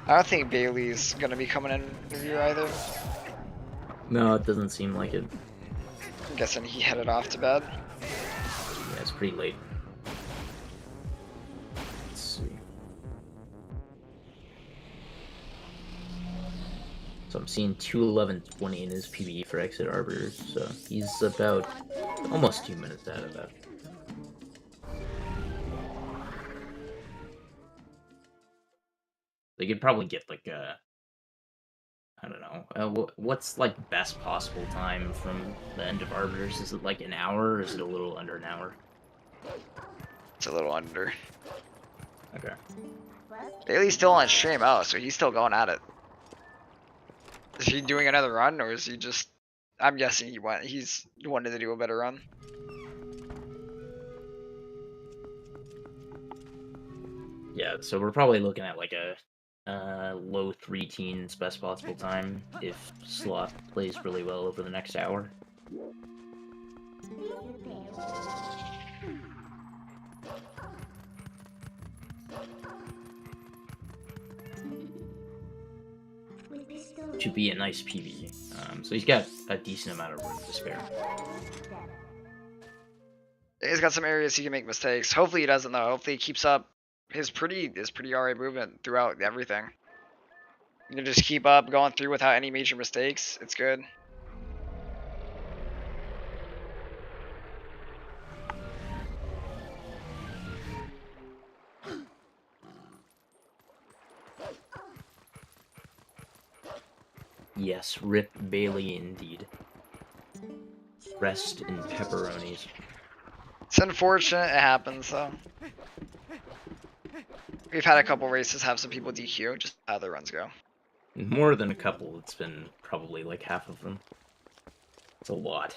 I don't think Bailey's gonna be coming in interview either. No, it doesn't seem like it. I'm guessing he headed off to bed. Yeah, it's pretty late. Let's see. So I'm seeing 2:11:20 in his PB for Exit Arbiter, so he's about almost 2 minutes out of that. They could probably get like a, I don't know, what's like best possible time from the end of Arbiters? Is it like an hour or is it a little under an hour? It's a little under. Okay. Bailey's still on stream. Oh, so he's still going at it. Is he doing another run, or is he just? I'm guessing he's wanted to do a better run. Yeah, so we're probably looking at like a low 3 teens best possible time if Sloth plays really well over the next hour. Should be a nice PB. So he's got a decent amount of room to spare. He's got some areas he can make mistakes. Hopefully he doesn't though. Hopefully he keeps up his pretty alright movement throughout everything. You can just keep up going through without any major mistakes. It's good. Yes, rip Bailey indeed. Rest in pepperonis. It's unfortunate it happens though. We've had a couple races have some people DQ, just how their runs go. More than a couple, it's been probably like half of them. It's a lot.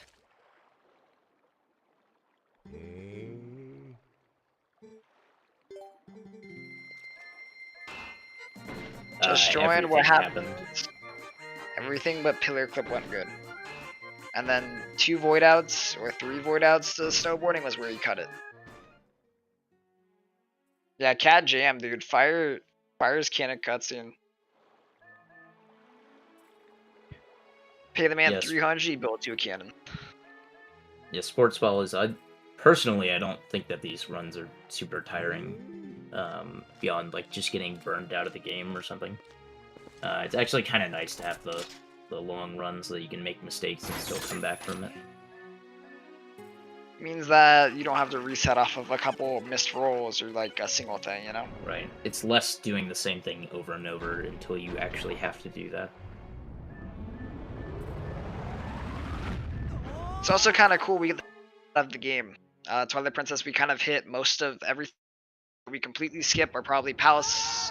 Just join what happened. Everything but pillar clip went good. And then 2 void outs or 3 void outs to snowboarding was where he cut it. Yeah, cat jam, dude. Fire's cannon cutscene. Pay the man Yes. 300, he built you a cannon. Yeah, sports ball is. Personally, I don't think that these runs are super tiring. Beyond like just getting burned out of the game or something. It's actually kind of nice to have the long runs so that you can make mistakes and still come back from it. Means that you don't have to reset off of a couple missed rolls or like a single thing, you know? Right. It's less doing the same thing over and over until you actually have to do that. It's also kind of cool we get of the game. Twilight Princess, we kind of hit most of everything. We completely skip are probably Palace,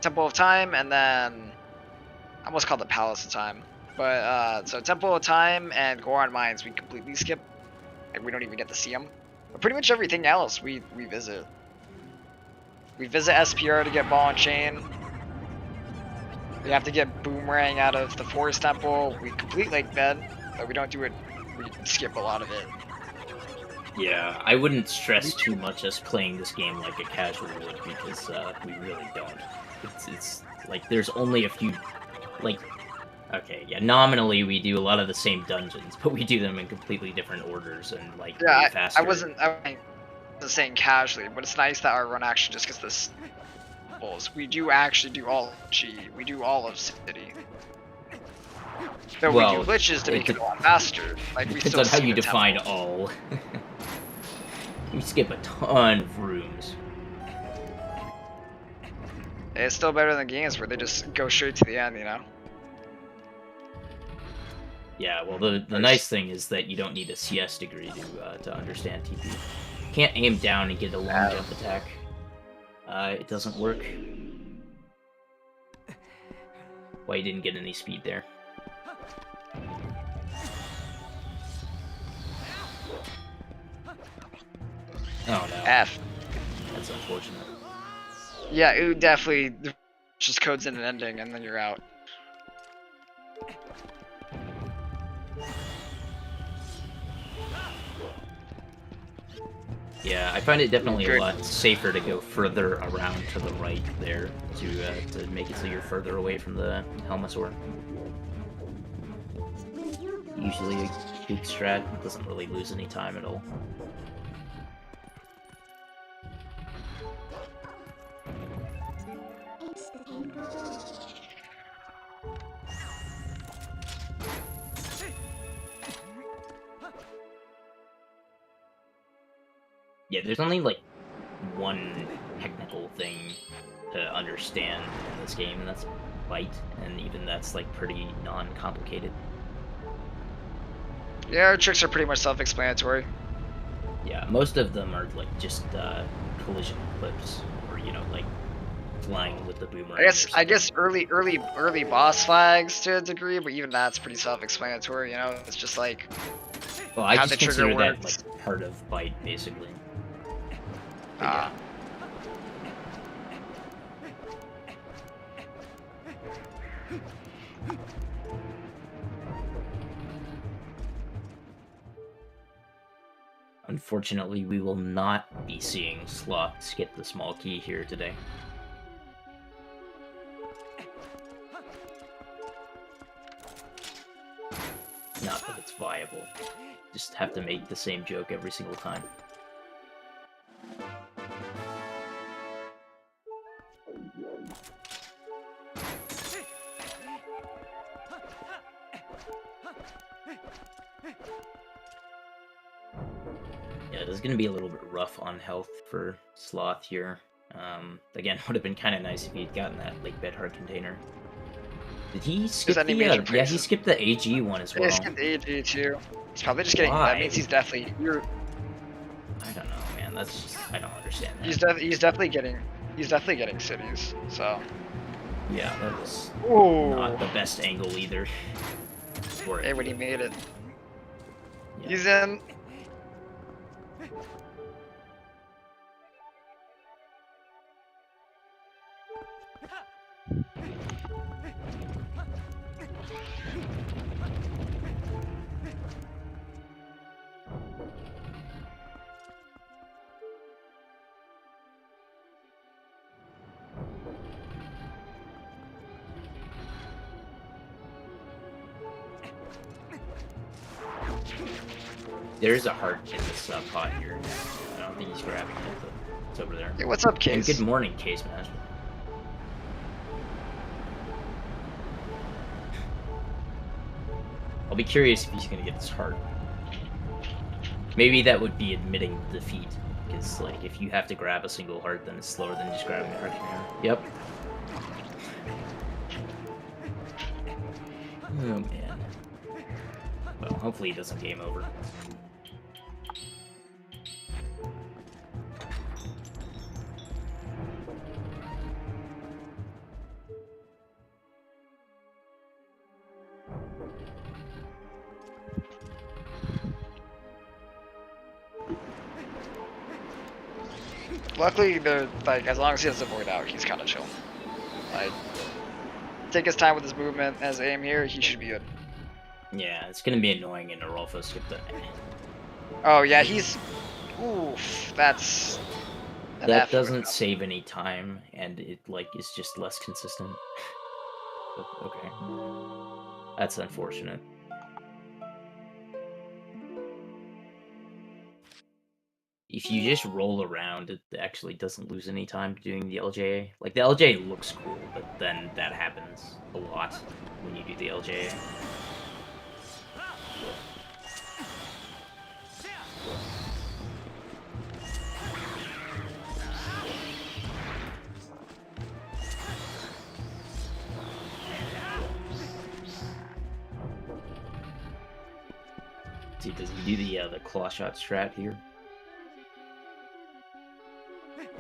Temple of Time, and then I almost called it Palace of Time. But so Temple of Time and Goron Mines we completely skip, and we don't even get to see them. But pretty much everything else we visit. We visit SPR to get Ball and Chain. We have to get Boomerang out of the Forest Temple. We complete Lake Bed, but we don't do it. We skip a lot of it. Yeah, I wouldn't stress too much us playing this game like a casual would because we really don't. It's like there's only a few, like Okay, yeah, nominally we do a lot of the same dungeons, but we do them in completely different orders and like way Yeah, faster. I wasn't saying casually, but it's nice that our run actually just gets this. We do actually do all of G. We do all of City. Though Well, we do glitches to make it a lot faster. Like we depends still on how see you the define temple. all. We skip a ton of rooms. It's still better than games where they just go straight to the end, you know? Yeah, well, the nice thing is that you don't need a CS degree to understand TP. You can't aim down and get a long jump attack. It doesn't work. Why you didn't get any speed there. Oh no. F. That's unfortunate. Yeah, it would definitely just codes in an ending and then you're out. Yeah, I find it definitely a lot safer to go further around to the right there to make it so you're further away from the Helmasaur. Usually a good strat, doesn't really lose any time at all. Yeah, there's only like one technical thing to understand in this game, and that's bite, and even that's like pretty non-complicated. Yeah, our tricks are pretty much self-explanatory. Yeah, most of them are like just collision clips, or you know, like flying with the boomerang. I guess early boss flags to a degree, but even that's pretty self-explanatory. You know, it's just like well, I how just the trigger consider that works. like part of bite, basically. Ah. Unfortunately, we will not be seeing Sloth skip the small key here today. Not that it's viable. Just have to make the same joke every single time. Yeah, this is going to be a little bit rough on health for Sloth here. Again, would have been kind of nice if he'd gotten that Lake Bedheart container. Did he skip the... yeah, he skipped the AG one as well. He skipped the AG too. He's probably just getting... Why? That means he's definitely... I don't know, man. That's just... I don't understand that. He's definitely getting... He's definitely getting cities, so... Yeah, that was Ooh. not the best angle either. Hey, when he made it. Yeah. He's in... There is a heart in this pot here. I don't think he's grabbing it, but it's over there. Hey, what's up, Case? And good morning, Case Master. I'll be curious if he's gonna get this heart. Maybe that would be admitting defeat, because like if you have to grab a single heart, then it's slower than just grabbing a heart container. Yep. Oh man. Well, hopefully he doesn't game over. Luckily, they're like, as long as he doesn't avoid out, he's kind of chill. Like, take his time with his movement. As aim here, he should be good. Yeah, it's gonna be annoying in a Rolfo skip the... Oh yeah, he's... Oof, that's... That doesn't save any time, and it like is just less consistent. Okay. That's unfortunate. If you just roll around, it actually doesn't lose any time doing the LJA. Like, the LJA looks cool, but then that happens a lot when you do the LJA. See, does he do the claw shot strat here?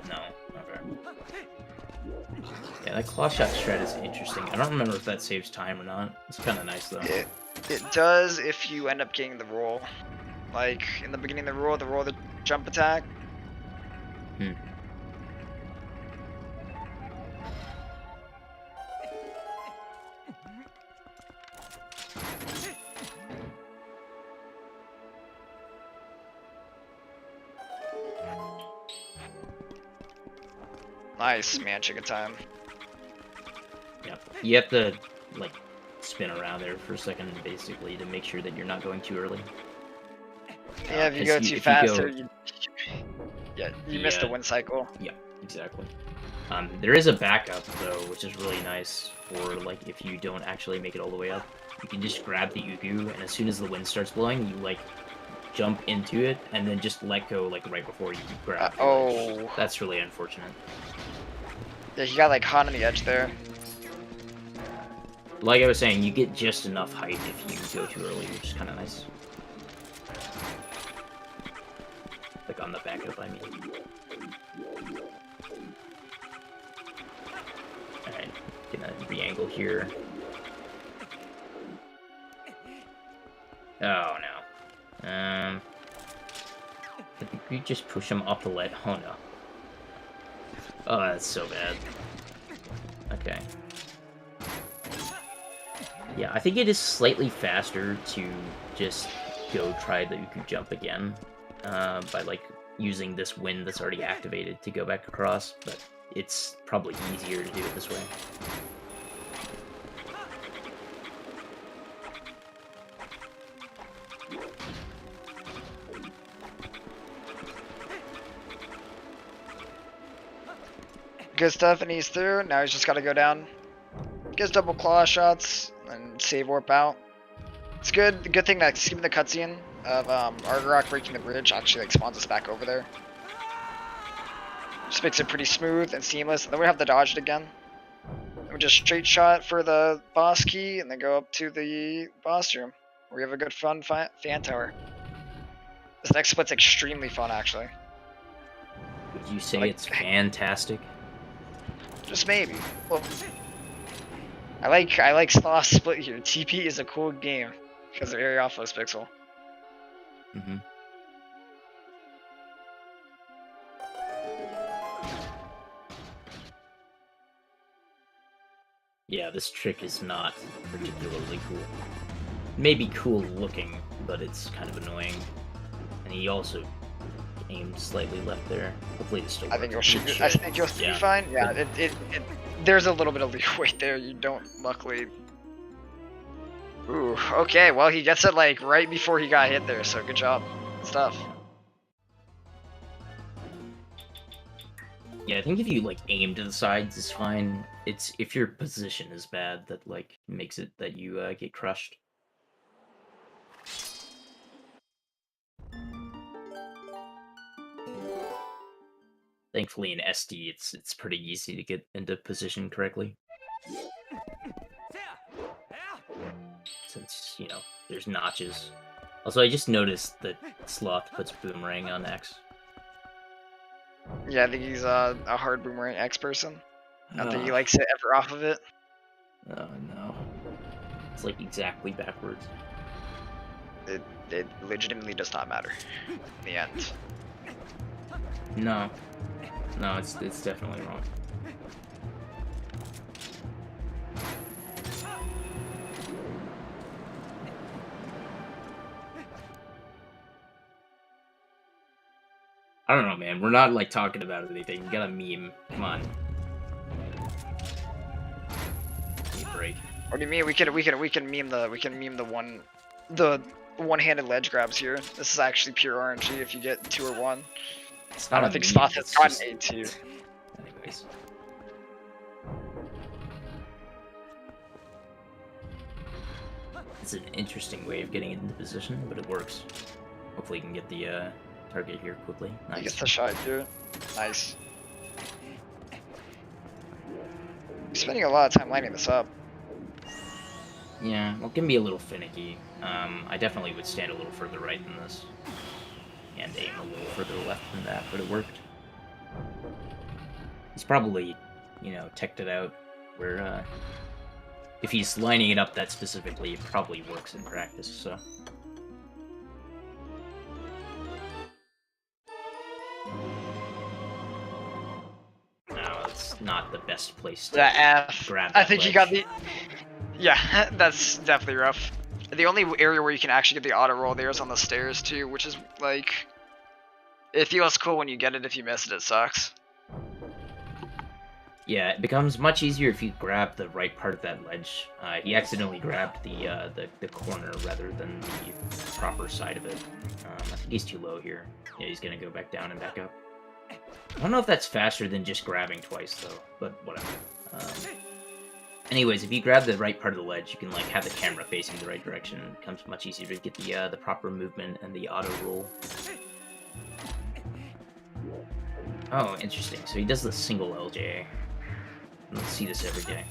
No. Okay. Yeah, that claw shot strat is interesting. I don't remember if that saves time or not. It's kind of nice though. It does if you end up getting the roll. Like in the beginning of the roll the jump attack. Hmm. Nice, man, chicken time. Yep. You have to, like, spin around there for a second, basically, to make sure that you're not going too early. Yeah, if you go too fast, you missed the win cycle. Yeah, exactly. There is a backup, though, which is really nice for, like, if you don't actually make it all the way up. You can just grab the Ugu, and as soon as the wind starts blowing, you, like, jump into it, and then just let go, like, right before you grab the ledge. That's really unfortunate. Yeah, he got, like, caught on the edge there. Like I was saying, you get just enough height if you go too early, which is kind of nice. Like on the backup, I mean. Alright, gonna re-angle here. Oh no. I think we just push him up the ledge. Oh no. Oh, that's so bad. Okay. Yeah, I think it is slightly faster to just go try the Uku jump again by, like, using this wind that's already activated to go back across, but it's probably easier to do it this way. Good stuff, and he's through. Now he's just got to go down. Gets double claw shots and save warp out. It's good. The good thing that skipping the cutscene of Argarok breaking the bridge actually like spawns us back over there. Just makes it pretty smooth and seamless. And then we have to dodge it again. And we just straight shot for the boss key and then go up to the boss room. Where we have a good fun fan tower. This next split's extremely fun actually. Would you say it's fantastic? Just maybe. Well, I like Sloth Split here. TP is a cool game because of area off pixel. Mm-hmm. Yeah, this trick is not particularly cool. Maybe cool looking, but it's kind of annoying. And he also aimed slightly left there. Hopefully it still works. I think you'll be fine. Yeah, there's a little bit of leeway there. You don't luckily. Ooh, okay. Well, he gets it like right before he got hit there. So good job. Good stuff. Yeah, I think if you like aim to the sides, it's fine. It's if your position is bad that like makes it that you get crushed. Thankfully in SD it's pretty easy to get into position correctly. Since, you know, there's notches. Also, I just noticed that Sloth puts Boomerang on X. Yeah, I think he's a hard Boomerang X person. I don't think he likes it ever off of it. Oh no. It's like exactly backwards. It legitimately does not matter in the end. No. No, it's definitely wrong. I don't know, man. We're not, like, talking about anything. You got a meme. Come on. Give me a break. What do you mean? We can meme the one-handed ledge grabs here. This is actually pure RNG if you get 2 or 1. It's I not don't a think meme, Sloth has it's gotten just- A2. Anyways. It's an interesting way of getting into position, but it works. Hopefully you can get the target here quickly. He gets Nice. the shot here. Nice. He's spending a lot of time lining this up. Yeah, well, it can be a little finicky. I definitely would stand a little further right than this. And aim a little further left than that, but it worked. He's probably, you know, teched it out where, if he's lining it up that specifically, it probably works in practice, so. No, it's not the best place to That F. grab I that think he ledge. got the. Yeah, that's definitely rough. The only area where you can actually get the auto roll there is on the stairs too, which is like, it feels cool when you get it. If you miss it, it sucks. Yeah, it becomes much easier if you grab the right part of that ledge. He accidentally grabbed the corner rather than the proper side of it. I think he's too low here. Yeah, he's gonna go back down and back up. I don't know if that's faster than just grabbing twice though, but whatever. Anyways, if you grab the right part of the ledge, you can like have the camera facing the right direction. It becomes much easier to get the proper movement and the auto roll. Oh, interesting. So he does the single LJ. I don't see this every day.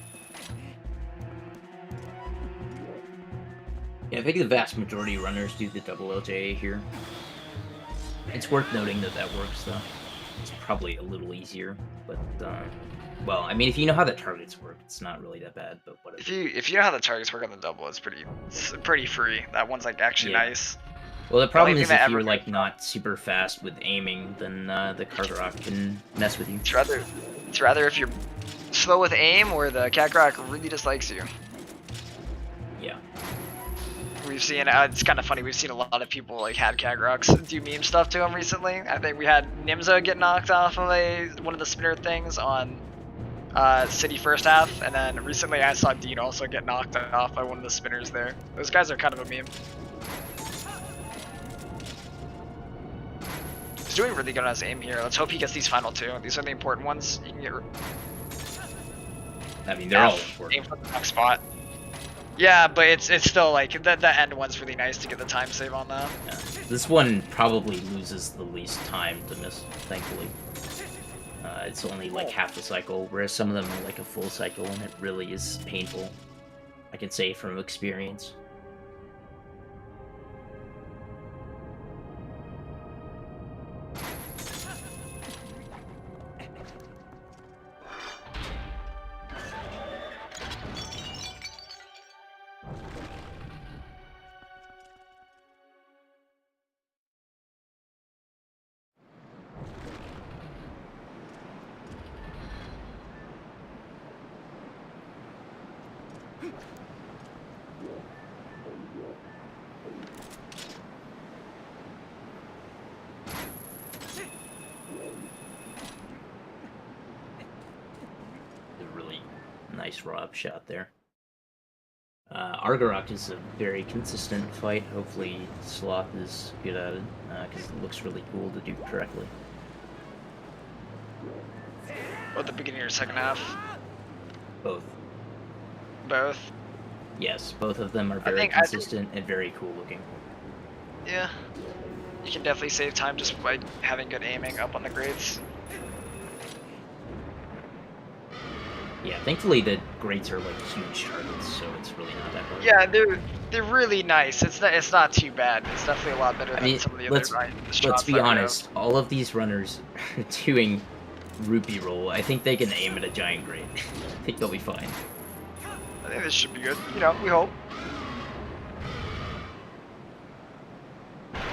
Yeah, I think the vast majority of runners do the double LJA here. It's worth noting that that works, though. It's probably a little easier, but, well, I mean, if you know how the targets work, it's not really that bad, but whatever. If you know how the targets work on the double, it's pretty free. That one's like actually nice. Well, the problem is thing that if you're, ever- like, not super fast with aiming, then the Kargarok can mess with you. It's rather if you're slow with aim or the Kakarot really dislikes you. Yeah. We've seen, it's kind of funny, we've seen a lot of people like had Kagaroks do meme stuff to him recently. I think we had Nimza get knocked off of one of the spinner things on City first half, and then recently I saw Dean also get knocked off by one of the spinners there. Those guys are kind of a meme. He's doing really good on his aim here. Let's hope he gets these final 2. These are the important ones. You can get. I mean, they're all Aim important. for the next spot. Yeah, but it's still like the end one's really nice to get the time save on that. Yeah. This one probably loses the least time to miss, thankfully. It's only like half the cycle, whereas some of them are like a full cycle, and it really is painful. I can say from experience. Nice raw up shot there. Argarok is a very consistent fight. Hopefully Sloth is good at it, because it looks really cool to do correctly. At the beginning or second half? Both. Both? Yes, both of them are very consistent and very cool looking. Yeah. You can definitely save time just by having good aiming up on the grades. Yeah, thankfully the grades are like huge targets, so it's really not that hard. Yeah, they're really nice. It's not too bad. It's definitely a lot better than some of the other let's be honest. All of these runners are doing rupee roll. I think they can aim at a giant grade. I think they'll be fine. I think this should be good. You know, we hope.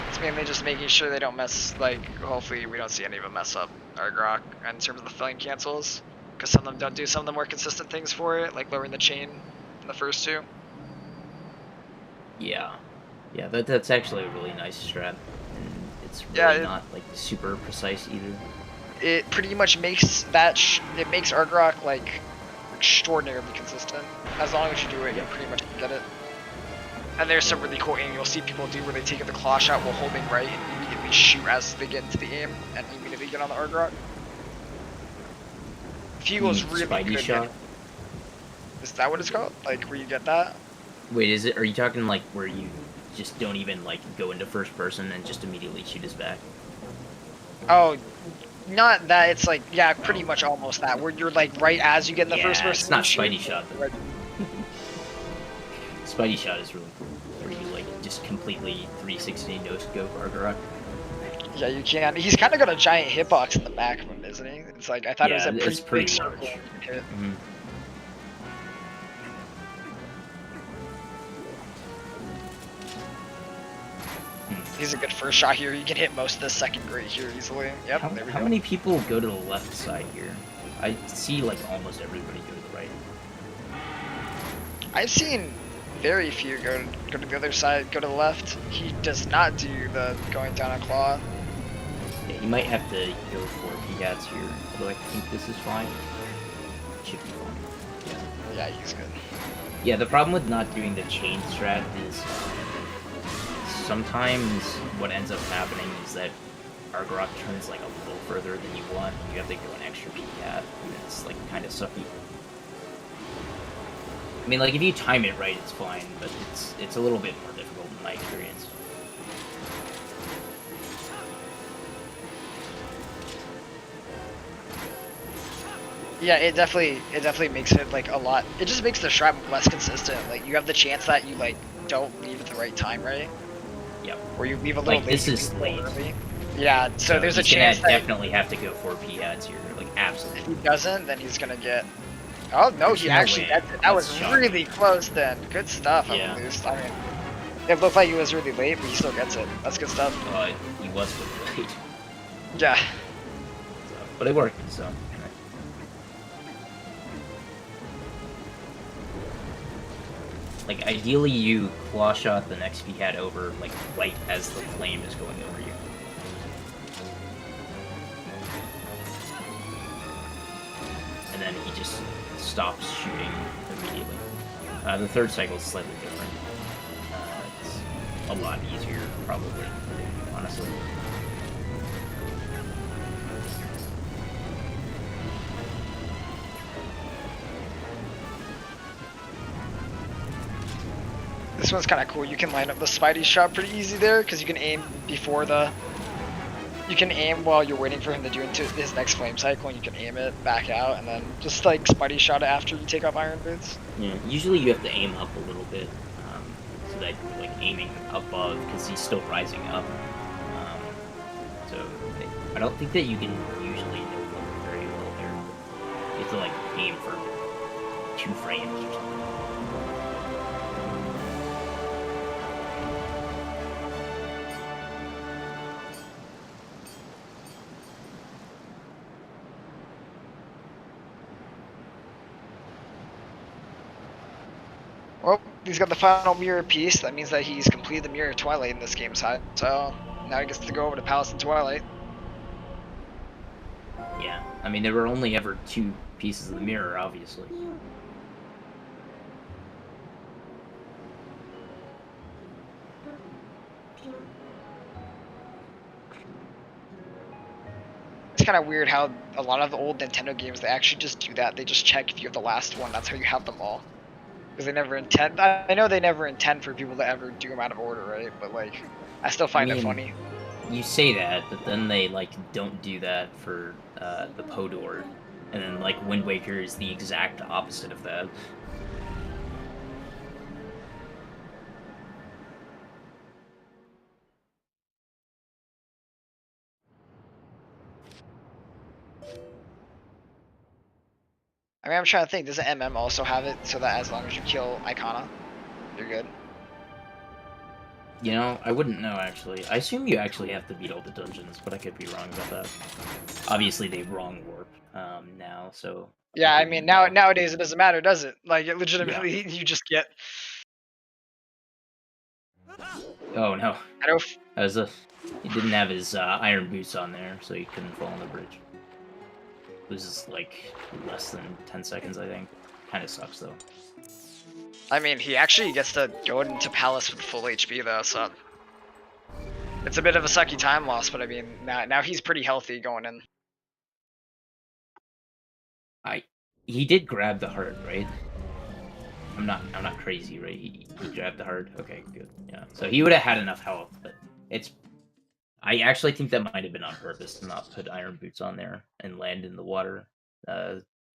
It's mainly just making sure they don't mess. Like, hopefully we don't see any of them mess up Argarok in terms of the flame cancels. Because some of them don't do some of the more consistent things for it, like lowering the chain in the first 2. Yeah. Yeah, that's actually a really nice strat. And it's really not like super precise either. It pretty much makes that it makes Argarok like extraordinarily consistent. As long as you do it, you pretty much get it. And there's some really cool aim you'll see people do where they take the claw shot while holding right and immediately shoot as they get into the aim and immediately get on the Argrok. Feels really Spidey good. shot? Is that what it's called? Like where you get that? Wait, is it? Are you talking like where you just don't even like go into first person and just immediately shoot his back? Oh, not that. It's like, yeah, pretty much almost that. Where you're like right as you get in the first person. It's not you shoot. Spidey shot though. Right. Spidey shot is really cool. Where you like just completely 360 no-scope Argrok. Yeah, you can. He's kind of got a giant hitbox in the back of him, isn't he? It's like, I thought it was a pretty big circle large. hit. Mm-hmm. He's a good first shot here. You can hit most of the second grade here easily. Yep, there we How go. many people go to the left side here? I see like almost everybody go to the right. I've seen very few go to the other side, go to the left. He does not do the going down a claw. Yeah, you might have to go for Pigats here, although I think this is fine. Should be fine. Yeah, he's good. Yeah, the problem with not doing the chain strat is sometimes what ends up happening is that Argrok turns like a little further than you want, and you have to go an extra Pigat, and it's like kind of sucky. I mean, like if you time it right, it's fine, but it's a little bit more difficult in my experience. Yeah, it definitely makes it like a lot. It just makes the strat less consistent. Like you have the chance that you like don't leave at the right time, right? Yep. Or you leave a little Like late. this is late. Early. Yeah, so there's a he's chance gonna that definitely have to go for Pigats here, like absolutely. if he doesn't, then he's gonna get. Oh no, There's he no actually way. gets it. That That's was shocking. really close then. Good stuff, Yeah. Loose. I mean, it looked like he was really late, but he still gets it. That's good stuff. He was really late. Yeah. So, but it worked, so. Like, ideally you claw shot the next Pigat over, like, right as the flame is going over you. And then he just stops shooting immediately. The third cycle is slightly different. It's a lot easier, probably, honestly. This one's kind of cool. You can line up the Spidey shot pretty easy there because you can aim before the. You can aim while you're waiting for him to do into his next flame cycle, and you can aim it back out, and then just like Spidey shot it after you take off Iron Boots. Yeah, usually you have to aim up a little bit, so that you're like aiming above because he's still rising up. So I don't think that you can usually know him very well there. You have to like aim for 2 frames or something. Well, he's got the final mirror piece. That means that he's completed the mirror of Twilight in this game side. So now he gets to go over to Palace and Twilight. Yeah, I mean there were only ever 2 pieces of the mirror, obviously. It's kind of weird how a lot of the old Nintendo games, they actually just do that. They just check if you have the last one. That's how you have them all. Because they never intend. I know they never intend for people to ever do them out of order, right? But like, I still find it funny. You say that, but then they like don't do that for the Podor, and then like Wind Waker is the exact opposite of that. I mean, I'm trying to think. Does the MM also have it so that as long as you kill Icona, you're good? You know, I wouldn't know actually. I assume you actually have to beat all the dungeons, but I could be wrong about that. Obviously, they wrong warp now, so. Yeah, I mean, nowadays it doesn't matter, does it? Like, it legitimately, you just get. Oh no. I don't. He didn't have his iron boots on there, so he couldn't fall on the bridge. It was just like less than 10 seconds, I think. Kind of sucks though. I mean, he actually gets to go into Palace with full HP though, so it's a bit of a sucky time loss. But I mean, now he's pretty healthy going in. He did grab the heart, right? I'm not crazy, right? He grabbed the heart. Okay, good. Yeah. So he would have had enough health, but it's. I actually think that might have been on purpose to not put iron boots on there and land in the water,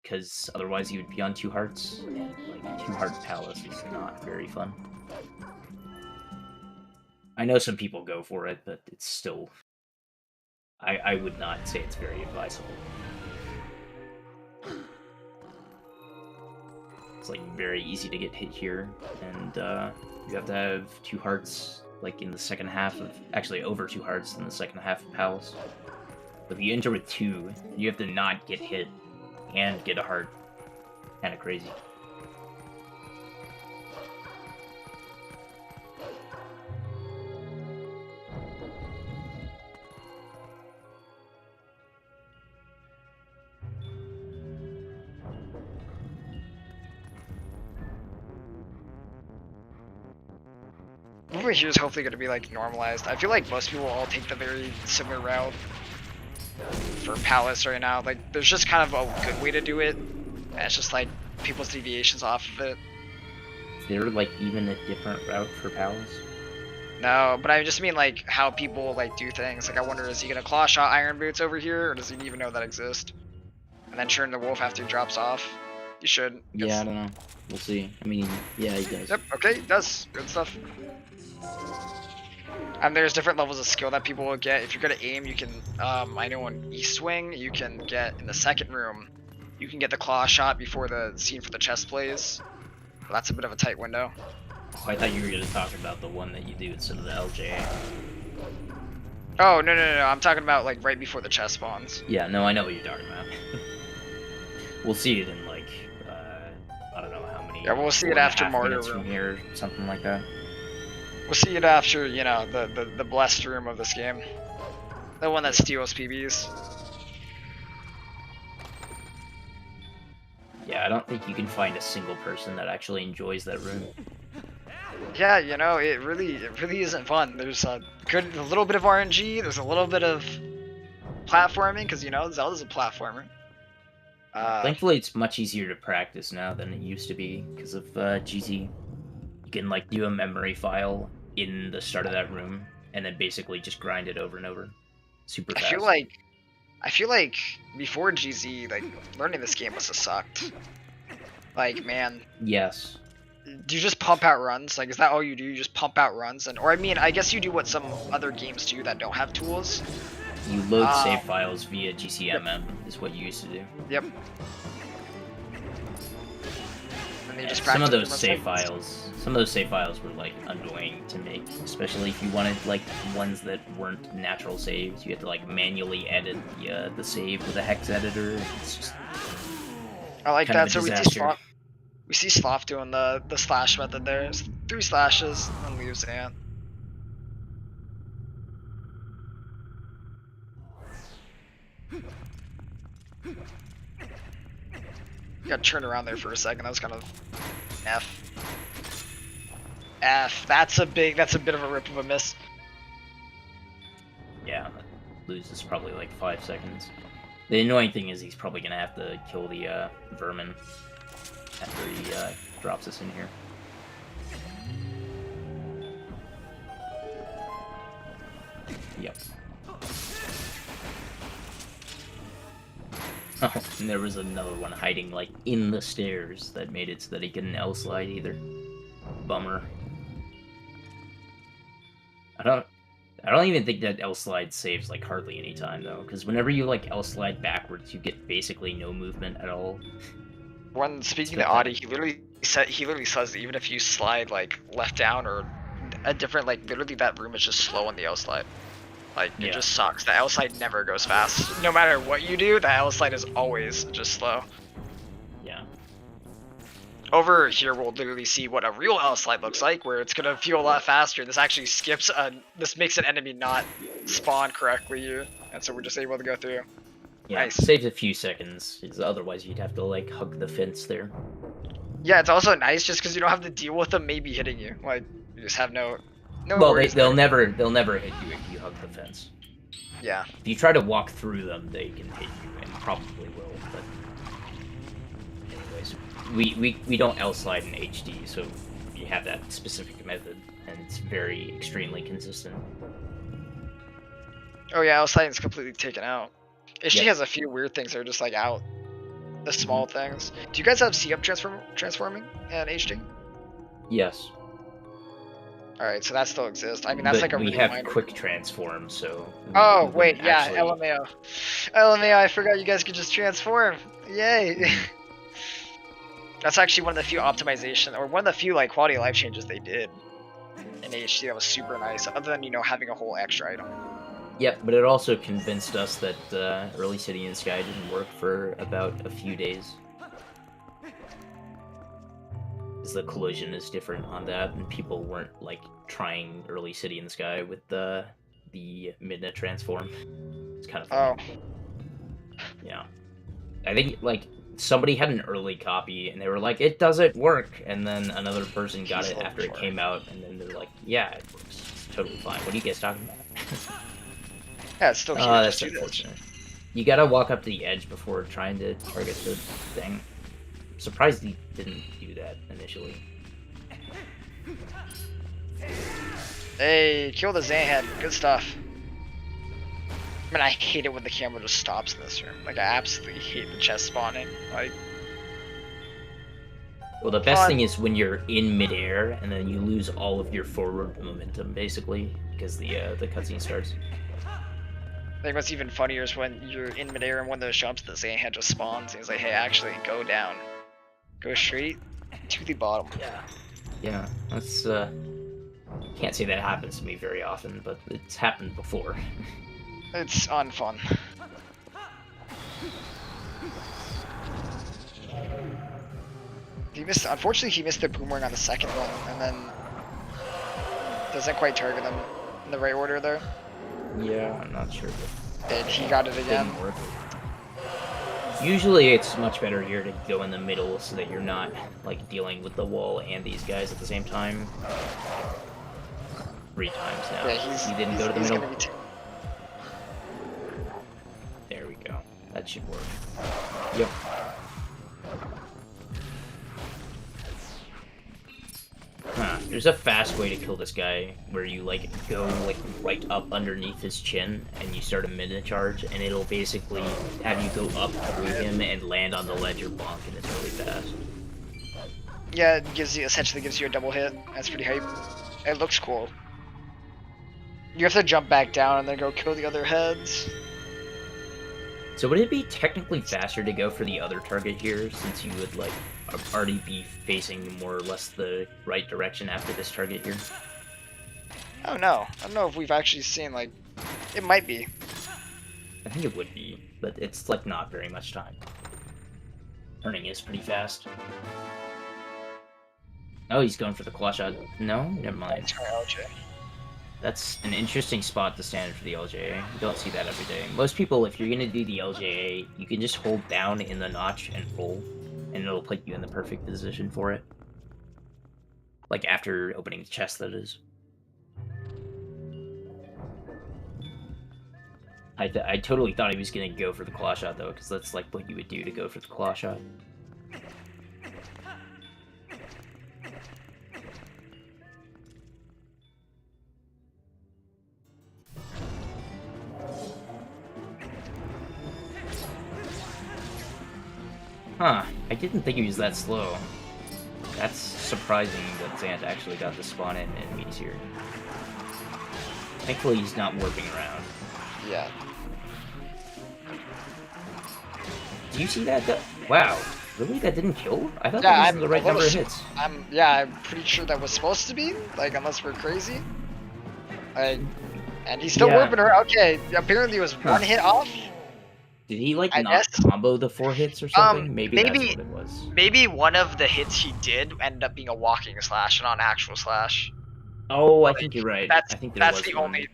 because otherwise he would be on 2 hearts, and like 2 heart palace is not very fun. I know some people go for it, but it's still. I would not say it's very advisable. It's like very easy to get hit here, and you have to have 2 hearts like in the second half of, actually over 2 hearts in the second half of Palace. But if you enter with 2, you have to not get hit and get a heart. Kind of crazy. Over here is hopefully going to be like normalized. I feel like most people all take the very similar route for Palace right now. Like, there's just kind of a good way to do it, and it's just like people's deviations off of it. Is there like even a different route for Palace? No, but I just mean like how people like do things. Like, I wonder, is he gonna claw shot Iron Boots over here, or does he even know that exists? And then turn the wolf after he drops off. He should. Yeah, I don't know. We'll see. I mean, yeah, he does. Yep. Okay, he does. Good stuff. And there's different levels of skill that people will get. If you're gonna aim, you can. I know on East Wing, you can get in the second room. You can get the claw shot before the scene for the chest plays. That's a bit of a tight window. Oh, I thought you were gonna talk about the one that you do instead of the LJ. Oh no. I'm talking about like right before the chest spawns. Yeah, no, I know what you're talking about. We'll see it in like I don't know how many. Yeah, we'll see it after Mario Room from here, something like that. We'll see it after, you know, the blessed room of this game. The one that steals PBs. Yeah, I don't think you can find a single person that actually enjoys that room. Yeah, you know, it really isn't fun. There's a little bit of RNG, there's a little bit of platforming, because, you know, Zelda's a platformer. Thankfully, it's much easier to practice now than it used to be because of GT. You can like do a memory file in the start of that room and then basically just grind it over and over. Super fast. I feel like before GZ, like, learning this game must have sucked. Like, man. Yes. Do you just pump out runs? Like, is that all you do? You just pump out runs? Or I mean, I guess you do what some other games do that don't have tools. You load save files via GCMM is what you used to do. Yep. And you just some of those save files were like annoying to make, especially if you wanted like ones that weren't natural saves. You had to like manually edit the save with a hex editor. It's just I like that. So we see Sloth doing the slash method there. It's 3 slashes and leaves an ant. Got turned around there for a second. That was kind of F. That's a bit of a rip of a miss. Yeah, loses probably like 5 seconds. The annoying thing is he's probably gonna have to kill the vermin after he drops us in here. Yep. Oh, and there was another one hiding like in the stairs that made it so that he couldn't L slide either. Bummer. I don't even think that L slide saves like hardly any time though, because whenever you like L slide backwards, you get basically no movement at all. When speaking to Audie, he literally says that even if you slide like left down or a different, like, literally that room is just slow on the L slide. Like, it just sucks. The L slide never goes fast. No matter what you do, the L slide is always just slow. Yeah. Over here, we'll literally see what a real L slide looks like, where it's gonna feel a lot faster. This actually skips this makes an enemy not spawn correctly here, and so we're just able to go through. Yeah, nice. Saves a few seconds, because otherwise you'd have to like hug the fence there. Yeah, it's also nice just because you don't have to deal with them maybe hitting you. Like, you just have no Well, worries they'll there. never hit you if you hug the fence. Yeah. If you try to walk through them, they can hit you, and probably will. But anyways, we don't L slide in HD, so you have that specific method, and it's very extremely consistent. Oh yeah, L-sliding's completely taken out. HD Yep. has a few weird things that are just like out. The small things. Do you guys have C-up transforming in HD? Yes. Alright, so that still exists. I mean, that's But like a we have reminder. quick transform, so Oh, we wait, wouldn't yeah, actually... LMAO. LMAO, I forgot you guys could just transform. Yay! That's actually one of the few optimization, or one of the few like quality of life changes they did in HD that was super nice, other than, you know, having a whole extra item. Yep, but it also convinced us that early City in the Sky didn't work for about a few days. Because the collision is different on that, and people weren't, like, trying early City in the Sky with the Midna transform. It's kind of funny. Oh. Yeah. I think, like, somebody had an early copy, and they were like, it doesn't work, and then another person got it after it came out, and then they're like, yeah, it works. It's totally fine. What are you guys talking about? Yeah, it's still cute. That's unfortunate. You gotta walk up to the edge before trying to target the thing. I'm surprised he didn't do that initially. Hey, kill the Zanhead. Good stuff. I mean, I hate it when the camera just stops in this room. Like, I absolutely hate the chest spawning. Like, well, the best thing is when you're in midair and then you lose all of your forward momentum, basically, because the cutscene starts. I think what's even funnier is when you're in midair and one of those jumps, the Zanhead just spawns. And he's like, hey, actually, go down. Go straight to the bottom. Yeah. Yeah, that's, can't say that happens to me very often, but it's happened before. It's unfun. He missed. Unfortunately, he missed the boomerang on the second one, and then doesn't quite target him in the right order there. Yeah, I'm not sure. And he got it again. Didn't work. Usually, it's much better here to go in the middle so that you're not like dealing with the wall and these guys at the same time. 3 times now. Yeah, he didn't go to the middle. Gonna be There we go. That should work. Yep. Huh. There's a fast way to kill this guy where you like go like right up underneath his chin and you start a minute charge and it'll basically have you go up through him and land on the ledge or bonk and it's really fast. Yeah, it essentially gives you a double hit. That's pretty hype. It looks cool. You have to jump back down and then go kill the other heads. So would it be technically faster to go for the other target here, since you would like already be facing more or less the right direction after this target here? I don't know. I don't know if we've actually seen, like, it might be. I think it would be, but it's like not very much time. Turning is pretty fast. Oh, he's going for the claw shot. No, never mind. That's an interesting spot to stand for the LJA. You don't see that every day. Most people, if you're gonna do the LJA, you can just hold down in the notch and pull, and it'll put you in the perfect position for it. Like after opening the chest, that is. I totally thought he was gonna go for the claw shot though, because that's like what you would do to go for the claw shot. Huh, I didn't think he was that slow. That's surprising that Zant actually got the spawn in enemies here. Thankfully he's not warping around. Yeah. Do you see that? Wow, really? That didn't kill? I thought Yeah, that was the right number of hits. I'm pretty sure that was supposed to be, like, unless we're crazy. Like, and he's still warping her. Okay, apparently it was one hit off. Did he like not combo the 4 hits or something? Maybe that's what it was. Maybe one of the hits he did ended up being a walking slash, not an actual slash. Oh, I think you're right. That's, I think that's the only,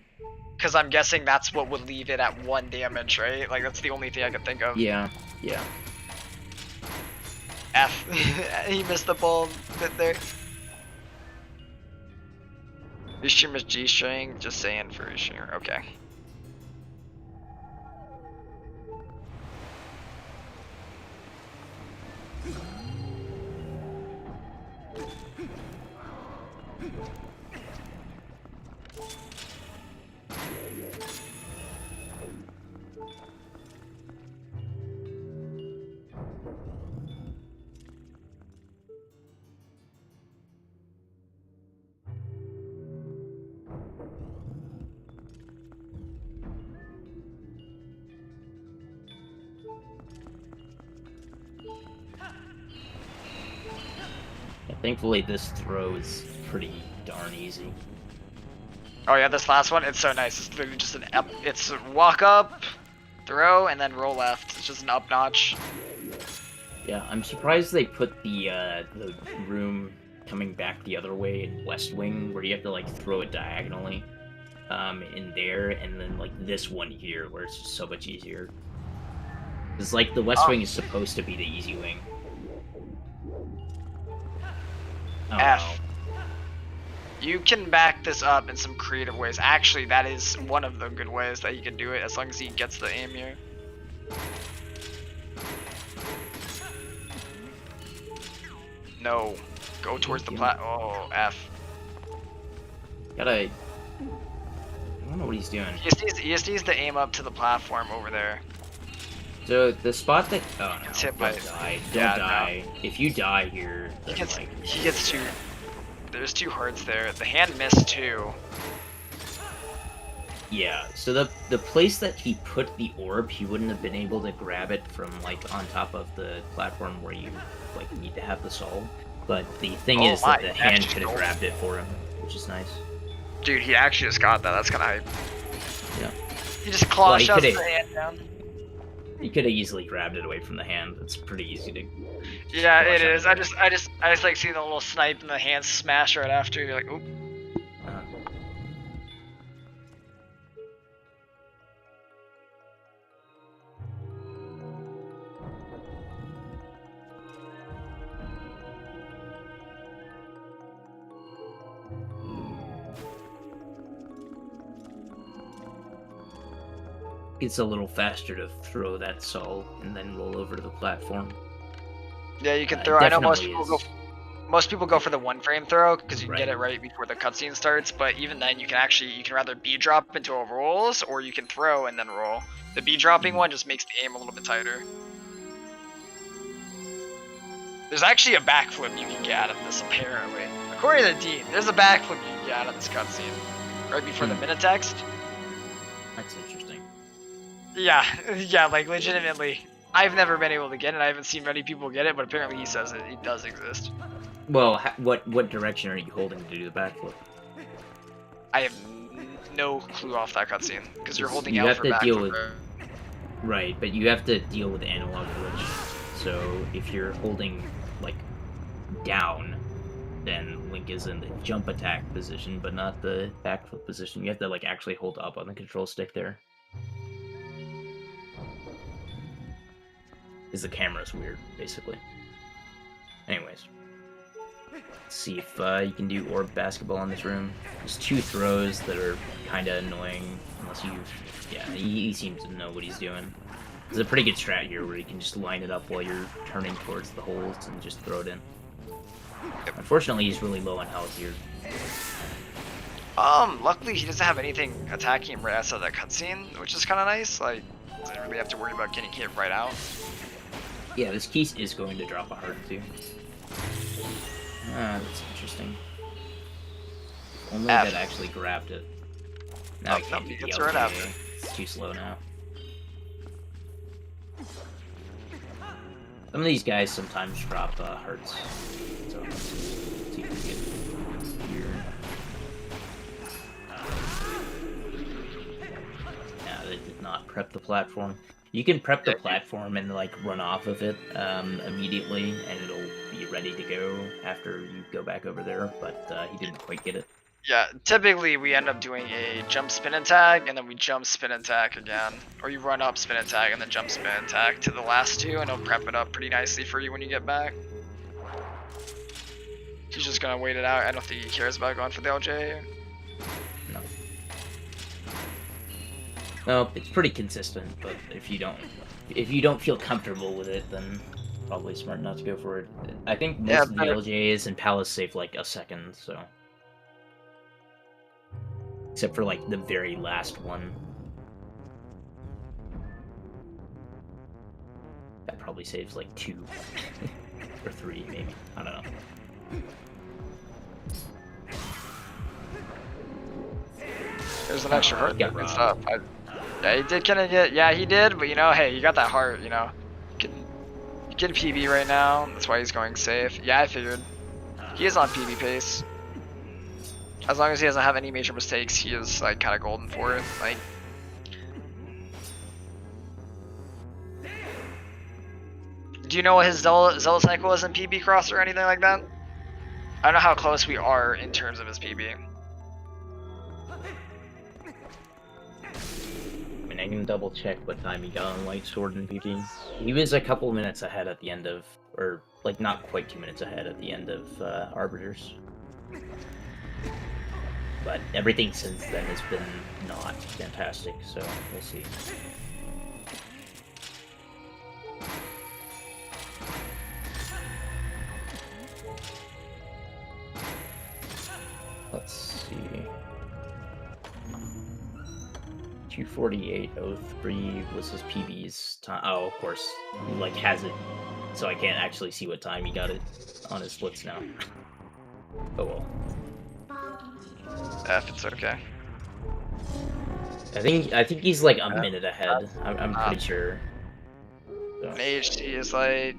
because I'm guessing that's what would leave it at 1 damage, right? Like that's the only thing I could think of. Yeah, yeah. F. He missed the ball bit there. Your stream is G-string, just saying for your stream. Okay. Yeah, thankfully, this throw is pretty darn easy. Oh yeah, this last one, it's so nice. It's literally just an up. It's walk up, throw, and then roll left. It's just an up notch. Yeah, I'm surprised they put the room coming back the other way in West Wing, where you have to like throw it diagonally, in there, and then like this one here, where it's just so much easier. It's like the West Wing is supposed to be the easy wing. Oh, F. You can back this up in some creative ways. Actually, that is one of the good ways that you can do it, as long as he gets the aim here. No. Go towards the oh, F. I don't know what he's doing. He just needs to aim up to the platform over there. So the spot that It's hit by don't die. No. If you die here, He then, gets two. There's two hearts there. The hand missed too. Yeah. So the place that he put the orb, he wouldn't have been able to grab it from like on top of the platform where you like need to have the soul. But the thing is that the hand could have grabbed it for him, which is nice. Dude, he actually just got that. That's kind of hype. Yeah. He just claw shots the hand down. He could have easily grabbed it away from the hand. It's pretty easy to. Yeah, it is. I just like seeing the little snipe and the hand smash right after. You're like, oop. It's a little faster to throw that soul and then roll over to the platform. Yeah, you can throw. I know most people go for the one frame throw because you can get it right before the cutscene starts. But even then, you can rather B drop into a rolls, or you can throw and then roll. The B dropping one just makes the aim a little bit tighter. There's actually a backflip you can get out of this, apparently. According to Dean, there's a backflip you can get out of this cutscene right before the minute text. That's interesting. Yeah, yeah, like legitimately. I've never been able to get it. I haven't seen many people get it, but apparently he says it does exist. Well, what direction are you holding to do the backflip? I have no clue off that cutscene because you're holding you out have for to backflip. deal with right, but you have to deal with analog glitch. So if you're holding like down, then Link is in the jump attack position, but not the backflip position. You have to like actually hold up on the control stick there. Because the camera's weird, basically. Anyways. Let's see if you can do orb basketball in this room. There's two throws that are kind of annoying, unless you... Yeah, he seems to know what he's doing. There's a pretty good strat here where you can just line it up while you're turning towards the holes and just throw it in. Unfortunately, he's really low on health here. Luckily he doesn't have anything attacking him right outside that cutscene, which is kind of nice. Like, doesn't really have to worry about getting hit right out. Yeah, this key is going to drop a heart too. Ah, that's interesting. Only that actually grabbed it. Now I can't do the right after. It's too slow now. Some of these guys sometimes drop hearts. So let's see if we get here. Yeah, they did not prep the platform. You can prep the platform and like run off of it immediately, and it'll be ready to go after you go back over there. But he didn't quite get it. Yeah, typically we end up doing a jump spin and tag, and then we jump spin and tag again. Or you run up spin and tag, and then jump spin and tag to the last two, and it'll prep it up pretty nicely for you when you get back. He's just gonna wait it out. I don't think he cares about going for the LJ. No. No, it's pretty consistent, but if you don't feel comfortable with it, then probably smart not to go for it. I think most of the LJs and Palace save like a second, so. Except for like the very last one. That probably saves like 2 or 3 maybe. I don't know. There's an extra heart. Good stuff. Yeah, he did kind of get. Yeah, he did. But you know, hey, you got that heart. You know, you can PB right now. That's why he's going safe. Yeah, I figured. He is on PB pace. As long as he doesn't have any major mistakes, he is like kind of golden for it. Like. Do you know what his Zelda cycle is in PB cross or anything like that? I don't know how close we are in terms of his PB. I mean, I can double check what time he got on Light Sword and PB. He was a couple minutes ahead at the end of, or like not quite 2 minutes ahead at the end of Arbiters. But everything since then has been not fantastic, so we'll see. Let's see. 2:48:03 was his PB's time. Oh, of course, he like has it, so I can't actually see what time he got it on his splits now. Oh well. F, it's okay. I think he's like a minute ahead. I'm pretty sure. So. An HT is like.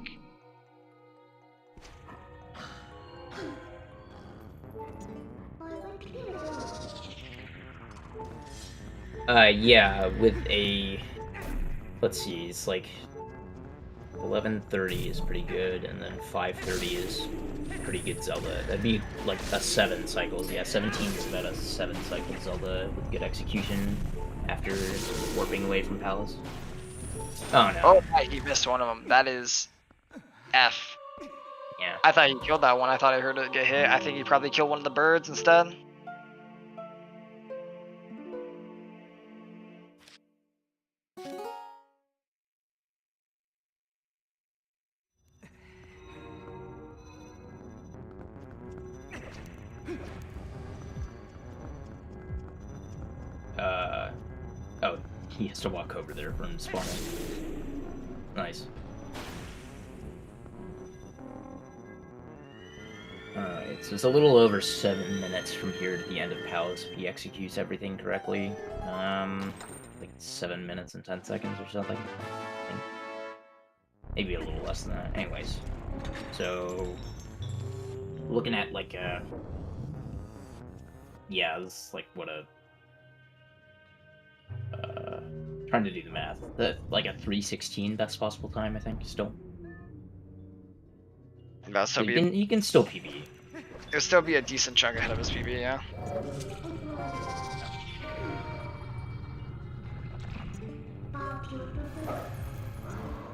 Yeah, with a, let's see, it's like 11:30 is pretty good, and then 5:30 is pretty good Zelda. That'd be like a 7 cycles. Yeah, 17 is about a 7 cycle Zelda with good execution after warping away from Palace. Oh no. Oh, right, he missed one of them. That is F. Yeah. I thought he killed that one. I thought I heard it get hit. I think he probably killed one of the birds instead. Oh, he has to walk over there from spawning. Nice. Alright, so it's a little over 7 minutes from here to the end of Palace if he executes everything correctly. Like 7 minutes and 10 seconds or something. I think. Maybe a little less than that. Anyways. So, looking at like yeah, this is like what a trying to do the math. Like a 3:16 best possible time, I think, still. So you can still PB. It'll still be a decent chunk ahead of his PB, yeah.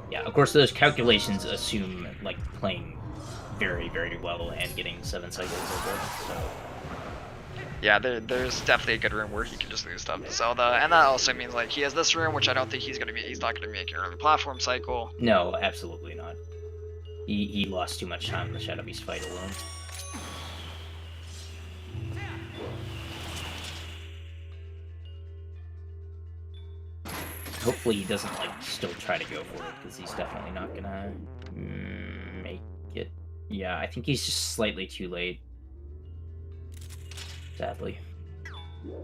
Yeah, of course those calculations assume like playing very, very well and getting 7 cycles of it, so. Yeah, there's definitely a good room where he can just lose stuff to Zelda, and that also means like he has this room, which I don't think he's not gonna be making an early platform cycle. No, absolutely not. He lost too much time in the Shadow Beast fight alone. Hopefully he doesn't like still try to go for it, because he's definitely not gonna make it. Yeah, I think he's just slightly too late. Sadly.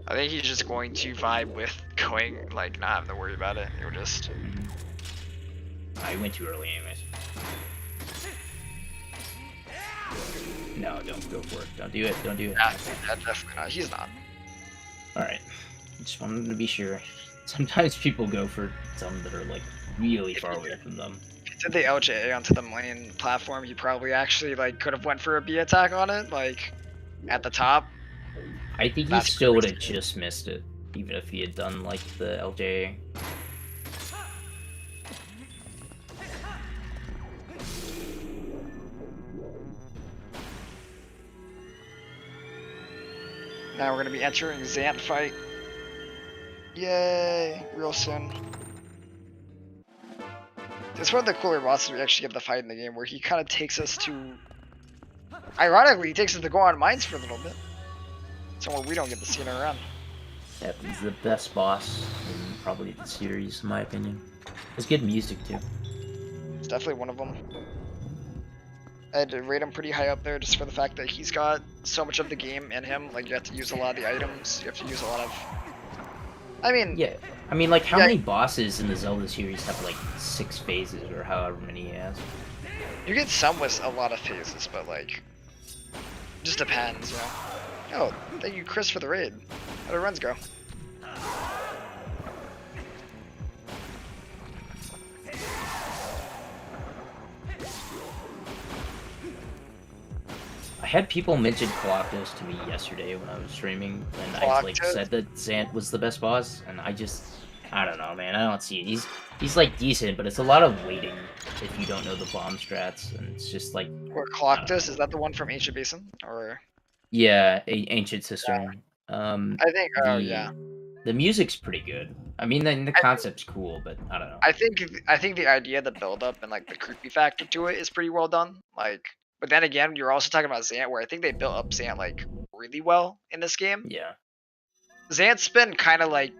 I think he's just going to vibe with going, like, not having to worry about it. He'll just... I went too early anyways. No, don't go for it. Don't do it. Don't do it. Yeah, definitely not. He's not. Alright. Just wanted to be sure. Sometimes people go for some that are, like, really far away from them. If he did the LJA onto the main platform, he probably actually, like, could have went for a B attack on it, like, at the top. I think he That's still would have crazy. just missed it, even if he had done like the LJ. Now we're gonna be entering Zant fight. Yay! Real soon. It's one of the cooler bosses we actually get the fight in the game, where he kind of takes us to. Ironically, he takes us to go on mines for a little bit. Somewhere we don't get to see in around. Yeah, he's the best boss in probably the series, in my opinion. It's good music too. It's definitely one of them. I'd rate him pretty high up there just for the fact that he's got so much of the game in him. Like, you have to use a lot of the items, you have to use a lot of. I mean, Yeah, I mean, like, how Yeah. many bosses in the Zelda series have like 6 phases or however many he has? you get some with a lot of phases, but like, just depends, you know. Oh, thank you, Chris, for the raid. How do runs go? I had people mention Colossus to me yesterday when I was streaming, and I like Colossus? said that Zant was the best boss, and I don't know, man. I don't see it. He's like decent, but it's a lot of waiting if you don't know the bomb strats, and it's just like Or Coloctus, is that the one from Ancient Basin? Or yeah, Ancient Sister. I think, oh yeah. The music's pretty good. I mean, the concept's cool, but I don't know. I think the idea, the build up, and like the creepy factor to it is pretty well done. Like, but then again, you're also talking about Zant, where I think they built up Zant like really well in this game. Yeah. Zant's been kind of like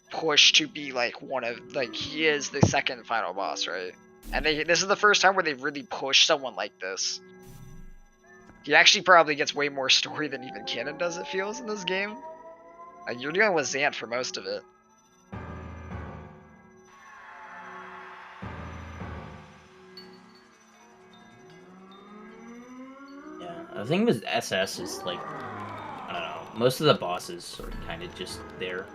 pushed to be like one of like he is the second final boss, right? And this is the first time where they've really pushed someone like this. He actually probably gets way more story than even canon does, it feels, in this game. Like, you're dealing with Zant for most of it. Yeah. The thing with SS is like, I don't know, most of the bosses are kind of just there.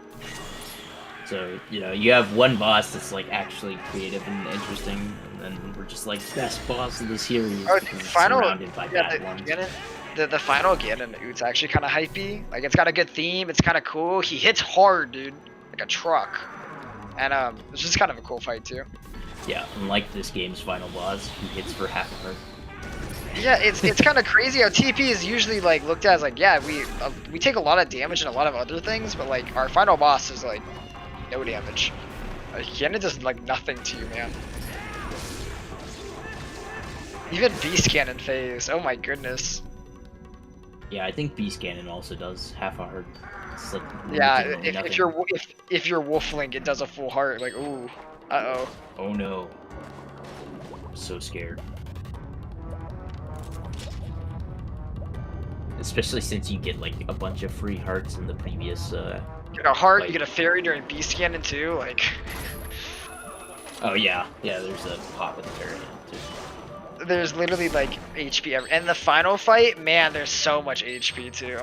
So, you know, you have one boss that's like actually creative and interesting, and then we're just like best boss of the series. Oh, because it's final, surrounded by bad ones. the final Ganon Oot's actually kind of hypey. Like, it's got a good theme. It's kind of cool. He hits hard, dude, like a truck. And it's just kind of a cool fight too. Yeah, unlike this game's final boss, he hits for half of her. Yeah, it's kind of crazy how TP is usually like looked at as like, yeah, we take a lot of damage and a lot of other things, but like our final boss is like no damage. Like, Ganon does like nothing to you, man. Even Beast Cannon phase. Oh my goodness. Yeah, I think Beast Cannon also does half a heart. It's like Yeah, literally nothing. if you're Wolfling, it does a full heart. Like, ooh, uh-oh. Oh no. I'm so scared. Especially since you get like a bunch of free hearts in the previous You get a heart, like- you get a fairy during Beast Cannon too, like. Oh yeah, there's a pot with a fairy in it too. There's literally like HP and the final fight, man, there's so much HP too.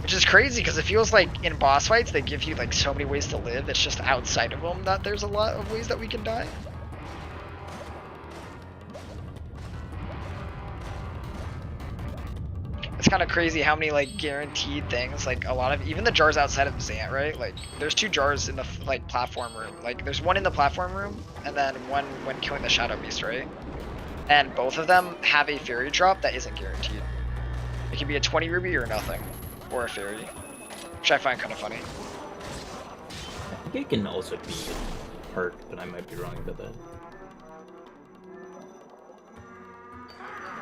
Which is crazy because it feels like in boss fights they give you like so many ways to live. It's just outside of them that there's a lot of ways that we can die. It's kind of crazy how many like guaranteed things, like a lot of even the jars outside of Zant, right? Like there's 2 jars in the like platform room. Like there's one in the platform room and then one when killing the Shadow Beast, right? And both of them have a fairy drop that isn't guaranteed. It can be a 20 ruby or nothing, or a fairy, which I find kind of funny. I think it can also be hurt, but I might be wrong about that.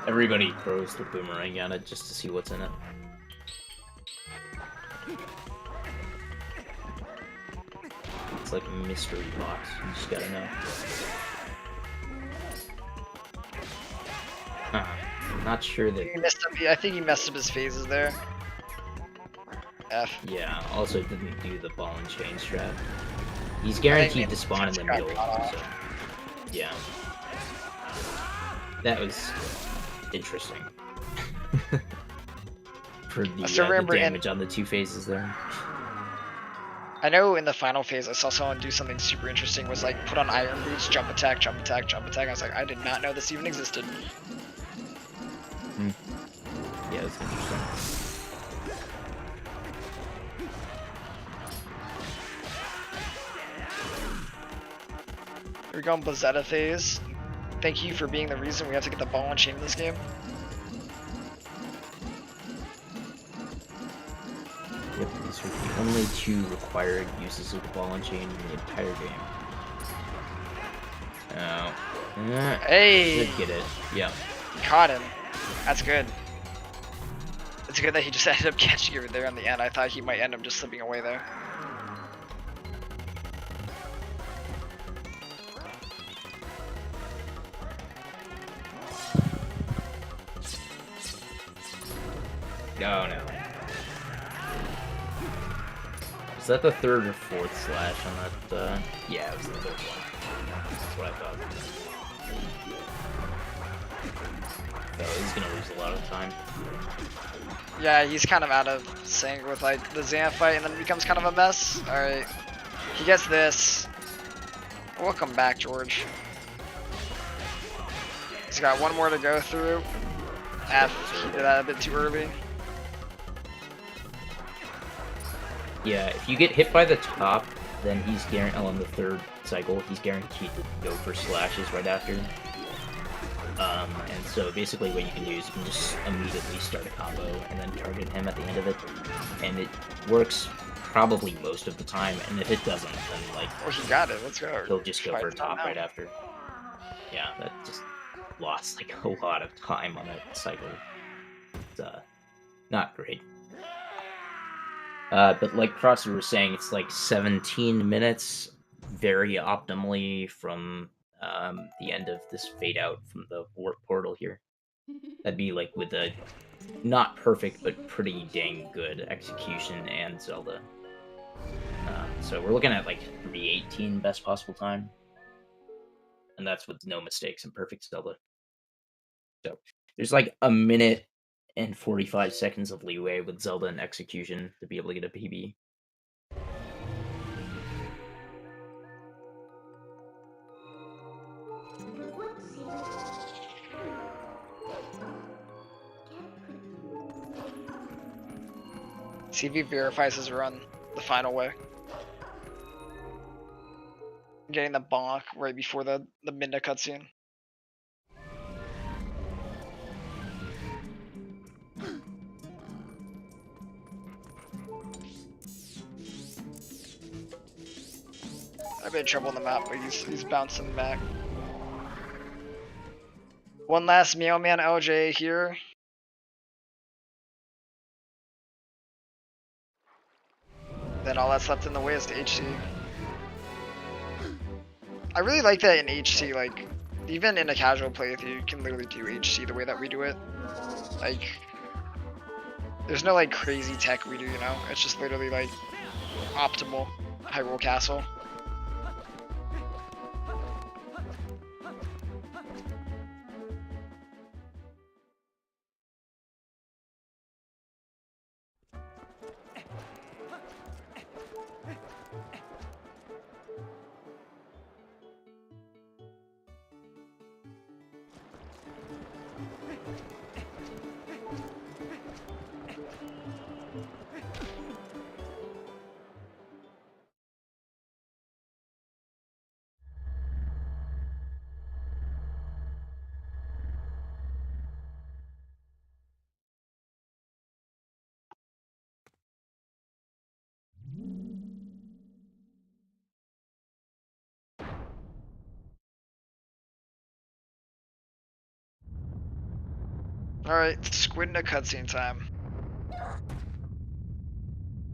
Everybody throws the boomerang at it just to see what's in it. It's like a mystery box, you just gotta know. I'm not sure that... I think he messed up his phases there. F. Yeah, also didn't do the ball and chain strat. He's guaranteed to spawn in the middle, so... Yeah. That was... interesting. For the damage on the 2 phases there. I know in the final phase I saw someone do something super interesting, was like put on iron boots, jump attack, jump attack, jump attack. I was like, I did not know this even existed. that's interesting. We're going Bazetta phase. Thank you for being the reason we have to get the ball and chain in this game. Yep, these are the only 2 required uses of the ball and chain in the entire game. Oh. Hey! Should get it. Yeah. Caught him. That's good. It's good that he just ended up catching it there in the end. I thought he might end up just slipping away there. Oh no. Is that the 3rd or 4th slash on that? Yeah, it was the 3rd one. That's what I thought. Oh, he's gonna lose a lot of time. Yeah, he's kind of out of sync with like the Zan fight, and then it becomes kind of a mess. Alright. He gets this. Welcome back, George. He's got 1 more to go through. F, he did that a bit too early. Yeah, if you get hit by the top, then he's guaranteed on the 3rd cycle. He's guaranteed to go for slashes right after. And so basically what you can do is you can just immediately start a combo and then target him at the end of it. And it works probably most of the time, and if it doesn't, then like... Oh, he got it, let's go. He'll just go for a top now. right after. Yeah, that just lost like a lot of time on that cycle. It's not great. But like Frosty was saying, it's like 17 minutes very optimally from the end of this fade out from the warp portal here. That'd be like with a not perfect but pretty dang good execution and Zelda. So we're looking at like 3:18 best possible time, and that's with no mistakes and perfect Zelda. So there's like a minute and 45 seconds of leeway with Zelda and execution to be able to get a PB. See if he verifies his run the final way. Getting the bonk right before the Minda cutscene. I've been in trouble on the map, but he's bouncing back. One last Meow Man LJ here. Then all that's left in the way is the HC. I really like that in HC, like, even in a casual playthrough, you can literally do HC the way that we do it. Like, there's no like crazy tech we do, you know? It's just literally like optimal Hyrule Castle. Alright, squid in a cutscene time.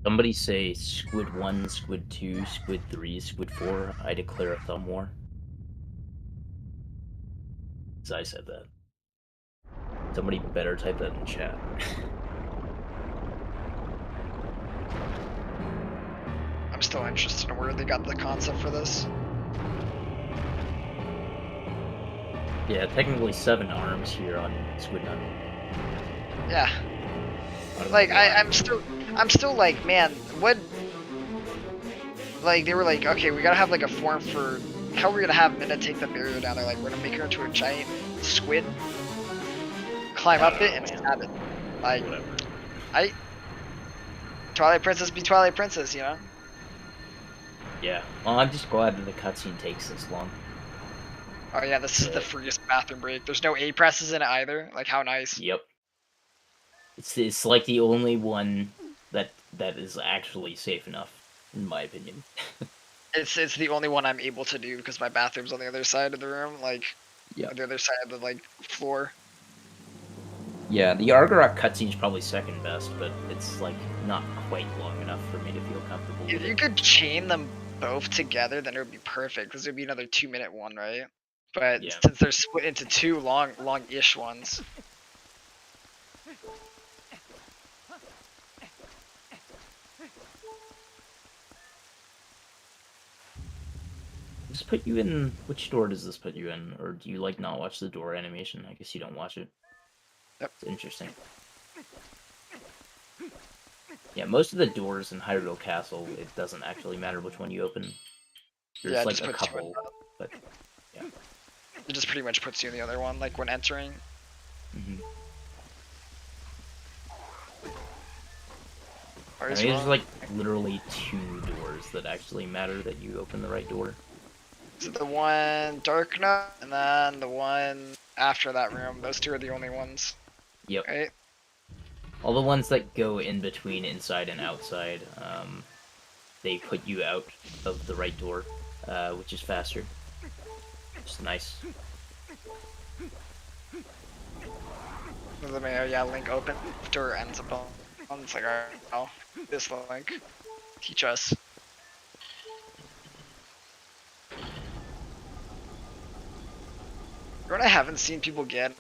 Somebody say Squid 1, Squid 2, Squid 3, Squid 4. I declare a thumb war. As I said that. Somebody better type that in chat. I'm still interested in where they got the concept for this. Yeah, technically 7 arms here on Squid Nut. Yeah. Like I'm still like, man, what? Like they were like, okay, we gotta have like a form for how we're gonna have Minna take the barrier down. They're like, we're gonna make her into a giant squid, climb up it, and stab it. Like, Whatever. Twilight Princess be Twilight Princess, you know? Yeah. Well, I'm just glad that the cutscene takes this long. Oh yeah, this is the freest bathroom break. There's no A presses in it either. Like, how nice. Yep. It's like the only one that is actually safe enough, in my opinion. It's the only one I'm able to do because my bathroom's on the other side of the room, like Yeah. on the other side of the like floor. Yeah, the Argarok cutscene's probably second best, but it's like not quite long enough for me to feel comfortable If with you it. could chain them both together, then it would be perfect because it would be another 2-minute one, right? But Yeah. since they're split into two long-ish ones. Does this put you in... Which door does this put you in? Or do you, like, not watch the door animation? I guess you don't watch it. Yep. It's interesting. Yeah, most of the doors in Hyrule Castle, it doesn't actually matter which one you open. There's, Yeah, it like, just a puts you in, couple, but... Yeah. it just pretty much puts you in the other one, like when entering. Mm-hmm. Or I is mean, there's, wrong. like, literally 2 doors that actually matter that you open the right door. So the one Dark Knight, and then the one after that room. Those two are the only ones. Yep. Right? All the ones that go in between inside and outside, they put you out of the right door, which is faster. Just nice. Yeah, link open. Door ends up on. It's like, alright, oh, this link. Teach us. You know what I haven't seen people get?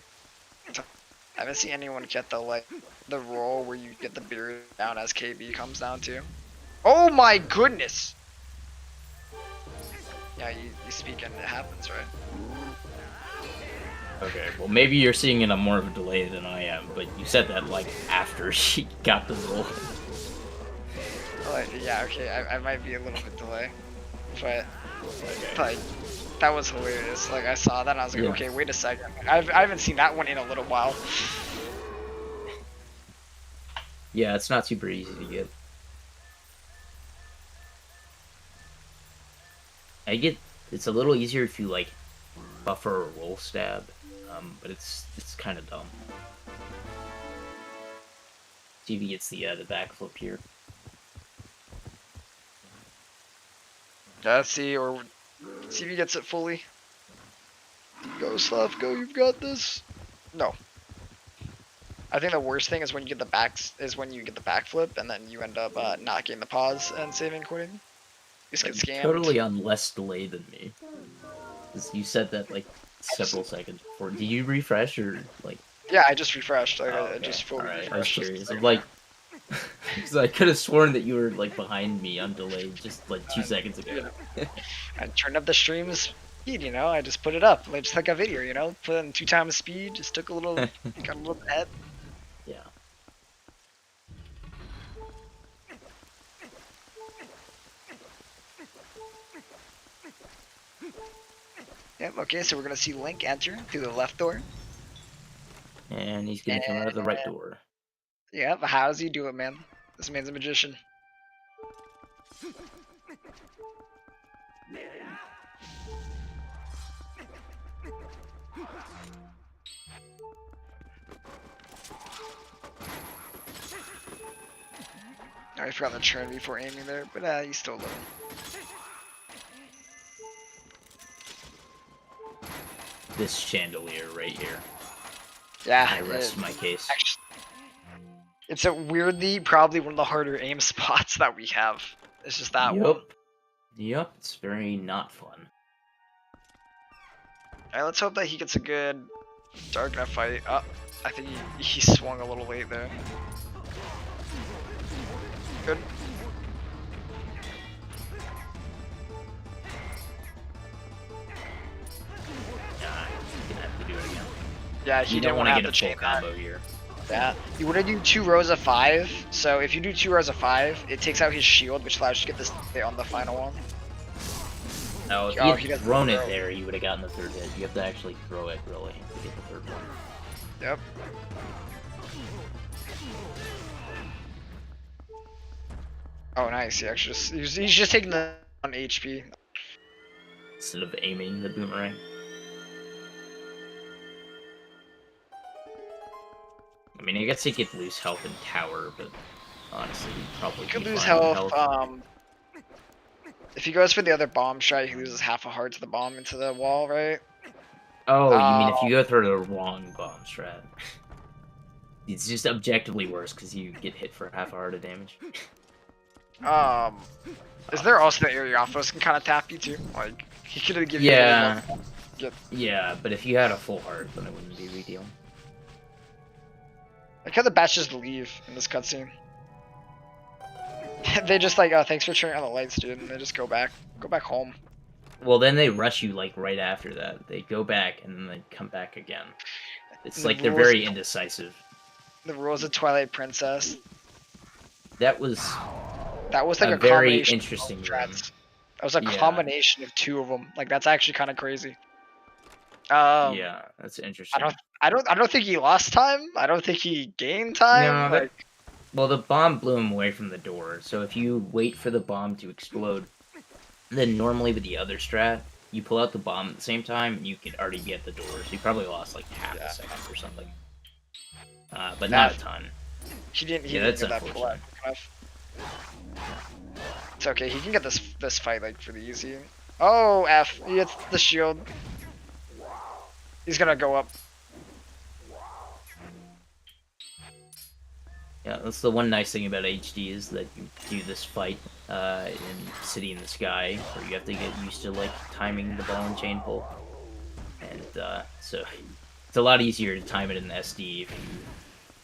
I haven't seen anyone get the roll where you get the beard down as KB comes down to. Oh my goodness! Yeah, you speak and it happens, right? Okay, well maybe you're seeing it on more of a delay than I am, but you said that like after she got the roll. Like, yeah, okay, I might be a little bit delayed, but Okay. like that was hilarious. Like I saw that and I was like, Yeah. okay, wait a second. I haven't seen that one in a little while. Yeah, it's not super easy to get. It's a little easier if you like buffer a roll stab, but it's kind of dumb. See if he gets the backflip here. Yeah, see if he gets it fully. Go Sloth, go, you've got this. No. I think the worst thing is when you get the backflip and then you end up not getting the pause and saving quitting. You just get scammed. Totally on less delay than me. 'Cause you said that like several seconds before. Did you refresh or like? Yeah, I just refreshed. Like, Oh, I okay. just fully Alright, refreshed. I was just curious. a I'm second like, because I could have sworn that you were like behind me on delay just like 2 seconds ago. I turned up the stream speed, you know. I just put it up, like just like a video, you know. Put in 2 times speed. Just took a little, got a little ahead. Yeah. Yep. Okay, so we're gonna see Link enter through the left door. And he's gonna come out of the right door. Yeah, but how does he do it, man? This man's a magician. I forgot the turn before aiming there, but he's still living. This chandelier right here. Yeah, I rest my case. actually, it's a weirdly probably one of the harder aim spots that we have. It's just that one. Yep, it's very not fun. Alright, let's hope that he gets a good Dark Knight fight. Oh, I think he swung a little late there. Good. Nah, he's gonna have to do it again. Yeah, he You didn't don't want want to to have get to a full chain that. combo here. Yeah, you want to do 2 rows of 5. So if you do 2 rows of 5, it takes out his shield, which allows you to get this hit on the final one. No, if Oh, he he had doesn't thrown it throw. there, you would have gotten the 3rd hit. You have to actually throw it, really, to get the 3rd one. Yep. Oh, nice. He actually he's just taking the 1 HP. Instead of aiming the boomerang. I mean, I guess he could lose health in tower, but honestly, he'd probably He could be lose fine on health. If he goes for the other bomb shot, he loses half a heart to the bomb into the wall, right? Oh, you mean if you go through the wrong bomb strat? It's just objectively worse because you get hit for half a heart of damage. Is there also the area Aphos can kind of tap you too? Like, he could give you Yeah. a Yeah, but if you had a full heart, then it wouldn't be a big deal. Like how the bats just leave in this cutscene. They just like, oh, thanks for turning on the lights, dude, and they just go back home. Well, then they rush you like right after that. They go back and then they come back again. It's like they're very indecisive. The rules of Twilight Princess. That was like a very combination interesting of run. strats. That was a Yeah. combination of 2 of them. Like that's actually kind of crazy. Yeah, that's interesting. I don't think he lost time. I don't think he gained time. No, well, the bomb blew him away from the door. So if you wait for the bomb to explode, then normally with the other strat, you pull out the bomb at the same time, and you could already be at the door. So you probably lost like half a second or something. But not a ton. He didn't. He Yeah, didn't that's get that pull out unfortunate. enough. It's okay. He can get this fight like pretty easy. Oh, F! He hits the shield. He's gonna go up. Yeah, that's the one nice thing about HD is that you do this fight in City in the Sky, where you have to get used to like timing the ball and chain pull, and so it's a lot easier to time it in the SD if you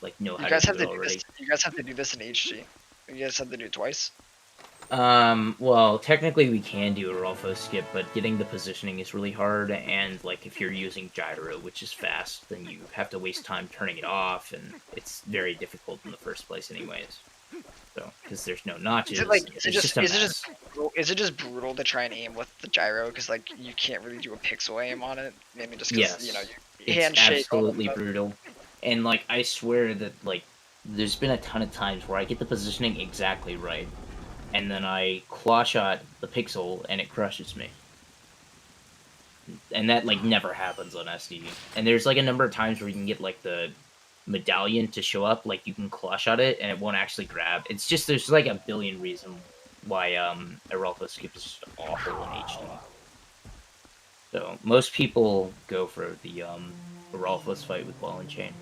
like know how to do it already. You guys have to do this in HD. You guys have to do it twice. Well, technically we can do a Rolfo skip, but getting the positioning is really hard, and like if you're using gyro, which is fast, then you have to waste time turning it off, and it's very difficult in the first place anyways. So, because there's no notches. Is it just brutal to try and aim with the gyro? Because like you can't really do a pixel aim on it. Maybe just because you know your handshake. It's absolutely brutal. And like I swear that like there's been a ton of times where I get the positioning exactly right, and then I claw shot the pixel and it crushes me. And that like never happens on SD. And there's like a number of times where you can get like the medallion to show up, like you can claw shot it and it won't actually grab. It's just there's like a billion reasons why a Rolfo skip is awful in HD. So most people go for the Rolfos fight with ball and chain.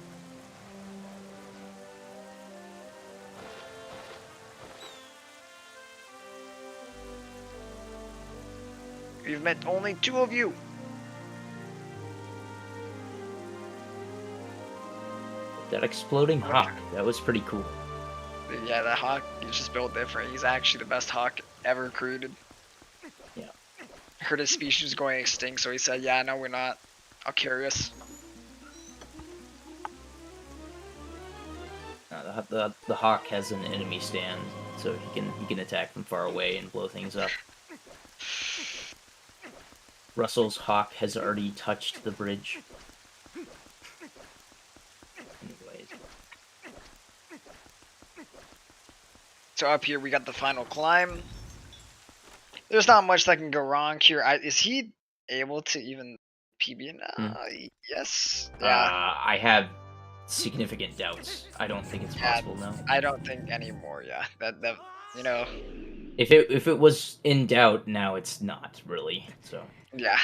We've met only 2 of you. That exploding hawk, that was pretty cool. Yeah, that hawk, he's just built different. He's actually the best hawk ever created. Yeah. I heard his species was going extinct, so he said, yeah, no, we're not. I'll carry us. The hawk has an enemy stand, so he can attack from far away and blow things up. Russell's hawk has already touched the bridge. Anyways. So up here we got the final climb. There's not much that can go wrong here. Is he able to even PB now? Yes. Yeah. I have significant doubts. I don't think it's possible now. I don't think anymore. Yeah. That you know. If it was in doubt, now it's not really. So. Yeah.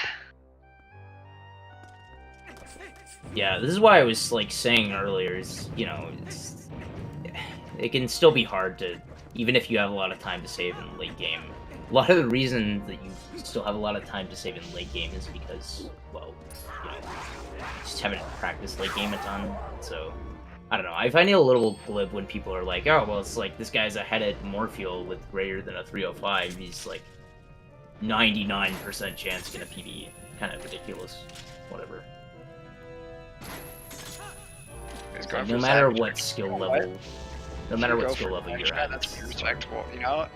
Yeah, this is why I was like saying earlier. Is it can still be hard to, even if you have a lot of time to save in the late game. A lot of the reason that you still have a lot of time to save in the late game is because, well, you just haven't practiced late game a ton. So, I don't know. I find it a little glib when people are like, oh, well, it's like this guy's ahead at Morpheal with greater than a 305. He's like 99% chance gonna PB. Kind of ridiculous. Whatever. Like, no matter what skill level, you're at, that's pretty respectable, you know.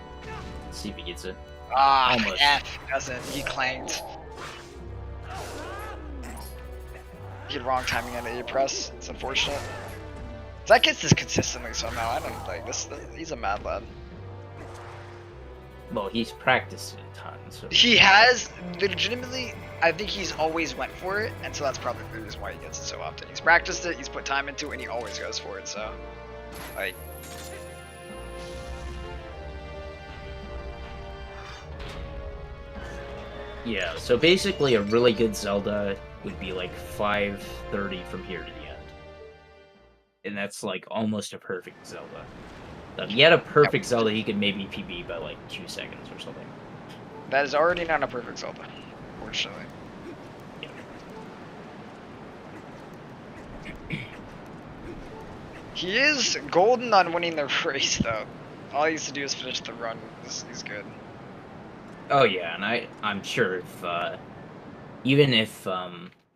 Let's see if he gets it. Ah, almost. F doesn't. He clanked. He had wrong timing on the A press. It's unfortunate. That gets this consistently somehow. I don't like this. He's a mad lad. Well, he's practiced a ton, so... He has, legitimately, I think he's always went for it, and so that's probably the reason why he gets it so often. He's practiced it, he's put time into it, and he always goes for it, so... Like... Yeah, so basically a really good Zelda would be like 5:30 from here to the end. And that's like almost a perfect Zelda. So if he had a perfect Zelda, he could maybe PB by like 2 seconds or something. That is already not a perfect Zelda, fortunately. Yeah. He is golden on winning the race, though. All he has to do is finish the run. He's good. Oh yeah, and I'm sure if even if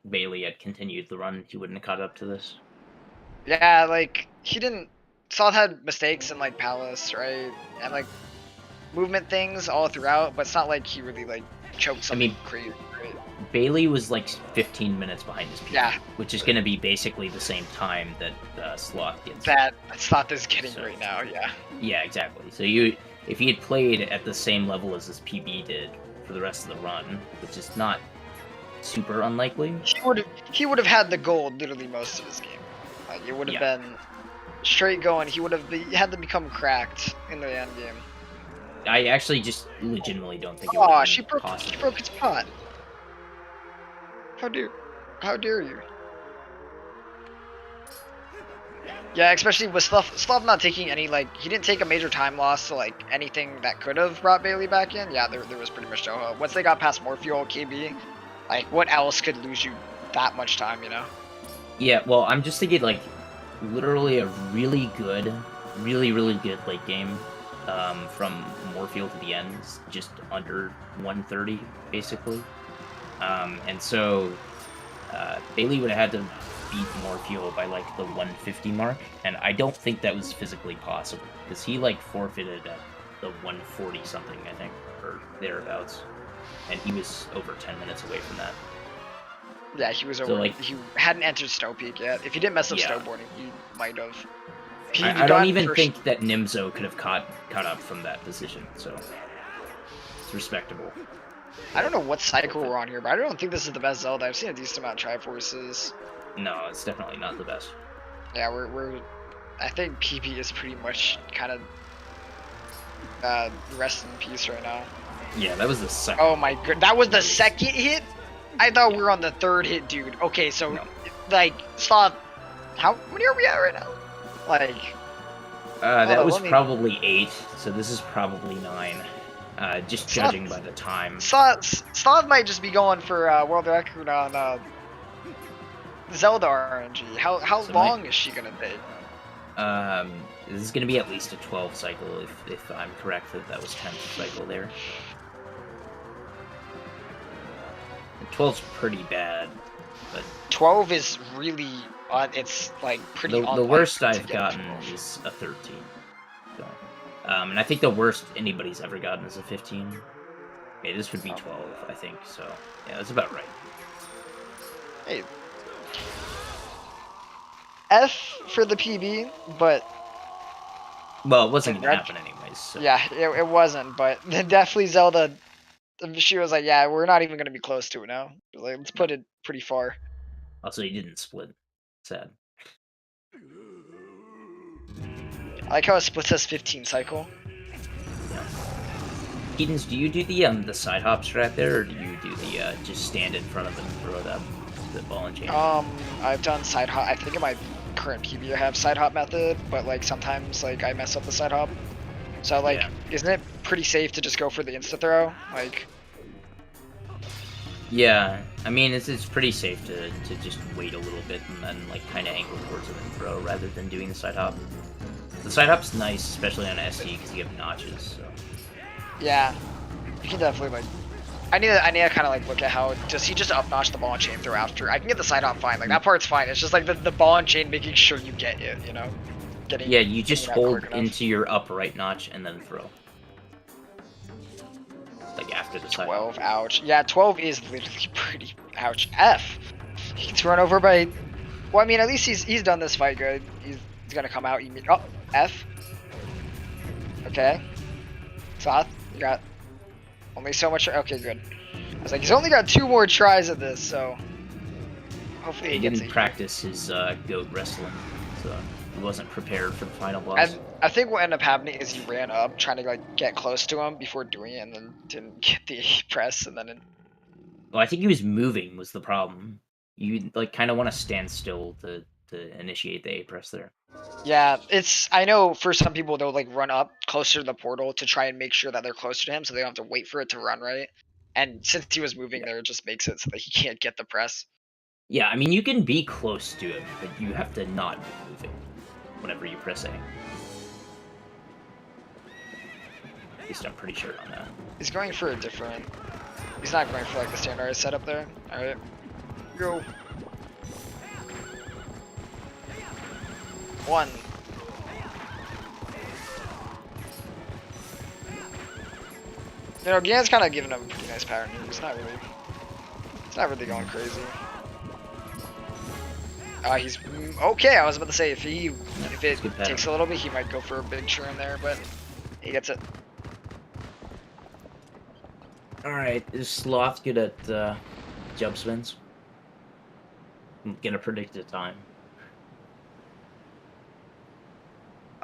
Bailey had continued the run, he wouldn't have caught up to this. Yeah, like he didn't. Sloth had mistakes in like Palace, right, and like movement things all throughout, but it's not like he really like choked something crazy. Right? Bailey was like 15 minutes behind his PB, Yeah, which is going to be basically the same time that Sloth gets. That Sloth is getting right now. Yeah. Yeah, exactly. So if he had played at the same level as his PB did for the rest of the run, which is not super unlikely, he would have had the gold literally most of his game. Like it would have been straight going. He would have had to become cracked in the end game. I actually just legitimately don't think it would have been possible. She broke his pot. How dare you? Yeah, especially with Sloth not taking any, like, he didn't take a major time loss to, like, anything that could have brought Bailey back in. Yeah, there was pretty much no hope. Once they got past more fuel, KB, like, what else could lose you that much time, you know? Yeah, well, I'm just thinking, like, literally a really good late game from Moorfield to the end, just under 130, basically. And so Bailey would have had to beat Moorfield by like the 150 mark, and I don't think that was physically possible because he like forfeited at the 140 something, I think, or thereabouts, and he was over 10 minutes away from that. Yeah, he was over. So, like, he hadn't entered Snow Peak yet. If he didn't mess up snowboarding, he might have. I don't even think that Nimzo could have caught up from that position, so it's respectable. I don't know what cycle we're on here, but I don't think this is the best Zelda. I've seen a decent amount of Triforces. No, it's definitely not the best. Yeah, I think PB is pretty much kind of rest in peace right now. Yeah, that was the second. Oh my god, that was the second hit? I thought we were on the third hit, dude. Okay, so like Sloth, how many are we at right now? Like that was probably 8, so this is probably 9. Just judging by the time. Sloth might just be going for world record on Zelda RNG. How long is she gonna take? This is gonna be at least a 12 cycle if I'm correct that was 10th cycle there. 12's pretty bad, but 12 is really it's like pretty. The worst I've gotten is a 13. So, and I think the worst anybody's ever gotten is a 15. Okay, this would be 12, I think. So yeah, that's about right. Hey. F for the PB, but well, it wasn't gonna happen anyways. So. Yeah, it wasn't, but definitely Zelda. She was like, "Yeah, we're not even gonna be close to it now. Like, let's put it pretty far." Also, you didn't split. Sad. I like how it splits us 15 cycle. Yeah. Keatons, do you do the side hop strat there, or do you do the just stand in front of them and throw it up the ball and chain? I've done side hop. I think in my current PB I have side hop method, but like sometimes like I mess up the side hop. So like, isn't it pretty safe to just go for the insta throw? Like. Yeah, I mean it's pretty safe to just wait a little bit and then like kind of angle towards it and throw rather than doing the side hop. The side hop's nice, especially on SD because you have notches. So. Yeah, you can definitely like. I need to kind of like look at how does he just up notch the ball and chain throw after. I can get the side hop fine, like that part's fine. It's just like the ball and chain making sure you get it, you know. Yeah, you just hold into your upright notch and then throw. Like after the side. 12, ouch. Yeah, 12 is literally pretty ouch. F. He gets run over by. Well, I mean, at least he's done this fight good. He's He's gonna come out. Oh, F. Okay. Sloth, you got only so much. Okay, good. I was like, he's only got 2 more tries at this, so hopefully he gets didn't it. practice his goat wrestling, so he wasn't prepared for the final boss. And I think what ended up happening is he ran up trying to like get close to him before doing it, and then didn't get the press, and then it... Well, I think he was moving was the problem. You like kind of want to stand still to initiate the A press there. Yeah, it's, I know for some people they'll like run up closer to the portal to try and make sure that they're closer to him, so they don't have to wait for it to run right. And since he was moving there, it just makes it so that he can't get the press. Yeah, I mean you can be close to him, but you have to not be moving whenever you press A. At least I'm pretty sure on that. He's going for a different... He's not going for like the standardized setup there. Alright. Go. 1. You know, Gan's kind of giving him a pretty nice pattern here. It's not really going crazy. He's okay. I was about to say if it takes a little bit, he might go for a big churn there, but he gets it. All right, is Sloth good at jump spins? I'm gonna predict a time.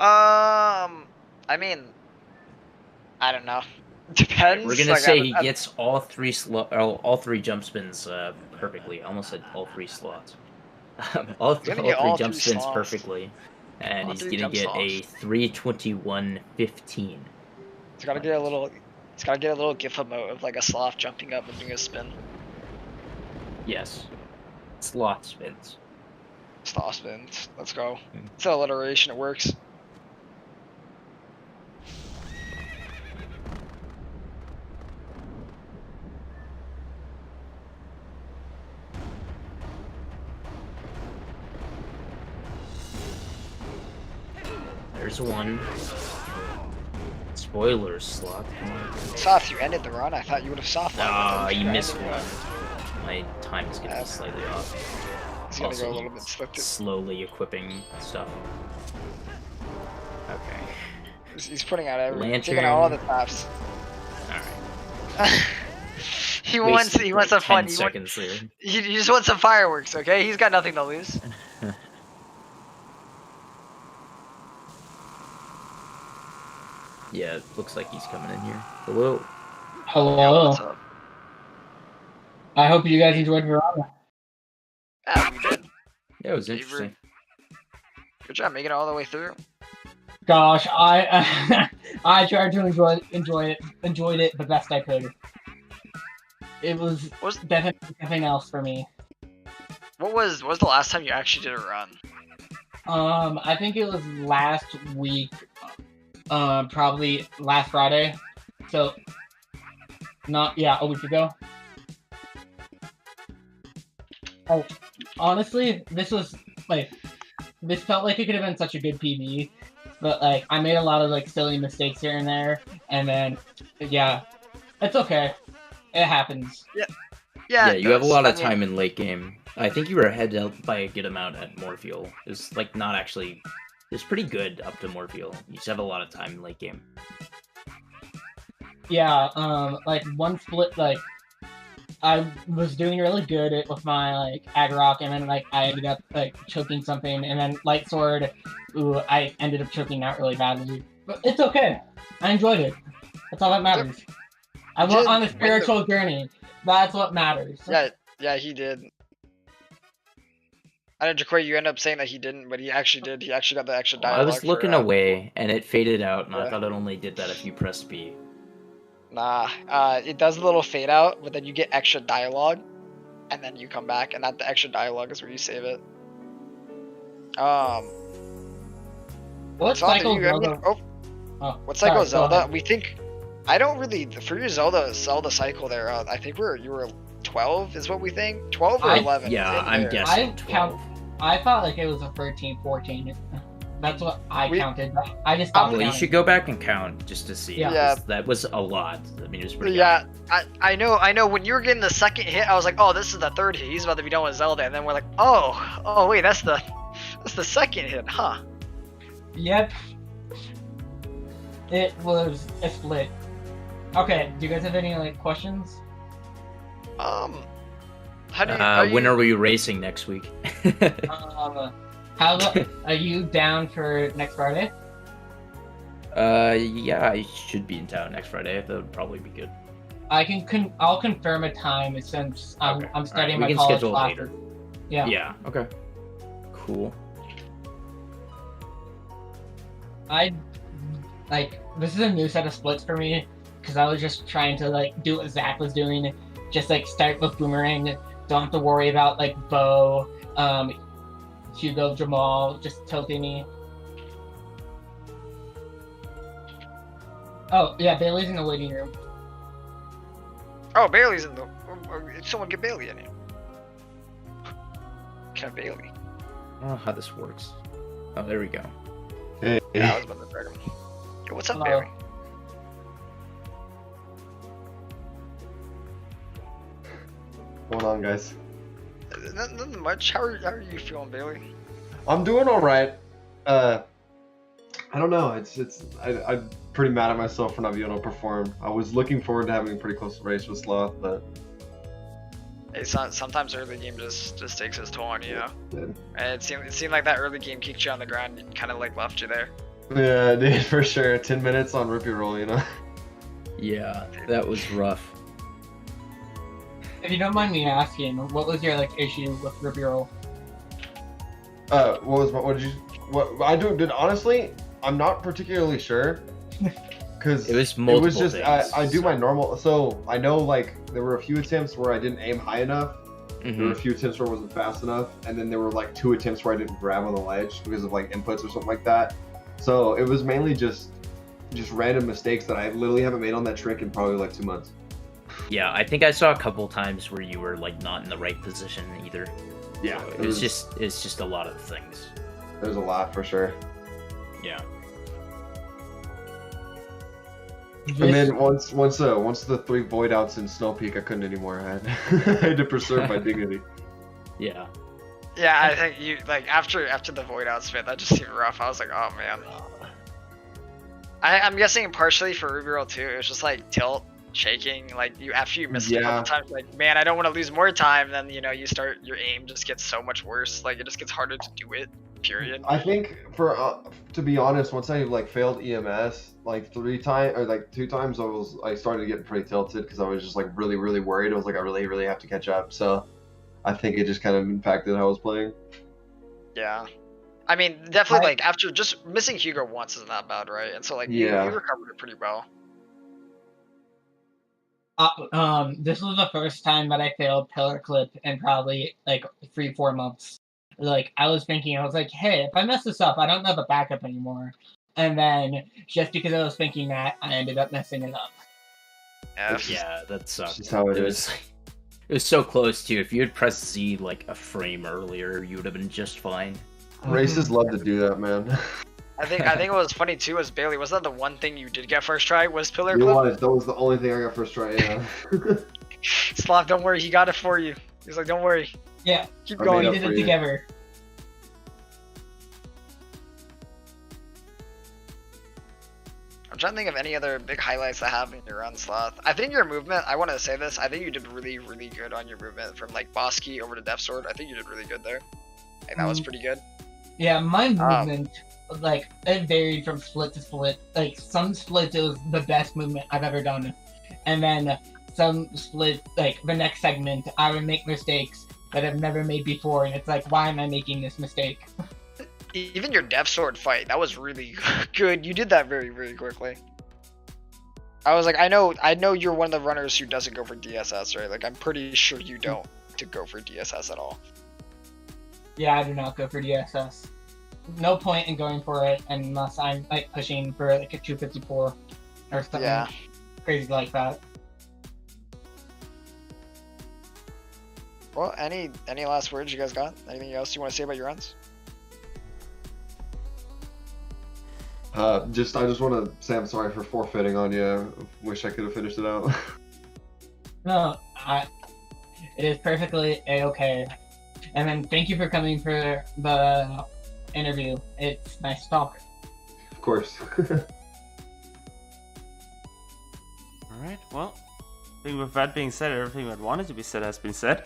I mean, I don't know. Depends. We're gonna like, say he gets all three jump spins perfectly. I almost said all 3 slots. all 3 jump spins slots. Perfectly, and All he's 3 gonna jump get slots. a 3:21.15. He's gotta get a little. He's gotta get a little GIF emote of like a sloth jumping up and doing a spin. Yes, sloth spins. Sloth spins. Let's go. It's an alliteration. It works. There's one. Spoilers, Sloth. Soft, you ended the run. I thought you would have soft. You missed one. My time is gonna be slightly off. He's gonna Also, go a little bit slipped. Slowly equipping stuff. Okay. He's putting out everything. Lantern. Taking all the taps. Alright. He wants some fun. 10 seconds there. He just wants some fireworks, okay? He's got nothing to lose. Yeah, it looks like he's coming in here. Hello. Hello. What's up? I hope you guys enjoyed Verona. Yeah, we did. Yeah, it was interesting. Good job making it all the way through. Gosh, I I tried to enjoy it the best I could. It was definitely something else for me. What was the last time you actually did a run? I think it was last week. Probably last Friday. So, a week ago. Oh, honestly, this felt like it could have been such a good PB, but like I made a lot of like silly mistakes here and there, and then yeah, it's okay. It happens. Yeah, you have a lot of time in late game. I think you were ahead by a good amount at Morpheal. It's like not actually. It's pretty good up to Morpheal. You just have a lot of time in late game. Yeah, like one split, like I was doing really good with my like Agarok, and then like I ended up like choking something, and then Light Sword, I ended up choking out really badly. But it's okay. I enjoyed it. That's all that matters. I went on a spiritual journey. That's what matters. Yeah, he did. I know, Jaquay, you ended up saying that he didn't, but he actually did. He actually got the extra dialogue. I was looking away, and it faded out, and I thought it only did that if you pressed B. Nah, it does a little fade out, but then you get extra dialogue, and then you come back, and the extra dialogue is where you save it. What cycle Zelda? What cycle is Zelda? We think. I don't really for your Zelda cycle there. I think you were 12 is what we think. 12 or 11. Yeah, I'm guessing 12. I thought like it was a 13, 14. That's what I counted. I just thought. Well, you should go back and count just to see. Yeah. That was a lot. I mean, it was pretty. Yeah, I know. When you were getting the second hit, I was like, oh, this is the third hit. He's about to be done with Zelda, and then we're like, oh, wait, that's the second hit, huh? Yep. It was a split. Okay, do you guys have any like questions? How do you, When are we racing next week? Are you down for next Friday? Yeah, I should be in town next Friday. That would probably be good. I'll confirm a time since I'm studying we my can college schedule it classes. later. Yeah. Yeah. Okay. Cool. This is a new set of splits for me because I was just trying to like do what Zach was doing, just like start with Boomerang, don't have to worry about like Bo, Hugo, Jamal just tilting me. Oh yeah, Bailey's in the waiting room. Oh, Bailey's in the. Someone get Bailey in here. Can I have Bailey? I don't know how this works. Oh, there we go. Hey. Yeah, I was about to drag him. Yo, what's up, Hello. Bailey? What's going on, guys? Nothing much. How are you feeling, Bailey? I'm doing all right. I don't know. I'm pretty mad at myself for not being able to perform. I was looking forward to having a pretty close race with Sloth, but Hey, sometimes early game just takes its toll on you, know? Did. And it seemed like that early game kicked you on the ground and kind of like left you there. yeah, it did for sure. 10 minutes on Rippy Roll, you know. Yeah, that was rough. If you don't mind me asking, what was your like issue with Rippy Roll? What I did honestly, I'm not particularly sure. Because It was multiple it was just things. I do my normal. So I know like there were a few attempts where I didn't aim high enough. There were a few attempts where it wasn't fast enough, and then there were like 2 attempts where I didn't grab on the ledge because of like inputs or something like that. So it was mainly just random mistakes that I literally haven't made on that trick in probably like 2 months. Yeah, I think I saw a couple times where you were like not in the right position either. Yeah, So it's just a lot of things. there's a lot for sure. Yeah. And then once the 3 void outs in Snow Peak, I couldn't anymore. I had to preserve my dignity. Yeah. Yeah, I think you like after the void out spin, that just seemed rough. I was like, oh man. I'm guessing partially for Ruby Roll too. It was just like tilt, shaking. Like after you missed it a couple times, like man, I don't want to lose more time. Then your aim just gets so much worse. Like it just gets harder to do it. Period. I think to be honest, once I like failed EMS like 3 times or like 2 times, I started getting pretty tilted because I was just like really worried. I was like, I really have to catch up. So I think it just kind of impacted how I was playing. Yeah. I mean, definitely like after just missing Hugo once isn't that bad, right? And so like you recovered it pretty well. This was the first time that I failed Pillar Clip in probably like 3-4 months. Like I was like, hey, if I mess this up, I don't have a backup anymore. And then just because I was thinking that, I ended up messing it up. Yeah, that sucked. Just how it is. It was so close too. If you had pressed Z like a frame earlier, you would have been just fine. Races love to do that, man. I think what was funny too was Bailey. Was that the one thing you did get first try? Was Pillar Clip? That was the only thing I got first try. Yeah. Slav, don't worry, he got it for you. He's like, don't worry. Yeah, Keep I going. made we up did for it you. together. I'm trying to think of any other big highlights that happened in your run, Sloth. I think your movement, I want to say this, I think you did really good on your movement from like Bosky over to Death Sword. I think you did really good there. I think that was pretty good. Yeah, my movement, like, it varied from split to split. Like, some splits, it was the best movement I've ever done. And then some split, like, the next segment, I would make mistakes that I've never made before. And it's like, why am I making this mistake? Even your Death Sword fight, that was really good. You did that very quickly. I was like, I know you're one of the runners who doesn't go for DSS, right? Like, I'm pretty sure you don't to go for DSS at all. Yeah, I do not go for DSS. No point in going for it unless I'm, like, pushing for, like, a 254 or something crazy like that. Well, any last words you guys got? Anything else you want to say about your runs? I just want to say I'm sorry for forfeiting on you. Wish I could have finished it out. No, it is perfectly a-okay. And then thank you for coming for the interview. It's nice to talk. course. Alright, well, I think with that being said, everything that wanted to be said has been said.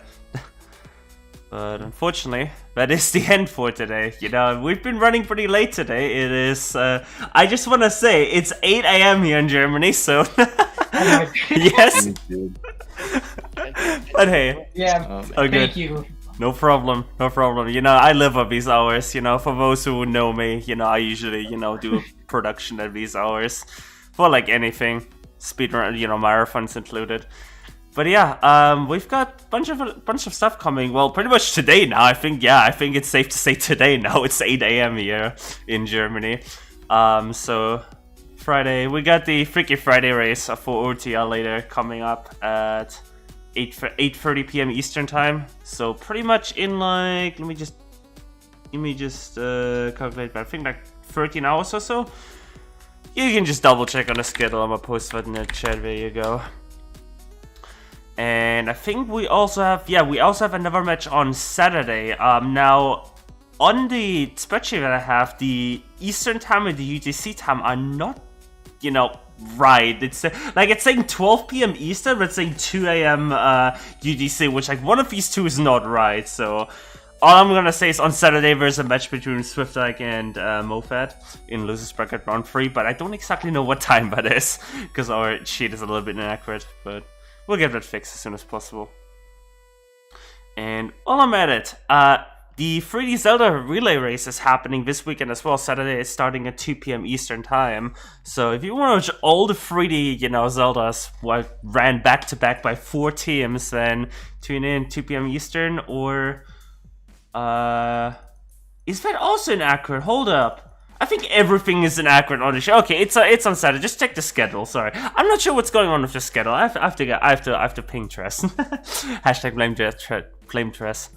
But unfortunately, that is the end for today. You know, we've been running pretty late today. It is, I just want to say, it's 8 a.m. here in Germany, so... Yes! But hey, Yeah, oh, good. thank you. No problem, no problem. You know, I live at these hours, you know, for those who know me, you know, I usually, you know, do production at these hours. For like anything, speedrun, you know, marathons included. But yeah, we've got a bunch of stuff coming. Well, pretty much today now. I think it's safe to say today now. It's 8 a.m. here in Germany. So Friday, we got the Freaky Friday race for OTL later coming up at 8:30 p.m. Eastern time. So pretty much in like, let me just calculate. But I think like 13 hours or so. You can just double check on the schedule. I'm gonna post that in the chat. There you go. And I think we also have another match on Saturday. Now, on the spreadsheet that I have, the Eastern time and the UTC time are not, you know, right. It's like it's saying 12 p.m. Eastern, but it's saying 2 a.m. UTC, which like one of these two is not right. So all I'm gonna say is on Saturday there's a match between Swiftike and Mofat in losers bracket round 3, but I don't exactly know what time that is because our sheet is a little bit inaccurate, but. We'll get that fixed as soon as possible. And while I'm at it, the 3D Zelda relay race is happening this weekend as well. Saturday is starting at 2 p.m. Eastern time. So if you want to watch all the 3D, you know, Zeldas ran back to back by 4 teams, then tune in 2 p.m. Eastern. Or is that also inaccurate? Hold up. I think everything is inaccurate on the show. Okay, it's on Saturday. Just check the schedule. Sorry, I'm not sure what's going on with the schedule. I have to ping Tress. Hashtag blame Tress.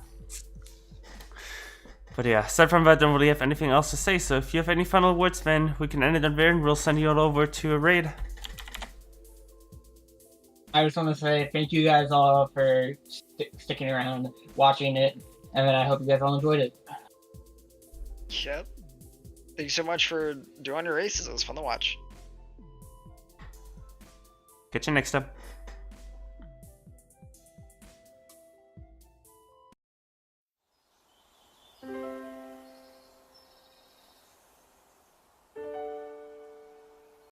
But yeah, aside from that, I don't really have anything else to say. So if you have any final words, then we can end it on there, and we'll send you all over to a raid. I just want to say thank you guys all for sticking around, watching it, and I hope you guys all enjoyed it. Yep. Thank you so much for doing your races. It was fun to watch. Catch you next time.